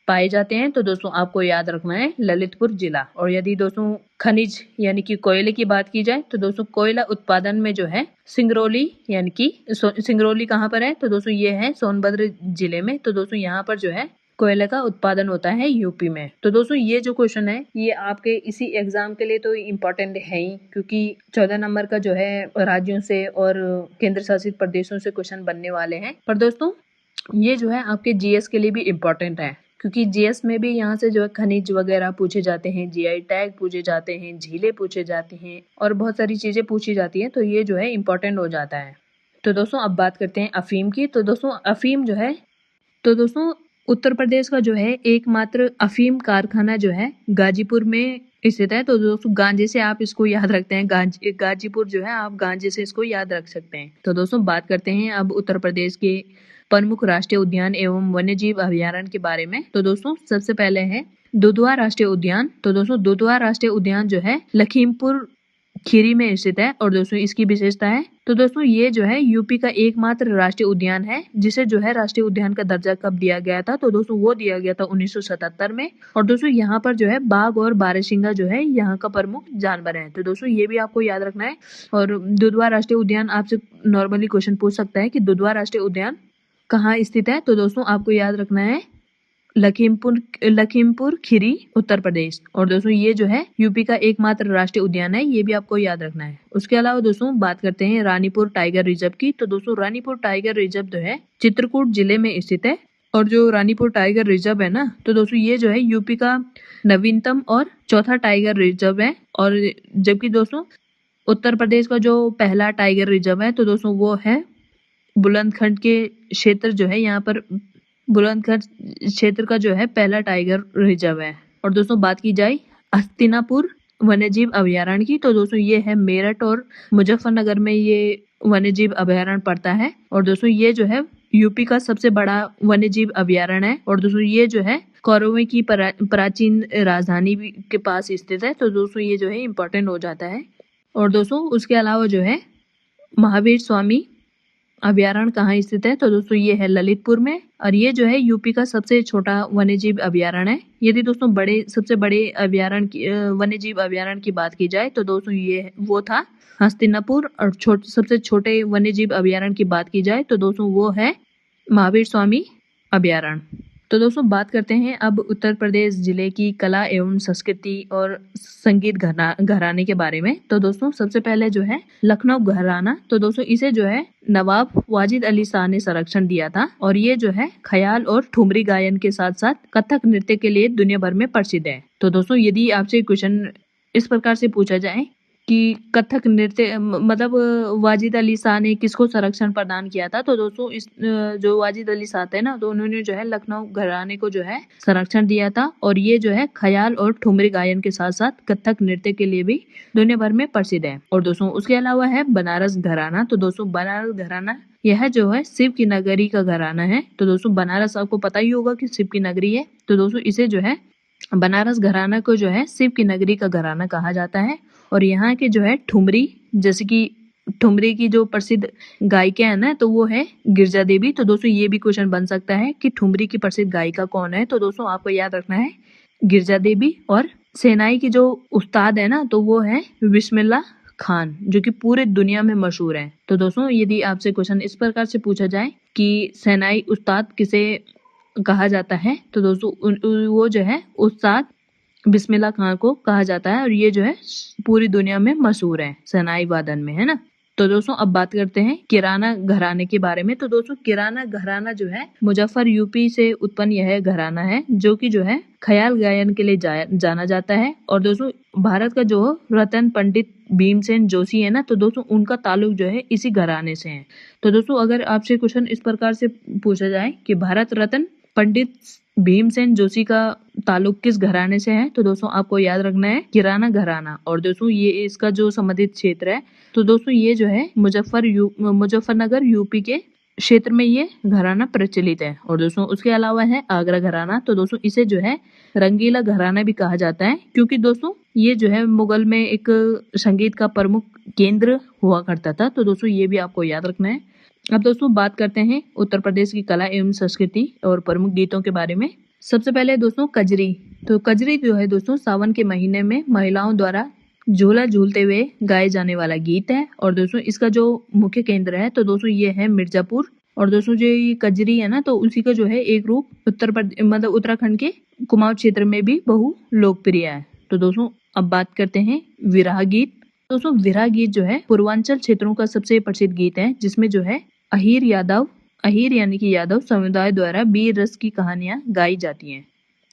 पाए जाते हैं, तो दोस्तों आपको याद रखना है ललितपुर जिला। और यदि दोस्तों खनिज यानी कि कोयले की बात की जाए तो दोस्तों कोयला उत्पादन में जो है सिंगरौली यानी कि सिंगरौली कहाँ पर है, तो दोस्तों ये है सोनभद्र जिले में। तो दोस्तों यहाँ पर जो है कोयले का उत्पादन होता है यूपी में। तो दोस्तों ये जो क्वेश्चन है ये आपके इसी एग्जाम के लिए तो इम्पोर्टेंट है ही, क्योंकि 14 नंबर का जो है राज्यों से और केंद्र शासित प्रदेशों से क्वेश्चन बनने वाले हैं। पर दोस्तों ये जो है आपके जीएस के लिए भी इम्पोर्टेंट है, क्योंकि जीएस में भी यहाँ से जो है खनिज वगैरह पूछे जाते हैं, जीआई टैग पूछे जाते हैं, झीलें पूछे जाती हैं और बहुत सारी चीजें पूछी जाती हैं। तो ये जो है इम्पोर्टेंट हो जाता है। तो दोस्तों अब बात करते हैं अफीम की। तो दोस्तों अफीम जो है, तो दोस्तों उत्तर प्रदेश का जो है एकमात्र अफीम कारखाना जो है गाजीपुर में स्थित है। तो दोस्तों गांजे से आप इसको याद रखते हैं, गाजीपुर जो है आप गांजे से इसको याद रख सकते हैं। तो दोस्तों बात करते हैं अब उत्तर प्रदेश के प्रमुख राष्ट्रीय उद्यान एवं वन्यजीव अभयारण्य के बारे में। तो दोस्तों सबसे पहले है दुधवा राष्ट्रीय उद्यान। तो दोस्तों दुधवा राष्ट्रीय उद्यान जो है लखीमपुर खीरी में स्थित है। और दोस्तों इसकी विशेषता है, तो दोस्तों ये जो है यूपी का एकमात्र राष्ट्रीय उद्यान है जिसे जो है राष्ट्रीय उद्यान का दर्जा कब दिया गया था, तो दोस्तों वो दिया गया था 1977 में। और दोस्तों यहाँ पर जो है बाघ और बारहसिंगा जो है यहाँ का प्रमुख जानवर है। तो दोस्तों ये भी आपको याद रखना है। और दुधवा राष्ट्रीय उद्यान आपसे नॉर्मली क्वेश्चन पूछ सकता है कि दुधवा राष्ट्रीय उद्यान कहाँ स्थित है, तो दोस्तों आपको याद रखना है लखीमपुर खीरी उत्तर प्रदेश। और दोस्तों ये जो है यूपी का एकमात्र राष्ट्रीय उद्यान है, ये भी आपको याद रखना है। उसके अलावा दोस्तों बात करते हैं रानीपुर टाइगर रिजर्व की। तो दोस्तों रानीपुर टाइगर रिजर्व जो है चित्रकूट जिले में स्थित है। और जो रानीपुर टाइगर रिजर्व है ना, तो दोस्तों ये जो है यूपी का नवीनतम और चौथा टाइगर रिजर्व है। और जबकि दोस्तों उत्तर प्रदेश का जो पहला टाइगर रिजर्व है, तो दोस्तों वो है बुलंदखंड के क्षेत्र जो है, यहाँ पर बुलंदखंड क्षेत्र का जो है पहला टाइगर रिजर्व है। और दोस्तों बात की जाए हस्तिनापुर वन्यजीव अभयारण्य की, तो दोस्तों ये है मेरठ और मुजफ्फरनगर में ये वन्यजीव अभयारण्य पड़ता है। और दोस्तों ये जो है यूपी का सबसे बड़ा वन्यजीव अभयारण्य है। और दोस्तों ये जो है कौरवों की प्राचीन राजधानी के पास स्थित है। तो दोस्तों ये जो है इम्पोर्टेंट हो जाता है। और दोस्तों उसके अलावा जो है महावीर स्वामी अभयारण्य कहाँ स्थित है, तो दोस्तों ये है ललितपुर में। और ये जो है यूपी का सबसे छोटा वन्यजीव अभयारण्य है। यदि दोस्तों सबसे बड़े वन्यजीव अभयारण्य की बात की जाए तो दोस्तों ये वो था हस्तिनापुर। और सबसे छोटे वन्यजीव अभयारण्य की बात की जाए तो दोस्तों वो है महावीर स्वामी अभयारण्य। तो दोस्तों बात करते हैं अब उत्तर प्रदेश जिले की कला एवं संस्कृति और संगीत घराने के बारे में। तो दोस्तों सबसे पहले जो है लखनऊ घराना, तो दोस्तों इसे जो है नवाब वाजिद अली शाह ने संरक्षण दिया था। और ये जो है ख्याल और ठुमरी गायन के साथ साथ कथक नृत्य के लिए दुनिया भर में प्रसिद्ध है। तो दोस्तों यदि आपसे क्वेश्चन इस प्रकार से पूछा जाए कि कथक नृत्य मतलब वाजिद अली शाह ने किसको संरक्षण प्रदान किया था। तो दोस्तों इस जो वाजिद अली शाह थे ना, तो उन्होंने जो है लखनऊ घराने को जो है संरक्षण दिया था। और ये जो है ख्याल और ठुमरी गायन के साथ साथ कथक नृत्य के लिए भी दुनिया भर में प्रसिद्ध है। और दोस्तों उसके अलावा है बनारस घराना। तो दोस्तों बनारस घराना यह जो है शिव की नगरी का घराना है। तो दोस्तों बनारस आपको पता ही होगा कि शिव की नगरी है। तो दोस्तों इसे जो है बनारस घराना को जो है शिव की नगरी का घराना कहा जाता है। और यहाँ के जो है ठुमरी, जैसे कि ठुमरी की जो प्रसिद्ध गायिका है ना, तो वो है गिरजा देवी। तो दोस्तों ये भी क्वेश्चन बन सकता है कि ठुमरी की प्रसिद्ध गायिका कौन है। तो दोस्तों आपको याद रखना है गिरजा देवी। और सेनाई की जो उस्ताद है ना, तो वो है बिस्मिल्लाह खान, जो कि पूरे दुनिया में मशहूर है। तो दोस्तों यदि आपसे क्वेश्चन इस प्रकार से पूछा जाए कि सेनाई उस्ताद किसे कहा जाता है, तो दोस्तों वो जो है उस्ताद बिस्मिल्लाह खान को कहा जाता है। और ये जो है पूरी दुनिया में मशहूर है सेनाई वादन में, है ना। तो दोस्तों अब बात करते हैं किराना घराने के बारे में। तो दोस्तों किराना घराना जो है मुजफ्फर यूपी से उत्पन्न यह घराना है, जो कि जो है ख्याल गायन के लिए जाना जाता है। और दोस्तों भारत का जो रतन पंडित भीमसेन जोशी है ना, तो दोस्तों उनका ताल्लुक जो है इसी घराने से है। तो दोस्तों अगर आपसे क्वेश्चन इस प्रकार से पूछा जाए कि भारत रत्न पंडित भीमसेन जोशी का ताल्लुक किस घराने से है, तो दोस्तों आपको याद रखना है किराना घराना। और दोस्तों ये इसका जो संबंधित क्षेत्र है, तो दोस्तों ये जो है मुजफ्फरनगर यूपी के क्षेत्र में ये घराना प्रचलित है। और दोस्तों उसके अलावा है आगरा घराना। तो दोस्तों इसे जो है रंगीला घराना भी कहा जाता है, क्योंकि दोस्तों ये जो है मुगल में एक संगीत का प्रमुख केंद्र हुआ करता था। तो दोस्तों ये भी आपको याद रखना है। अब दोस्तों बात करते हैं उत्तर प्रदेश की कला एवं संस्कृति और प्रमुख गीतों के बारे में। सबसे पहले दोस्तों कजरी। तो कजरी जो है दोस्तों सावन के महीने में महिलाओं द्वारा झूला झूलते हुए गाए जाने वाला गीत है। और दोस्तों इसका जो मुख्य केंद्र है, तो दोस्तों ये है मिर्जापुर। और दोस्तों जो ये कजरी है ना, तो उसी का जो है एक रूप उत्तर प्रदेश मतलब उत्तराखंड के कुमाऊं क्षेत्र में भी बहु लोकप्रिय है। तो दोस्तों अब बात करते हैं विरह गीत। दोस्तों विरह गीत जो है पूर्वांचल क्षेत्रों का सबसे प्रसिद्ध गीत है, जिसमें जो है अहीर यानी कि यादव समुदाय द्वारा वीर रस की कहानियां गाई जाती हैं।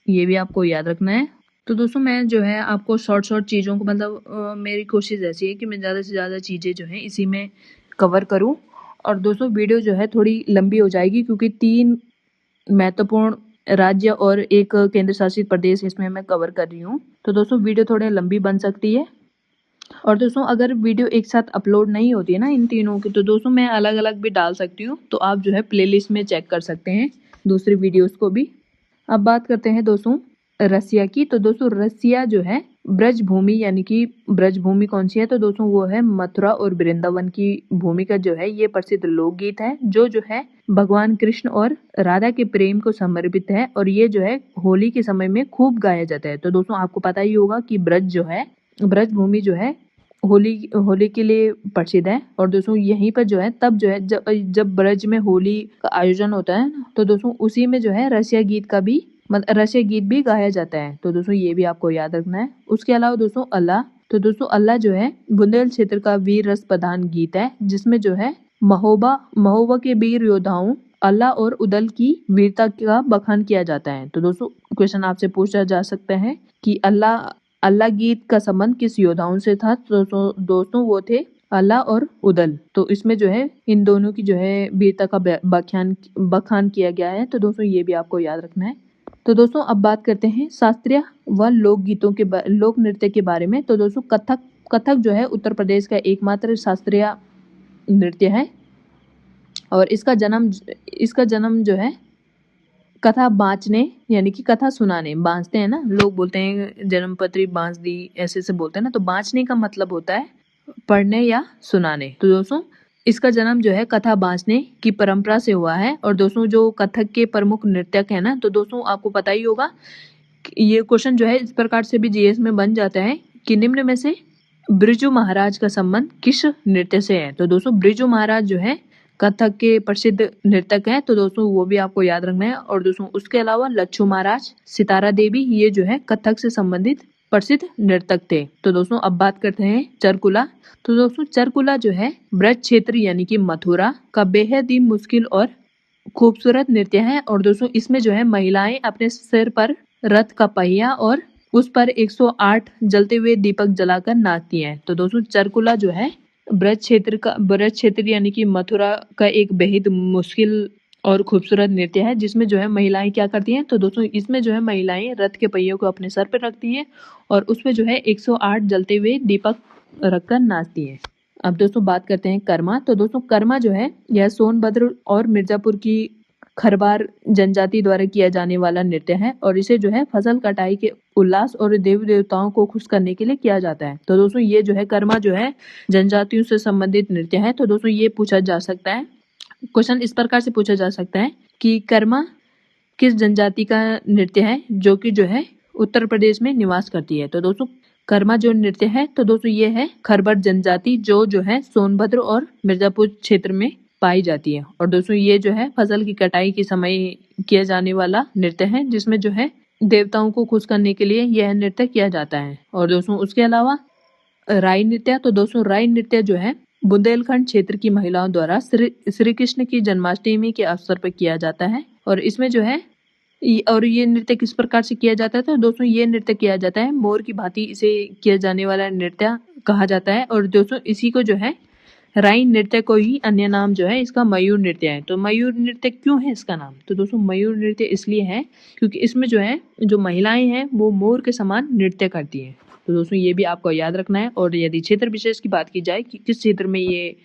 ये भी आपको याद रखना है। तो दोस्तों मैं जो है आपको शॉर्ट चीज़ों को मतलब मेरी कोशिश ऐसी है कि मैं ज़्यादा से ज़्यादा चीज़ें जो है इसी में कवर करूं। और दोस्तों वीडियो जो है थोड़ी लंबी हो जाएगी, क्योंकि 3 महत्वपूर्ण राज्य और एक केंद्र शासित प्रदेश इसमें मैं कवर कर रही हूँ। तो दोस्तों वीडियो थोड़ी लंबी बन सकती है। और दोस्तों अगर वीडियो एक साथ अपलोड नहीं होती है ना इन तीनों की, तो दोस्तों मैं अलग अलग भी डाल सकती हूँ। तो आप जो है प्लेलिस्ट में चेक कर सकते हैं दूसरी वीडियोस को भी। अब बात करते हैं दोस्तों रसिया की। तो दोस्तों रसिया जो है ब्रज भूमि, यानी कि ब्रज भूमि कौन सी है, तो दोस्तों वो है मथुरा और वृंदावन की भूमि का जो है ये प्रसिद्ध लोकगीत है, जो है भगवान कृष्ण और राधा के प्रेम को समर्पित है। और ये जो है होली के समय में खूब गाया जाता है। तो दोस्तों आपको पता ही होगा कि ब्रज भूमि जो है होली के लिए प्रसिद्ध है। और दोस्तों यहीं पर जो है तब जो है जब ब्रज में होली का आयोजन होता है, तो दोस्तों उसी में जो है रसिया गीत भी गाया जाता है। तो दोस्तों ये भी आपको याद रखना है। उसके अलावा दोस्तों अल्लाह। तो दोस्तों अल्लाह जो है बुंदेल क्षेत्र का वीर रस प्रधान गीत है, जिसमें जो है महोबा के वीर योद्धाओं अल्लाह और उदल की वीरता का बखान किया जाता है। तो दोस्तों क्वेश्चन आपसे पूछा जा सकता है कि अल्लाह गीत का संबंध किस योद्धाओं से था। तो दोस्तों वो थे अल्लाह और उदल। तो इसमें जो है इन दोनों की जो है वीरता का बखान किया गया है। तो दोस्तों ये भी आपको याद रखना है। तो दोस्तों अब बात करते हैं शास्त्रीय व लोक नृत्य के बारे में। तो दोस्तों कथक जो है उत्तर प्रदेश का एकमात्र शास्त्रीय नृत्य है। और इसका जन्म जो है कथा बाँचने यानी कि कथा सुनाने, बाँचते हैं ना लोग, बोलते हैं जन्मपत्री बाँच दी, ऐसे से बोलते हैं ना। तो बाँचने का मतलब होता है पढ़ने या सुनाने। तो दोस्तों इसका जन्म जो है कथा बाँचने की परंपरा से हुआ है। और दोस्तों जो कथक के प्रमुख नृत्यक है ना, तो दोस्तों आपको पता ही होगा ये क्वेश्चन जो है इस प्रकार से भी जीएस में बन जाता है कि निम्न में से बिरजू महाराज का संबंध किस नृत्य से है। तो दोस्तों बिरजू महाराज जो है कथक के प्रसिद्ध नृतक हैं। तो दोस्तों वो भी आपको याद रखना है। और दोस्तों उसके अलावा लच्छू महाराज, सितारा देवी, ये जो है कथक से संबंधित प्रसिद्ध नृतक थे। तो दोस्तों अब बात करते हैं चरकुला। तो दोस्तों चरकुला जो है ब्रज क्षेत्र यानी कि मथुरा का बेहद ही मुश्किल और खूबसूरत नृत्य है। और दोस्तों इसमें जो है महिलाएं अपने सिर पर रथ का पहिया और उस पर 108 जलते हुए दीपक जलाकर नाचती हैं। तो दोस्तों चरकुला जो है ब्रज क्षेत्र यानी कि मथुरा का एक बेहद मुश्किल और खूबसूरत नृत्य है, जिसमें जो है महिलाएं क्या करती हैं, तो दोस्तों इसमें जो है महिलाएं रथ के पहियों को अपने सर पर रखती हैं और उसमें जो है 108 जलते हुए दीपक रखकर नाचती हैं। अब दोस्तों बात करते हैं कर्मा। तो दोस्तों कर्मा जो है यह सोनभद्र और मिर्जापुर की खरबार जनजाति द्वारा किया जाने वाला नृत्य है और इसे जो है फसल कटाई के उल्लास और देवी देवताओं को खुश करने के लिए किया जाता है। तो दोस्तों ये जो है कर्मा जो है जनजातियों से संबंधित नृत्य है। तो दोस्तों ये पूछा जा सकता है, क्वेश्चन इस प्रकार से पूछा जा सकता है कि कर्मा किस जनजाति का नृत्य है जो कि जो है उत्तर प्रदेश में निवास करती है। तो दोस्तों कर्मा जो नृत्य है तो दोस्तों ये है खरबर जनजाति जो है सोनभद्र और मिर्जापुर क्षेत्र में पाई जाती है। और दोस्तों ये जो है फसल की कटाई के समय किया जाने वाला नृत्य है, जिसमें जो है देवताओं को खुश करने के लिए यह नृत्य किया जाता है। और दोस्तों उसके अलावा राई नृत्य। तो दोस्तों राई नृत्य जो है बुंदेलखंड क्षेत्र की महिलाओं द्वारा श्री कृष्ण की जन्माष्टमी के अवसर पर किया जाता है और इसमें जो है और ये नृत्य किस प्रकार से किया जाता है, तो दोस्तों ये नृत्य किया जाता है मोर की भांति इसे किया जाने वाला नृत्य कहा जाता है। और दोस्तों इसी को जो है राई नृत्य को ही अन्य नाम जो है इसका मयूर नृत्य है। तो मयूर नृत्य क्यों है इसका नाम, तो दोस्तों मयूर नृत्य इसलिए है क्योंकि इसमें जो है जो महिलाएं हैं वो मोर के समान नृत्य करती हैं। तो दोस्तों ये भी आपको याद रखना है। और यदि क्षेत्र विशेष की बात की जाए कि किस क्षेत्र में ये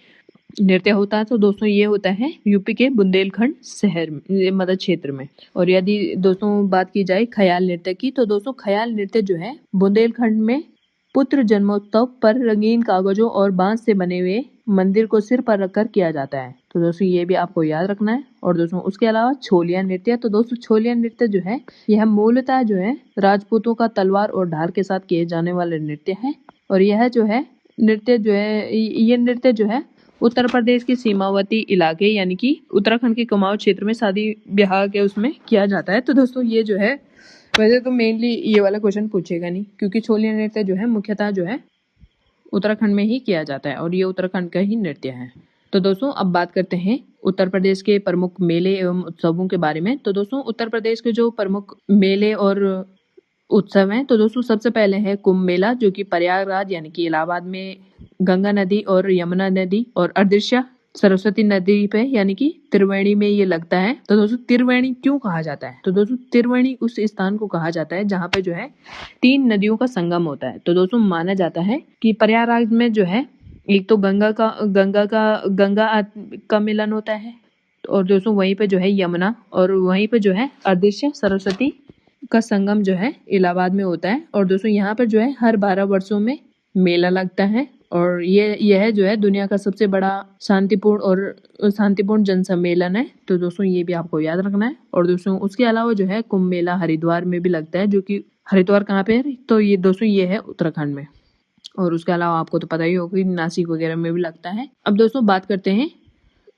नृत्य होता है, तो दोस्तों ये होता है यूपी के बुंदेलखंड शहर मतलब क्षेत्र में। और यदि दोस्तों बात की जाए ख्याल नृत्य की, तो दोस्तों ख्याल नृत्य जो है बुंदेलखंड में पुत्र जन्मोत्सव पर रंगीन कागजों और बांस से बने हुए मंदिर को सिर पर रखकर किया जाता है। तो दोस्तों ये भी आपको याद रखना है। और दोस्तों उसके अलावा छोलिया नृत्य। तो दोस्तों छोलिया नृत्य जो है यह मूलतः जो है राजपूतों का तलवार और ढाल के साथ किए जाने वाले नृत्य है। और यह जो है नृत्य जो है ये नृत्य जो है उत्तर प्रदेश के सीमावर्ती इलाके यानी कि उत्तराखंड के कुमाऊं क्षेत्र में शादी ब्याह के उसमें किया जाता है। तो दोस्तों ये जो है वैसे तो मेनली ये वाला क्वेश्चन पूछेगा नहीं, क्योंकि छोलिया नृत्य जो है मुख्यतः जो है उत्तराखंड में ही किया जाता है और ये उत्तराखंड का ही नृत्य है। तो दोस्तों अब बात करते हैं उत्तर प्रदेश के प्रमुख मेले एवं उत्सवों के बारे में। तो दोस्तों उत्तर प्रदेश के जो प्रमुख मेले और उत्सव हैं, तो दोस्तों सबसे पहले है कुंभ मेला जो कि प्रयागराज यानी कि इलाहाबाद में गंगा नदी और यमुना नदी और अदृश्य सरस्वती नदी पे यानी कि त्रिवेणी में ये लगता है। तो दोस्तों त्रिवेणी क्यों कहा जाता है, तो दोस्तों त्रिवेणी उस स्थान को कहा जाता है जहाँ पे जो है 3 नदियों का संगम होता है। तो दोस्तों माना जाता है कि प्रयागराज में जो है एक तो गंगा का मिलन होता है और दोस्तों वहीं पे जो है यमुना और वहीं पे जो है अदृश्य सरस्वती का संगम जो है इलाहाबाद में होता है। और दोस्तों यहाँ पर जो है हर 12 वर्षों में मेला लगता है और यह जो है दुनिया का सबसे बड़ा शांतिपूर्ण जन सम्मेलन है। तो दोस्तों ये भी आपको याद रखना है। और दोस्तों उसके अलावा जो है कुंभ मेला हरिद्वार में भी लगता है, जो कि हरिद्वार कहाँ पे है, तो ये दोस्तों ये है उत्तराखंड में। और उसके अलावा आपको तो पता ही होगा कि नासिक वगैरह में भी लगता है। अब दोस्तों बात करते हैं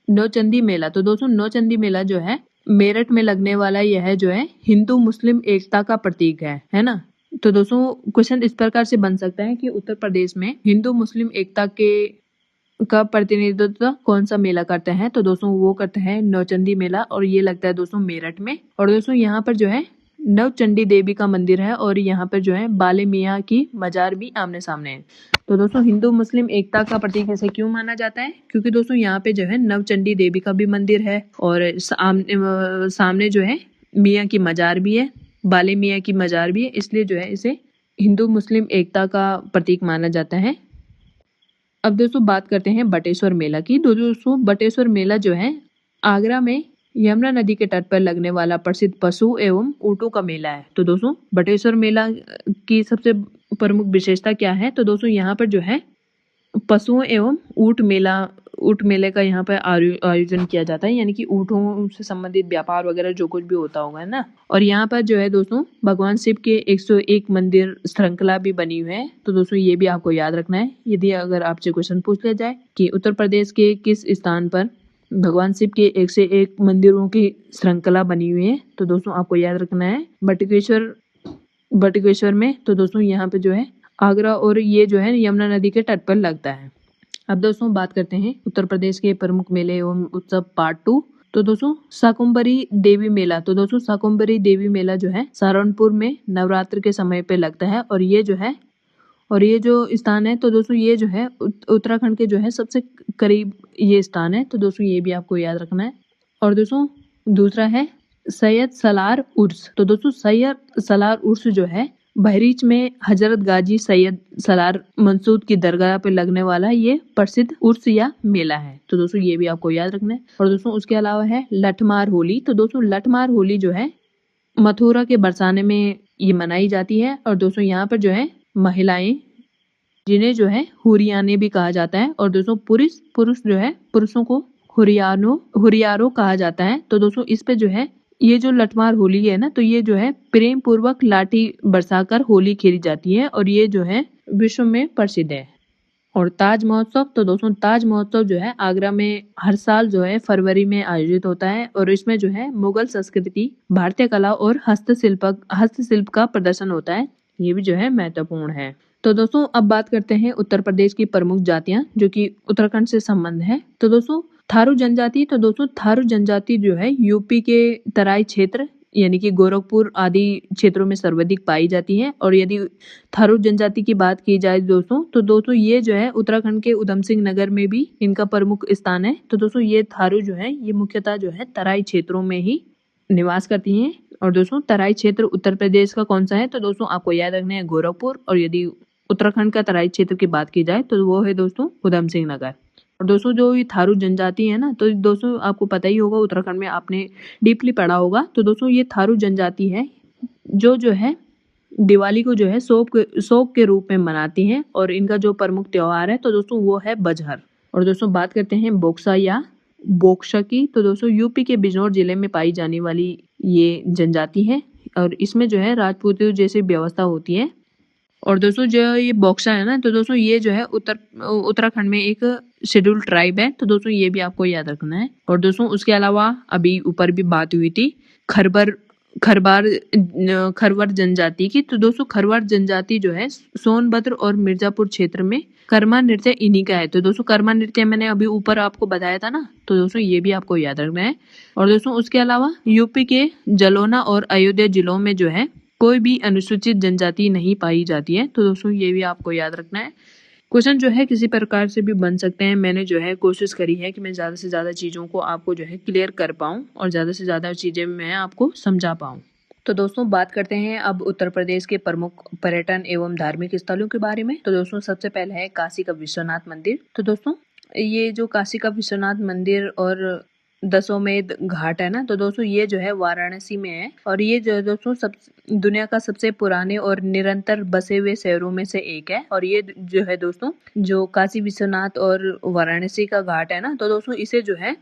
नौचंदी मेला। तो दोस्तों नौचंदी मेला जो है मेरठ में लगने वाला यह जो है हिंदू मुस्लिम एकता का प्रतीक है ना। तो दोस्तों क्वेश्चन इस प्रकार से बन सकता है कि उत्तर प्रदेश में हिंदू मुस्लिम एकता का प्रतिनिधित्व कौन सा मेला करते हैं, तो दोस्तों वो करते हैं नौचंदी मेला और ये लगता है दोस्तों मेरठ में। और दोस्तों यहाँ पर जो है नवचंडी देवी का मंदिर है और यहाँ पर जो है बाले मियाँ की मजार भी आमने सामने है। तो दोस्तों हिंदू मुस्लिम एकता का प्रतीक ऐसे क्यों माना जाता है, क्योंकि दोस्तों यहाँ पे जो है नवचंडी देवी का भी मंदिर है और सामने जो है मियाँ की मजार भी है, बाले मियाँ की मजार भी है, इसलिए जो है इसे हिंदू मुस्लिम एकता का प्रतीक माना जाता है। अब दोस्तों बात करते हैं बटेश्वर मेला की। दोस्तों बटेश्वर मेला जो है आगरा में यमुना नदी के तट पर लगने वाला प्रसिद्ध पशु एवं ऊँटों का मेला है। तो दोस्तों बटेश्वर मेला की सबसे प्रमुख विशेषता क्या है, तो दोस्तों यहाँ पर जो है पशुओं एवं ऊँट मेले का यहाँ पर आयोजन किया जाता है, यानी कि ऊँटों से संबंधित व्यापार वगैरह जो कुछ भी होता होगा ना। और यहाँ पर जो है दोस्तों भगवान शिव के 101 मंदिर श्रृंखला भी बनी हुई है। तो दोस्तों ये भी आपको याद रखना है। यदि अगर आपसे क्वेश्चन पूछ लिया जाए कि उत्तर प्रदेश के किस स्थान पर भगवान शिव के 101 मंदिरों की श्रृंखला बनी हुई है, तो दोस्तों आपको याद रखना है बटुकेश्वर में। तो दोस्तों यहाँ पे जो है आगरा और ये जो है यमुना नदी के तट पर लगता है। अब दोस्तों बात करते हैं उत्तर प्रदेश के प्रमुख मेले एवं उत्सव पार्ट 2। तो दोस्तों शाकुंभरी देवी मेला, तो दोस्तों शाकुंभरी देवी मेला जो है सहारनपुर में नवरात्र के समय पे लगता है। और ये जो स्थान है तो दोस्तों ये जो है उत्तराखंड के जो है सबसे करीब ये स्थान है। तो दोस्तों ये भी आपको याद रखना है। और दोस्तों दूसरा है सैयद सलार उर्स। तो दोस्तों सैयद सलार उर्स जो है बहरीच में हजरत गाजी सैयद सलार मंसूद की दरगाह पे लगने वाला ये प्रसिद्ध उर्स या मेला है। तो दोस्तों ये भी आपको याद रखना है। और दोस्तों उसके अलावा है लठमार होली। तो दोस्तों लठमार होली जो है मथुरा के बरसाने में ये मनाई जाती है। और दोस्तों यहाँ पर जो है महिलाएं, जिन्हें जो है हुरियाने भी कहा जाता है, और दोस्तों पुरुष जो है पुरुषों को हुरियारो कहा जाता है। तो दोस्तों इस पे जो है ये जो लठमार होली है ना, तो ये जो है प्रेम पूर्वक लाठी बरसाकर होली खेली जाती है और ये जो है विश्व में प्रसिद्ध है। और ताज महोत्सव, तो दोस्तों ताज महोत्सव जो है आगरा में हर साल जो है फरवरी में आयोजित होता है और इसमें जो है मुगल संस्कृति, भारतीय कला और हस्तशिल्प का प्रदर्शन होता है। ये भी जो है महत्वपूर्ण है। तो दोस्तों अब बात करते हैं उत्तर प्रदेश की प्रमुख जातियां जो कि उत्तराखंड से संबंध है। तो दोस्तों थारू जनजाति, तो दोस्तों थारू जनजाति जो है यूपी के तराई क्षेत्र यानी कि गोरखपुर आदि क्षेत्रों में सर्वाधिक पाई जाती है। और यदि थारू जनजाति की बात की जाए दोस्तों, तो दोस्तों ये जो है उत्तराखंड के उधम सिंह नगर में भी इनका प्रमुख स्थान है। तो दोस्तों ये थारू जो है ये मुख्यतः जो है तराई क्षेत्रों में ही निवास करती हैं। और दोस्तों तराई क्षेत्र उत्तर प्रदेश का कौन सा है, तो दोस्तों आपको याद रखना है गोरखपुर। और यदि उत्तराखंड का तराई क्षेत्र की बात की जाए तो वो है दोस्तों उधम सिंह नगर। और दोस्तों जो ये थारू जनजाति है ना, तो दोस्तों आपको पता ही होगा उत्तराखंड में आपने डीपली पढ़ा होगा। तो दोस्तों ये थारू जनजाति है जो है दिवाली को जो है शोक के रूप में मनाती हैं। और इनका जो प्रमुख त्योहार है तो दोस्तों वो है बजहर। और दोस्तों बात करते हैं बोक्सा या बोक्सा की। तो दोस्तों यूपी के बिजनौर जिले में पाई जाने वाली ये जनजाति है और इसमें जो है राजपूतों जैसी व्यवस्था होती है। और दोस्तों जो ये बोक्सा है ना, तो दोस्तों ये जो है उत्तराखंड में एक शेड्यूल ट्राइब है। तो दोस्तों ये भी आपको याद रखना है। और दोस्तों उसके अलावा अभी ऊपर भी बात हुई थी खरवर जनजाति की। तो दोस्तों खरवर जनजाति जो है सोनभद्र और मिर्जापुर क्षेत्र में कर्मा नृत्य इन्हीं का है। तो दोस्तों कर्मा नृत्य मैंने अभी ऊपर आपको बताया था ना, तो दोस्तों ये भी आपको याद रखना है। और दोस्तों उसके अलावा यूपी के जलौना और अयोध्या जिलों में जो है कोई भी अनुसूचित जनजाति नहीं पाई जाती है। तो दोस्तों ये भी आपको याद रखना है। क्वेश्चन जो है किसी प्रकार से भी बन सकते हैं। मैंने जो है कोशिश करी है कि मैं ज़्यादा से ज़्यादा चीज़ों को आपको जो है क्लियर कर पाऊँ और ज़्यादा से ज़्यादा चीज़ें मैं आपको समझा पाऊँ। तो दोस्तों बात करते हैं अब उत्तर प्रदेश के प्रमुख पर्यटन एवं धार्मिक स्थलों के बारे में। तो दोस्तों सबसे पहले है काशी का विश्वनाथ मंदिर। तो दोस्तों ये जो काशी का विश्वनाथ मंदिर और दशोमेध घाट है ना, तो दोस्तों ये जो है वाराणसी में है। और ये जो दोस्तों दुनिया का सबसे पुराने और निरंतर बसे हुए शहरों में से एक है। और ये जो है दोस्तों जो काशी विश्वनाथ और वाराणसी का घाट है ना, तो दोस्तों इसे जो है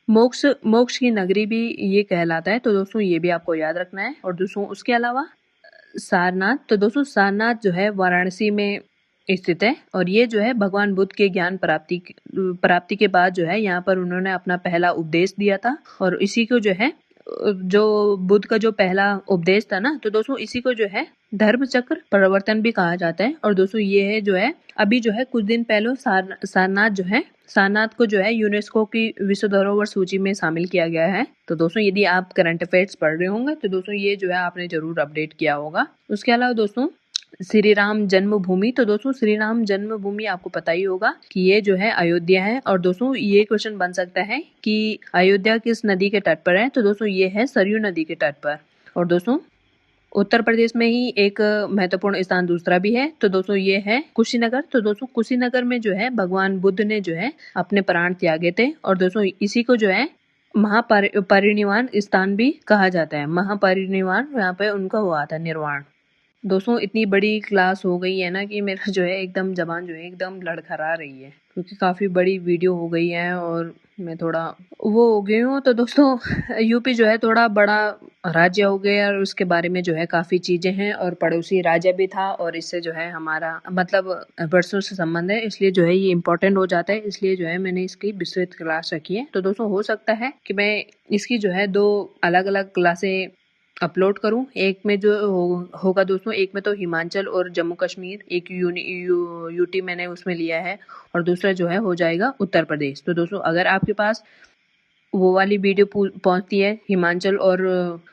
मोक्ष की नगरी भी ये कहलाता है। तो दोस्तों ये भी आपको याद रखना है। और दोस्तों उसके अलावा सारनाथ, तो दोस्तों सारनाथ जो है वाराणसी में स्थित है। और ये जो है भगवान बुद्ध के ज्ञान प्राप्ति के बाद जो है यहाँ पर उन्होंने अपना पहला उपदेश दिया था। और इसी को जो है जो बुद्ध का जो पहला उपदेश था ना, तो दोस्तों इसी को जो है धर्म चक्र प्रवर्तन भी कहा जाता है। और दोस्तों ये है जो है अभी जो है कुछ दिन पहले सारनाथ को जो है यूनेस्को की विश्व धरोहर सूची में शामिल किया गया है। तो दोस्तों यदि आप करंट अफेयर्स पढ़ रहे होंगे तो दोस्तों ये जो है आपने जरूर अपडेट किया होगा। उसके अलावा दोस्तों श्री राम जन्मभूमि, तो दोस्तों श्री राम जन्मभूमि आपको पता ही होगा कि ये जो है अयोध्या है। और दोस्तों ये क्वेश्चन बन सकता है कि अयोध्या किस नदी के तट पर है, तो दोस्तों ये है सरयू नदी के तट पर। और दोस्तों उत्तर प्रदेश में ही एक महत्वपूर्ण स्थान दूसरा भी है, तो दोस्तों ये है कुशीनगर। तो दोस्तों कुशीनगर में जो है भगवान बुद्ध ने जो है अपने प्राण त्यागे थे। और दोस्तों इसी को जो है महापरिनिर्वाण स्थान भी कहा जाता है। महापरिनिर्वाण यहाँ पे उनका हुआ था, निर्वाण। दोस्तों इतनी बड़ी क्लास हो गई है ना कि मेरा जो है एकदम जबान जो है एकदम लड़खड़ा रही है, क्योंकि काफ़ी बड़ी वीडियो हो गई है और मैं थोड़ा वो हो गई हूँ। तो दोस्तों यूपी जो है थोड़ा बड़ा राज्य हो गया और उसके बारे में जो है काफ़ी चीज़ें हैं और पड़ोसी राज्य भी था और इससे जो है हमारा मतलब वर्षों से संबंध है, इसलिए जो है ये इम्पोर्टेंट हो जाता है। इसलिए जो है मैंने इसकी विस्तृत क्लास रखी है। तो दोस्तों हो सकता है कि मैं इसकी जो है 2 अलग अलग क्लासें अपलोड करूं। एक में जो होगा दोस्तों, एक में तो हिमाचल और जम्मू कश्मीर एक यूटी मैंने उसमें लिया है और दूसरा जो है हो जाएगा उत्तर प्रदेश। तो दोस्तों अगर आपके पास वो वाली वीडियो पहुंचती है हिमाचल और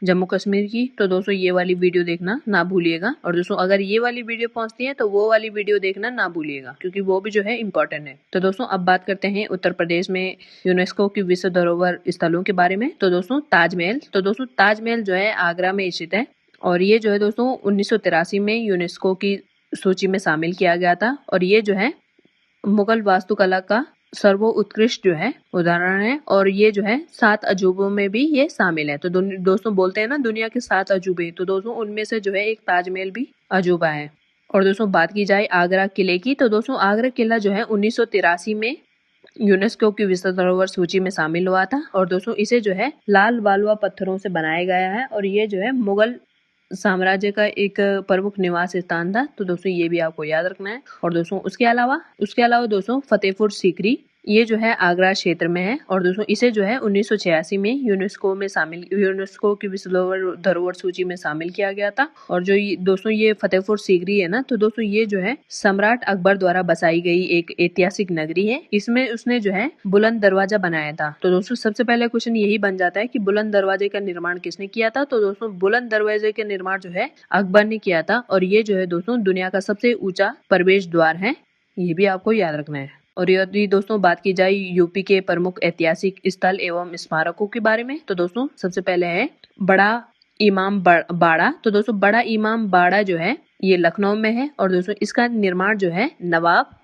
जम्मू कश्मीर की, तो दोस्तों ये वाली वीडियो देखना ना भूलिएगा। और दोस्तों अगर ये वाली वीडियो पहुंचती है तो वो वाली वीडियो देखना ना भूलिएगा, क्योंकि वो भी जो है इम्पोर्टेंट है। तो दोस्तों अब बात करते हैं उत्तर प्रदेश में यूनेस्को की विश्व धरोहर स्थलों के बारे में। तो दोस्तों ताजमहल, तो दोस्तों ताजमहल जो है आगरा में स्थित है, और ये जो है दोस्तों 1983 में यूनेस्को की सूची में शामिल किया गया था। और ये जो है मुगल वास्तुकला का सर्वोत्कृष्ट जो है उदाहरण है, और ये जो है 7 अजूबों में भी ये शामिल है। तो दोस्तों बोलते हैं ना दुनिया के 7 अजूबे, तो दोस्तों उनमें से जो है एक ताजमहल भी अजूबा है। और दोस्तों बात की जाए आगरा किले की, तो दोस्तों आगरा किला जो है 1983 में यूनेस्को की विश्व धरोहर सूची में शामिल हुआ था। और दोस्तों इसे जो है लाल बालुआ पत्थरों से बनाया गया है, और ये जो है मुगल साम्राज्य का एक प्रमुख निवास स्थान था। तो दोस्तों ये भी आपको याद रखना है। और दोस्तों उसके अलावा दोस्तों फतेहपुर सीकरी, ये जो है आगरा क्षेत्र में है, और दोस्तों इसे जो है 1986 में यूनेस्को की विश्व धरोहर सूची में शामिल किया गया था। और जो दोस्तों ये फतेहपुर सीकरी है ना, तो दोस्तों ये जो है सम्राट अकबर द्वारा बसाई गई एक ऐतिहासिक नगरी है। इसमें उसने जो है बुलंद दरवाजा बनाया था। तो दोस्तों सबसे पहले क्वेश्चन यही बन जाता है कि बुलंद दरवाजे का निर्माण किसने किया था। तो दोस्तों बुलंद दरवाजे का निर्माण जो है अकबर ने किया था, और ये जो है दोस्तों दुनिया का सबसे ऊंचा प्रवेश द्वार है, ये भी आपको याद रखना है। और यदि दोस्तों बात की जाए यूपी के प्रमुख ऐतिहासिक स्थल एवं स्मारकों के बारे में, तो दोस्तों सबसे पहले है बड़ा इमाम बाड़ा। तो दोस्तों बड़ा इमाम बाड़ा जो है ये लखनऊ में है, और दोस्तों इसका निर्माण जो है नवाब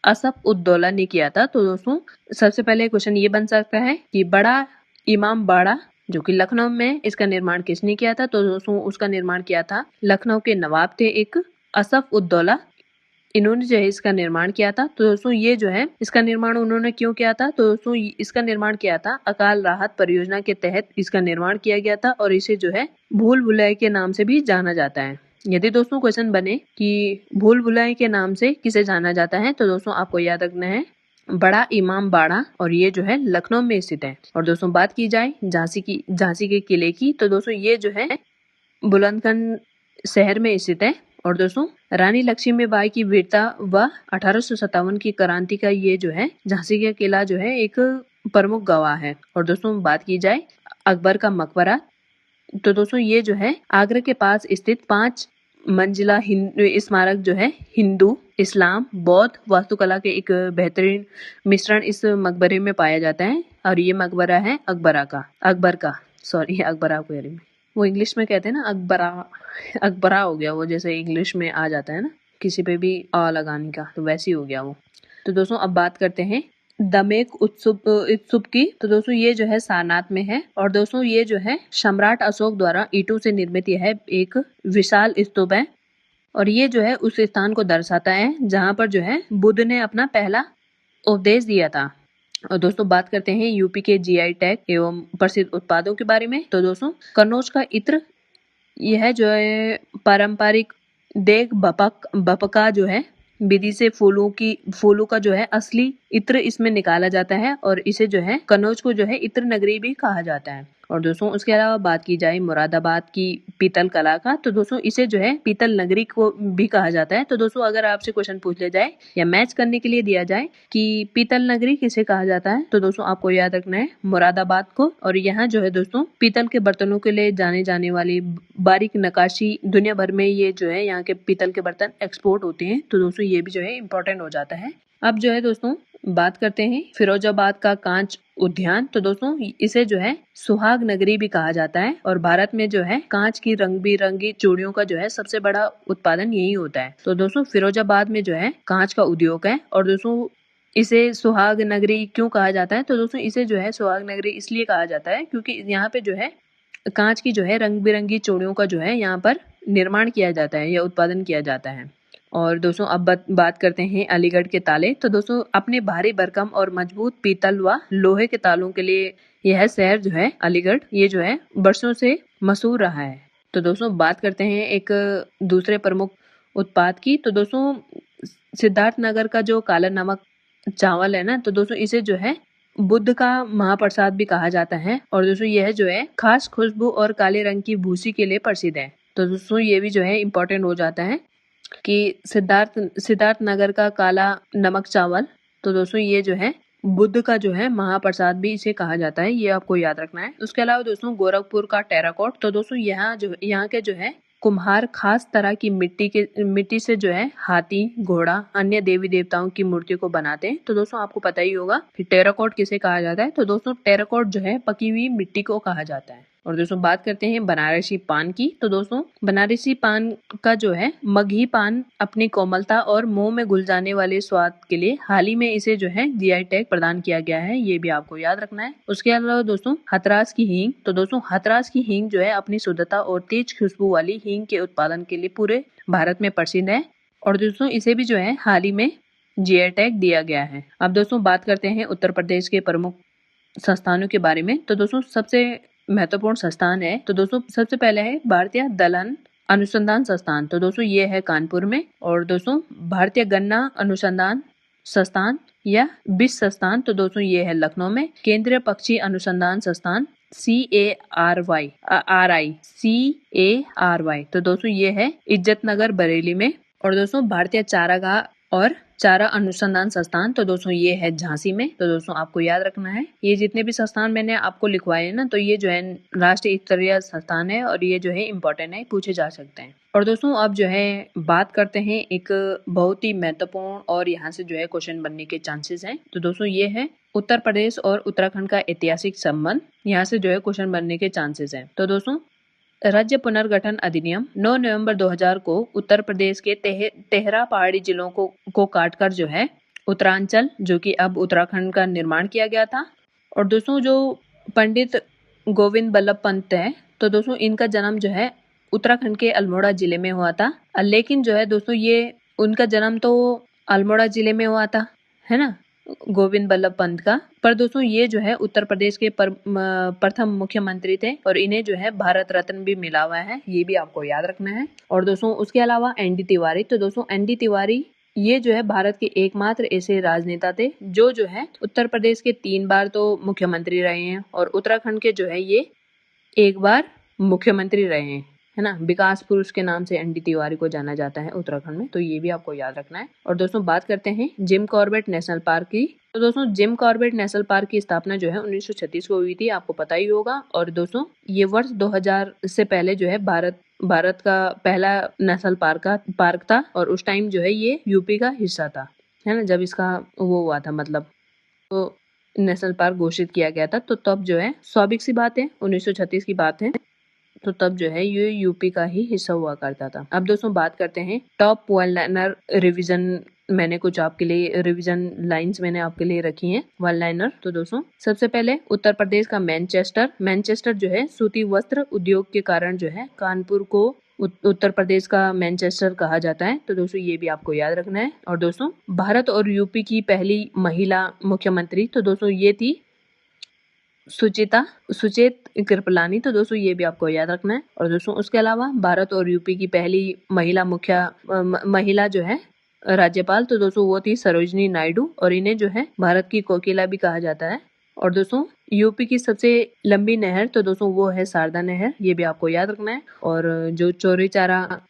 असफ उद्दौला ने किया था। तो दोस्तों सबसे पहले क्वेश्चन ये बन सकता है कि बड़ा इमाम बाड़ा जो कि लखनऊ में, इसका निर्माण किसने किया था। तो दोस्तों उसका निर्माण किया था लखनऊ के नवाब थे एक असफ उद्दौला, इन्होंने जो है इसका निर्माण किया था। तो दोस्तों ये जो है इसका निर्माण उन्होंने क्यों किया था। तो दोस्तों इसका निर्माण किया था अकाल राहत परियोजना के तहत इसका निर्माण किया गया था, और इसे जो है भूल भुलैया के नाम से भी जाना जाता है। यदि दोस्तों क्वेश्चन बने कि भूल भुलैया के नाम से किसे जाना जाता है, तो दोस्तों आपको याद रखना है बड़ा इमाम बाड़ा, और ये जो है लखनऊ में स्थित है। और दोस्तों बात की जाए झांसी के किले की, तो दोस्तों ये जो है बुलंदखंड शहर में स्थित है। और दोस्तों रानी लक्ष्मीबाई की वीरता व 1857 की क्रांति का ये जो है झांसी का किला जो है एक प्रमुख गवाह है। और दोस्तों बात की जाए अकबर का मकबरा, तो दोस्तों ये जो है आगरा के पास स्थित 5 मंजिला स्मारक जो है हिंदू, इस्लाम, बौद्ध वास्तुकला के एक बेहतरीन मिश्रण इस मकबरे में पाया जाता है। और ये मकबरा है अकबरा को वो इंग्लिश में कहते हैं ना अकबरा हो गया वो, जैसे इंग्लिश में आ जाता है ना किसी पे भी आ लगाने का, तो वैसे ही हो गया वो। तो दोस्तों अब बात करते हैं दमेक उत्सव की, तो दोस्तों ये जो है सारनाथ में है। और दोस्तों ये जो है सम्राट अशोक द्वारा ईंटों से निर्मित यह एक विशाल स्तूप है, और ये जो है उस स्थान को दर्शाता है जहाँ पर जो है बुद्ध ने अपना पहला उपदेश दिया था। और दोस्तों बात करते हैं यूपी के जीआई टैग एवं प्रसिद्ध उत्पादों के बारे में। तो दोस्तों कन्नौज का इत्र, यह जो है पारंपरिक देग बपका जो है विधि से फूलों का जो है असली इत्र इसमें निकाला जाता है, और इसे जो है कन्नौज को जो है इत्र नगरी भी कहा जाता है। और दोस्तों उसके अलावा बात की जाए मुरादाबाद की पीतल कला का, तो दोस्तों इसे जो है पीतल नगरी को भी कहा जाता है। तो दोस्तों अगर आपसे क्वेश्चन पूछ लिया जाए या मैच करने के लिए दिया जाए कि पीतल नगरी किसे कहा जाता है, तो दोस्तों आपको याद रखना है मुरादाबाद को। और यहाँ जो है दोस्तों पीतल के बर्तनों के लिए जाने जाने वाली बारीक नक्काशी, दुनिया भर में ये जो है यहाँ के पीतल के बर्तन एक्सपोर्ट होते हैं। तो दोस्तों ये भी जो है इम्पोर्टेंट हो जाता है। अब जो है दोस्तों बात करते हैं फिरोजाबाद का कांच उद्यान, तो दोस्तों इसे जो है सुहाग नगरी भी कहा जाता है, और भारत में जो है कांच की रंग बिरंगी चूड़ियों का जो है सबसे बड़ा उत्पादन यही होता है। तो दोस्तों फिरोजाबाद में जो है कांच का उद्योग है। और दोस्तों इसे सुहाग नगरी क्यों कहा जाता है, तो दोस्तों इसे जो है सुहाग नगरी इसलिए कहा जाता है क्योंकि यहाँ पे जो है कांच की जो है रंग बिरंगी चूड़ियों का जो है यहाँ पर निर्माण किया जाता है या उत्पादन किया जाता है। और दोस्तों अब बात करते हैं अलीगढ़ के ताले, तो दोस्तों अपने भारी भरकम और मजबूत पीतल व लोहे के तालों के लिए यह शहर जो है अलीगढ़, ये जो है वर्षों से मशहूर रहा है। तो दोस्तों बात करते हैं एक दूसरे प्रमुख उत्पाद की, तो दोस्तों सिद्धार्थनगर का जो काला नमक चावल है ना, तो दोस्तों इसे जो है बुद्ध का महाप्रसाद भी कहा जाता है। और दोस्तों यह जो है खास खुशबू और काले रंग की भूसी के लिए प्रसिद्ध है। तो दोस्तों ये भी जो है इम्पोर्टेंट हो जाता है कि सिद्धार्थ नगर का काला नमक चावल, तो दोस्तों ये जो है बुद्ध का जो है महाप्रसाद भी इसे कहा जाता है, ये आपको याद रखना है। उसके अलावा दोस्तों गोरखपुर का टेराकोट, तो दोस्तों यहाँ के जो है कुम्हार खास तरह की मिट्टी से जो है हाथी, घोड़ा, अन्य देवी देवताओं की मूर्ति को बनाते हैं। तो दोस्तों आपको पता ही होगा कि टेराकोट किसे कहा जाता है। तो दोस्तों टेराकोट जो है पकी हुई मिट्टी को कहा जाता है। और दोस्तों बात करते हैं बनारसी पान की, तो दोस्तों बनारसी पान का जो है मगही पान अपनी कोमलता और मुंह में घुल जाने वाले स्वाद के लिए हाल ही में इसे जो है जीआई टैग प्रदान किया गया है, ये भी आपको याद रखना है। उसके अलावा दोस्तों हथरास की हींग, तो दोस्तों हथरास की हींग जो है अपनी शुद्धता और तेज खुशबू वाली हींग के उत्पादन के लिए पूरे भारत में प्रसिद्ध है। और दोस्तों इसे भी जो है हाल ही में जीआई टैग दिया गया है। अब दोस्तों बात करते हैं उत्तर प्रदेश के प्रमुख संस्थानों के बारे में। तो दोस्तों सबसे महत्वपूर्ण संस्थान है, तो दोस्तों सबसे पहले है भारतीय दलहन अनुसंधान संस्थान, तो दोस्तों ये है कानपुर में। और दोस्तों भारतीय गन्ना अनुसंधान संस्थान या विश्व संस्थान, तो दोस्तों ये है लखनऊ में। केंद्रीय पक्षी अनुसंधान संस्थान CARY, तो दोस्तों ये है इज्जतनगर बरेली में। और दोस्तों भारतीय चारागाह और चारा अनुसंधान संस्थान, तो दोस्तों ये है झांसी में। तो दोस्तों आपको याद रखना है, ये जितने भी संस्थान मैंने आपको लिखवाए हैं ना, तो ये जो है राष्ट्रीय स्तरीय संस्थान है और ये जो है इम्पोर्टेंट है, पूछे जा सकते हैं। और दोस्तों अब जो है बात करते हैं एक बहुत ही महत्वपूर्ण और यहाँ से जो है क्वेश्चन बनने के चांसेस हैं। तो दोस्तों ये है उत्तर प्रदेश और उत्तराखंड का ऐतिहासिक संबंध, यहाँ से जो है क्वेश्चन बनने के चांसेस हैं। तो दोस्तों राज्य पुनर्गठन अधिनियम 9 नवंबर 2000 को उत्तर प्रदेश के 13 पहाड़ी जिलों को काटकर जो है उत्तरांचल, जो कि अब उत्तराखंड का निर्माण किया गया था। और दोस्तों जो पंडित गोविंद बल्लभ पंत है, तो दोस्तों इनका जन्म जो है उत्तराखंड के अल्मोड़ा जिले में हुआ था। लेकिन जो है दोस्तों ये उनका जन्म तो अल्मोड़ा जिले में हुआ था, है ना, गोविंद बल्लभ पंत का। पर दोस्तों ये जो है उत्तर प्रदेश के प्रथम मुख्यमंत्री थे और इन्हें जो है भारत रत्न भी मिला हुआ है, ये भी आपको याद रखना है। और दोस्तों उसके अलावा ND तिवारी, तो दोस्तों ND तिवारी ये जो है भारत के एकमात्र ऐसे राजनेता थे जो है उत्तर प्रदेश के 3 बार तो मुख्यमंत्री रहे हैं और उत्तराखंड के जो है ये 1 बार मुख्यमंत्री रहे हैं, है ना। विकास पुरुष के नाम से ND तिवारी को जाना जाता है उत्तराखंड में, तो ये भी आपको याद रखना है। और दोस्तों बात करते हैं जिम कॉर्बेट नेशनल पार्क की, तो दोस्तों जिम कॉर्बेट नेशनल पार्क की स्थापना जो है 1936 को हुई थी, आपको पता ही होगा। और दोस्तों ये वर्ष 2000 से पहले जो है भारत का पहला नेशनल पार्क था और उस टाइम जो है ये यूपी का हिस्सा था, है ना, जब इसका वो हुआ था, मतलब तो नेशनल पार्क घोषित किया गया था। तो तब जो है स्वाभाविक सी बात है 1936 की बात है, तो तब जो है ये यूपी का ही हिस्सा हुआ करता था। अब दोस्तों बात करते हैं टॉप वन लाइनर रिविजन, मैंने कुछ आपके लिए रिविजन लाइंस मैंने आपके लिए रखी हैं, वन लाइनर। तो दोस्तों सबसे पहले उत्तर प्रदेश का मैनचेस्टर जो है सूती वस्त्र उद्योग के कारण जो है कानपुर को उत्तर प्रदेश का मैनचेस्टर कहा जाता है, तो दोस्तों ये भी आपको याद रखना है। और दोस्तों भारत और यूपी की पहली महिला मुख्यमंत्री, तो दोस्तों ये थी सुचेत कृपलानी, तो दोस्तों ये भी आपको याद रखना है। और दोस्तों उसके अलावा भारत और यूपी की पहली महिला जो है राज्यपाल, तो दोस्तों वो थी सरोजनी नायडू और इन्हें जो है भारत की कोकिला भी कहा जाता है। और दोस्तों यूपी की सबसे लंबी नहर, तो दोस्तों वो है शारदा नहर, ये भी आपको याद रखना है। और जो चौरी चौरा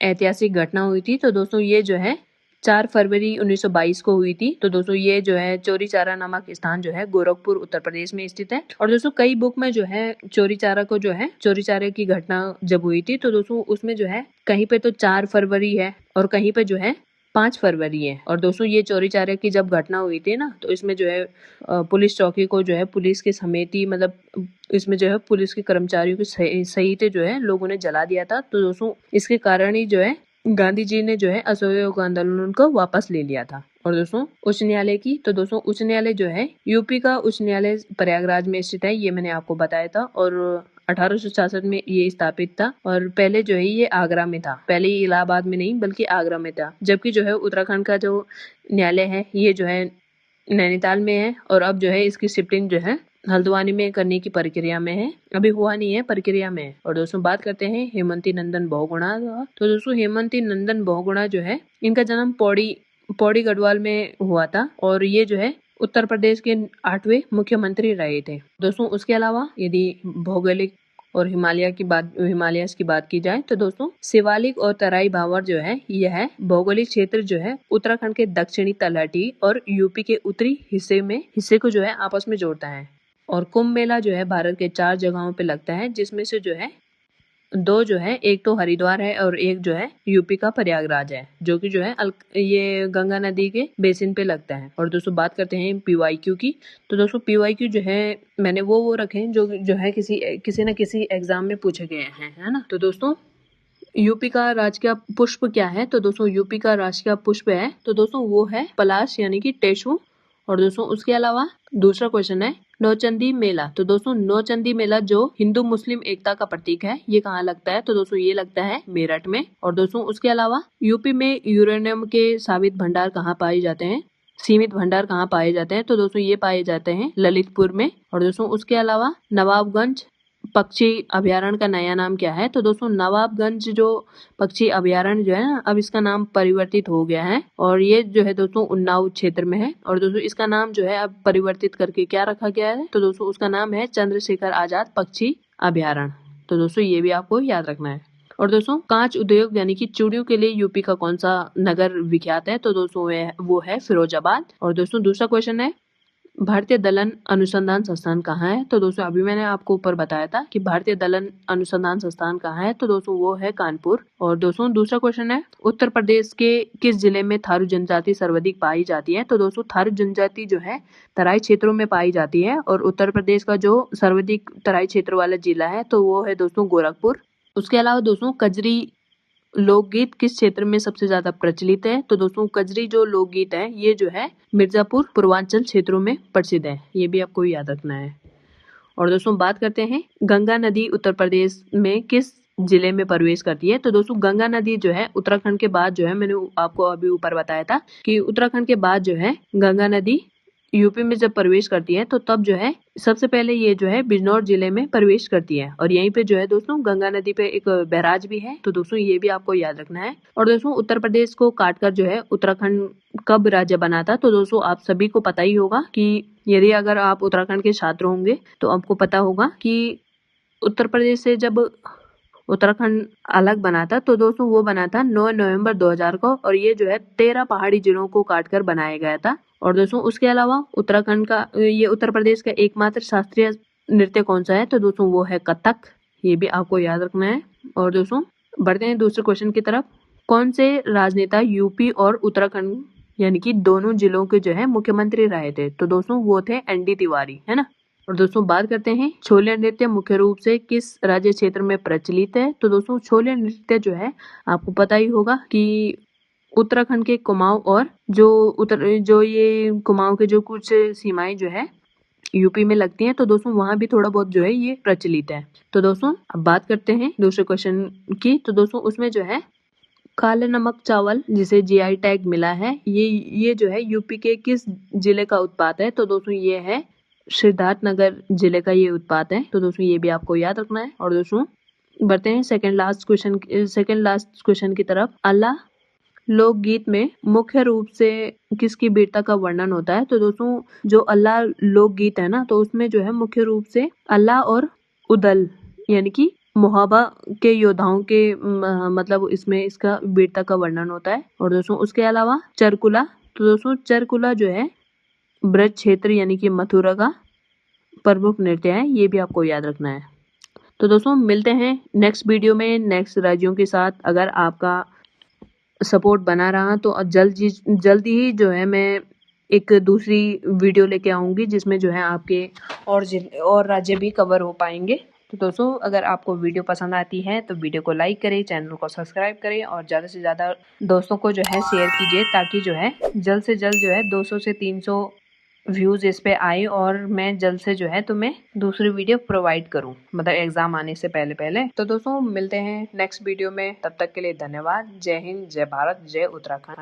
ऐतिहासिक घटना हुई थी, तो दोस्तों ये जो है 4 फरवरी 1922 को हुई थी। तो दोस्तों ये जो है चौरी चौरा नामक स्थान जो है गोरखपुर उत्तर प्रदेश में स्थित है। और दोस्तों कई बुक में जो है चौरी चौरा की घटना जब हुई थी, तो दोस्तों उसमें जो है कहीं पे तो 4 फरवरी है और कहीं पे जो है 5 फरवरी है। और दोस्तों ये चौरी चौरा की जब घटना हुई थी ना, तो इसमें जो है पुलिस चौकी को जो है पुलिस के समेती, मतलब इसमें जो है पुलिस के कर्मचारियों की सहित जो है लोगों ने जला दिया था। तो दोस्तों इसके कारण ही जो है गांधी जी ने जो है असहयोग आंदोलन को वापस ले लिया था। और दोस्तों उच्च न्यायालय की, तो दोस्तों उच्च न्यायालय जो है यूपी का उच्च न्यायालय प्रयागराज में स्थित है, ये मैंने आपको बताया था। और 1866 में ये स्थापित था और पहले जो है ये आगरा में था, पहले ये इलाहाबाद में नहीं बल्कि आगरा में था। जबकि जो है उत्तराखंड का जो न्यायालय है ये जो है नैनीताल में है और अब जो है इसकी शिफ्टिंग जो है हल्द्वानी में करने की प्रक्रिया में है, अभी हुआ नहीं है, प्रक्रिया में है। और दोस्तों बात करते हैं हेमंती नंदन बहुगुणा, तो दोस्तों हेमंती नंदन बहुगुणा जो है इनका जन्म पौड़ी गढ़वाल में हुआ था और ये जो है उत्तर प्रदेश के 8वें मुख्यमंत्री रहे थे। दोस्तों उसके अलावा यदि भौगोलिक और हिमालयस की बात की जाए तो दोस्तों शिवालिक और तराई भावर जो है यह भौगोलिक क्षेत्र जो है उत्तराखंड के दक्षिणी तलहटी और यूपी के उत्तरी हिस्से को जो है आपस में जोड़ता है। और कुंभ मेला जो है भारत के 4 जगहों पे लगता है, जिसमें से जो है 2 जो है, एक तो हरिद्वार है और एक जो है यूपी का प्रयागराज है, जो कि जो है ये गंगा नदी के बेसिन पे लगता है। और दोस्तों बात करते हैं PYQ की, तो दोस्तों PYQ जो है मैंने वो रखे हैं जो है किसी न किसी एग्जाम में पूछे गए हैं, है ना। तो दोस्तों यूपी का राजकीय पुष्प क्या है, तो दोस्तों यूपी का राजकीय पुष्प है तो दोस्तों वो है पलाश यानी कि टेसू। और दोस्तों उसके अलावा दूसरा क्वेश्चन है नौचंदी मेला, तो दोस्तों नौचंदी मेला जो हिंदू मुस्लिम एकता का प्रतीक है ये कहाँ लगता है, तो दोस्तों ये लगता है मेरठ में। और दोस्तों उसके अलावा यूपी में यूरेनियम के सीमित भंडार कहाँ पाए जाते हैं, तो दोस्तों ये पाए जाते हैं ललितपुर में। और दोस्तों उसके अलावा नवाबगंज पक्षी अभयारण्य का नया नाम क्या है, तो दोस्तों नवाबगंज जो पक्षी अभयारण्य जो है ना, अब इसका नाम परिवर्तित हो गया है और ये जो है दोस्तों उन्नाव क्षेत्र में है। और दोस्तों इसका नाम जो है अब परिवर्तित करके क्या रखा गया है, तो दोस्तों उसका नाम है चंद्रशेखर आजाद पक्षी अभयारण्य। तो दोस्तों ये भी आपको याद रखना है। और दोस्तों कांच उद्योग यानी कि चूड़ियों के लिए यूपी का कौन सा नगर विख्यात है, तो दोस्तों वो है फिरोजाबाद। और दोस्तों दूसरा क्वेश्चन है भारतीय दलन अनुसंधान संस्थान कहाँ है, तो दोस्तों अभी मैंने आपको ऊपर बताया था कि भारतीय दलन अनुसंधान संस्थान कहाँ है, तो दोस्तों वो है कानपुर। और दोस्तों दूसरा क्वेश्चन है उत्तर प्रदेश के किस जिले में थारू जनजाति सर्वाधिक पाई जाती है, तो दोस्तों थारू जनजाति जो है तराई क्षेत्रों में पाई जाती है और उत्तर प्रदेश का जो सर्वाधिक तराई क्षेत्र वाला जिला है तो वो है दोस्तों गोरखपुर। उसके अलावा दोस्तों कजरी लोकगीत किस क्षेत्र में सबसे ज्यादा प्रचलित है, तो दोस्तों कजरी जो लोकगीत है ये जो है मिर्जापुर पूर्वांचल क्षेत्रों में प्रसिद्ध है, ये भी आपको याद रखना है। और दोस्तों बात करते हैं गंगा नदी उत्तर प्रदेश में किस जिले में प्रवेश करती है, तो दोस्तों गंगा नदी जो है उत्तराखंड के बाद जो है मैंने आपको अभी ऊपर बताया था कि उत्तराखंड के बाद जो है गंगा नदी यूपी में जब प्रवेश करती है तो तब जो है सबसे पहले ये जो है बिजनौर जिले में प्रवेश करती है और यहीं पे जो है दोस्तों गंगा नदी पे एक बैराज भी है, तो दोस्तों ये भी आपको याद रखना है। और दोस्तों उत्तर प्रदेश को काटकर जो है उत्तराखंड कब राज्य बना था, तो दोस्तों आप सभी को पता ही होगा कि यदि अगर आप उत्तराखंड के छात्र होंगे तो आपको पता होगा कि उत्तर प्रदेश से जब उत्तराखंड अलग बना था तो दोस्तों वो बना था 9 नवंबर 2000 को और ये जो है 13 पहाड़ी जिलों को काटकर बनाया गया था। और दोस्तों उसके अलावा ये उत्तर प्रदेश का एकमात्र शास्त्रीय नृत्य कौन सा है, तो दोस्तों वो है कथक, ये भी आपको याद रखना है। और दोस्तों बढ़ते हैं दूसरे क्वेश्चन की तरफ, कौन से राजनेता यूपी और उत्तराखंड यानी कि दोनों जिलों के जो है मुख्यमंत्री रहे थे, तो दोस्तों वो थे ND तिवारी, है ना। और दोस्तों बात करते हैं छोले नृत्य मुख्य रूप से किस राज्य क्षेत्र में प्रचलित है, तो दोस्तों छोले नृत्य जो है आपको पता ही होगा कि उत्तराखंड के कुमाऊं और जो ये कुमाऊं के जो कुछ सीमाएं जो है यूपी में लगती हैं, तो दोस्तों वहां भी थोड़ा बहुत जो है ये प्रचलित है। तो दोस्तों अब बात करते हैं दूसरे क्वेश्चन की, तो दोस्तों उसमें जो है काले नमक चावल जिसे GI टैग मिला है ये जो है यूपी के किस जिले का उत्पाद है, तो दोस्तों ये है सिद्धार्थनगर जिले का ये उत्पाद है, तो दोस्तों ये भी आपको याद रखना है। और दोस्तों बढ़ते हैं सेकंड लास्ट क्वेश्चन की तरफ, अल्लाह लोकगीत में मुख्य रूप से किसकी वीरता का वर्णन होता है, तो दोस्तों जो अल्लाह लोकगीत है ना तो उसमें जो है मुख्य रूप से अल्लाह और उदल यानी कि मोहब्बा के योद्धाओं के मतलब इसमें इसका वीरता का वर्णन होता है। और दोस्तों उसके अलावा चरकुला, तो दोस्तों चरकुला जो है ब्रज क्षेत्र यानी कि मथुरा का प्रमुख नृत्य है, ये भी आपको याद रखना है। तो दोस्तों मिलते हैं नेक्स्ट वीडियो में नेक्स्ट राज्यों के साथ। अगर आपका सपोर्ट बना रहा तो जल्दी ही जो है मैं एक दूसरी वीडियो लेके आऊंगी जिसमें जो है आपके और राज्य भी कवर हो पाएंगे। तो दोस्तों अगर आपको वीडियो पसंद आती है तो वीडियो को लाइक करें, चैनल को सब्सक्राइब करें और ज़्यादा से ज़्यादा दोस्तों को जो है शेयर कीजिए ताकि जो है जल्द से जल्द जो है 200 से 300 व्यूज़ इस पे आए और मैं जल्द से जो है तुम्हें दूसरी वीडियो प्रोवाइड करूं, मतलब एग्जाम आने से पहले। तो दोस्तों मिलते हैं नेक्स्ट वीडियो में, तब तक के लिए धन्यवाद। जय हिंद, जय भारत, जय उत्तराखंड।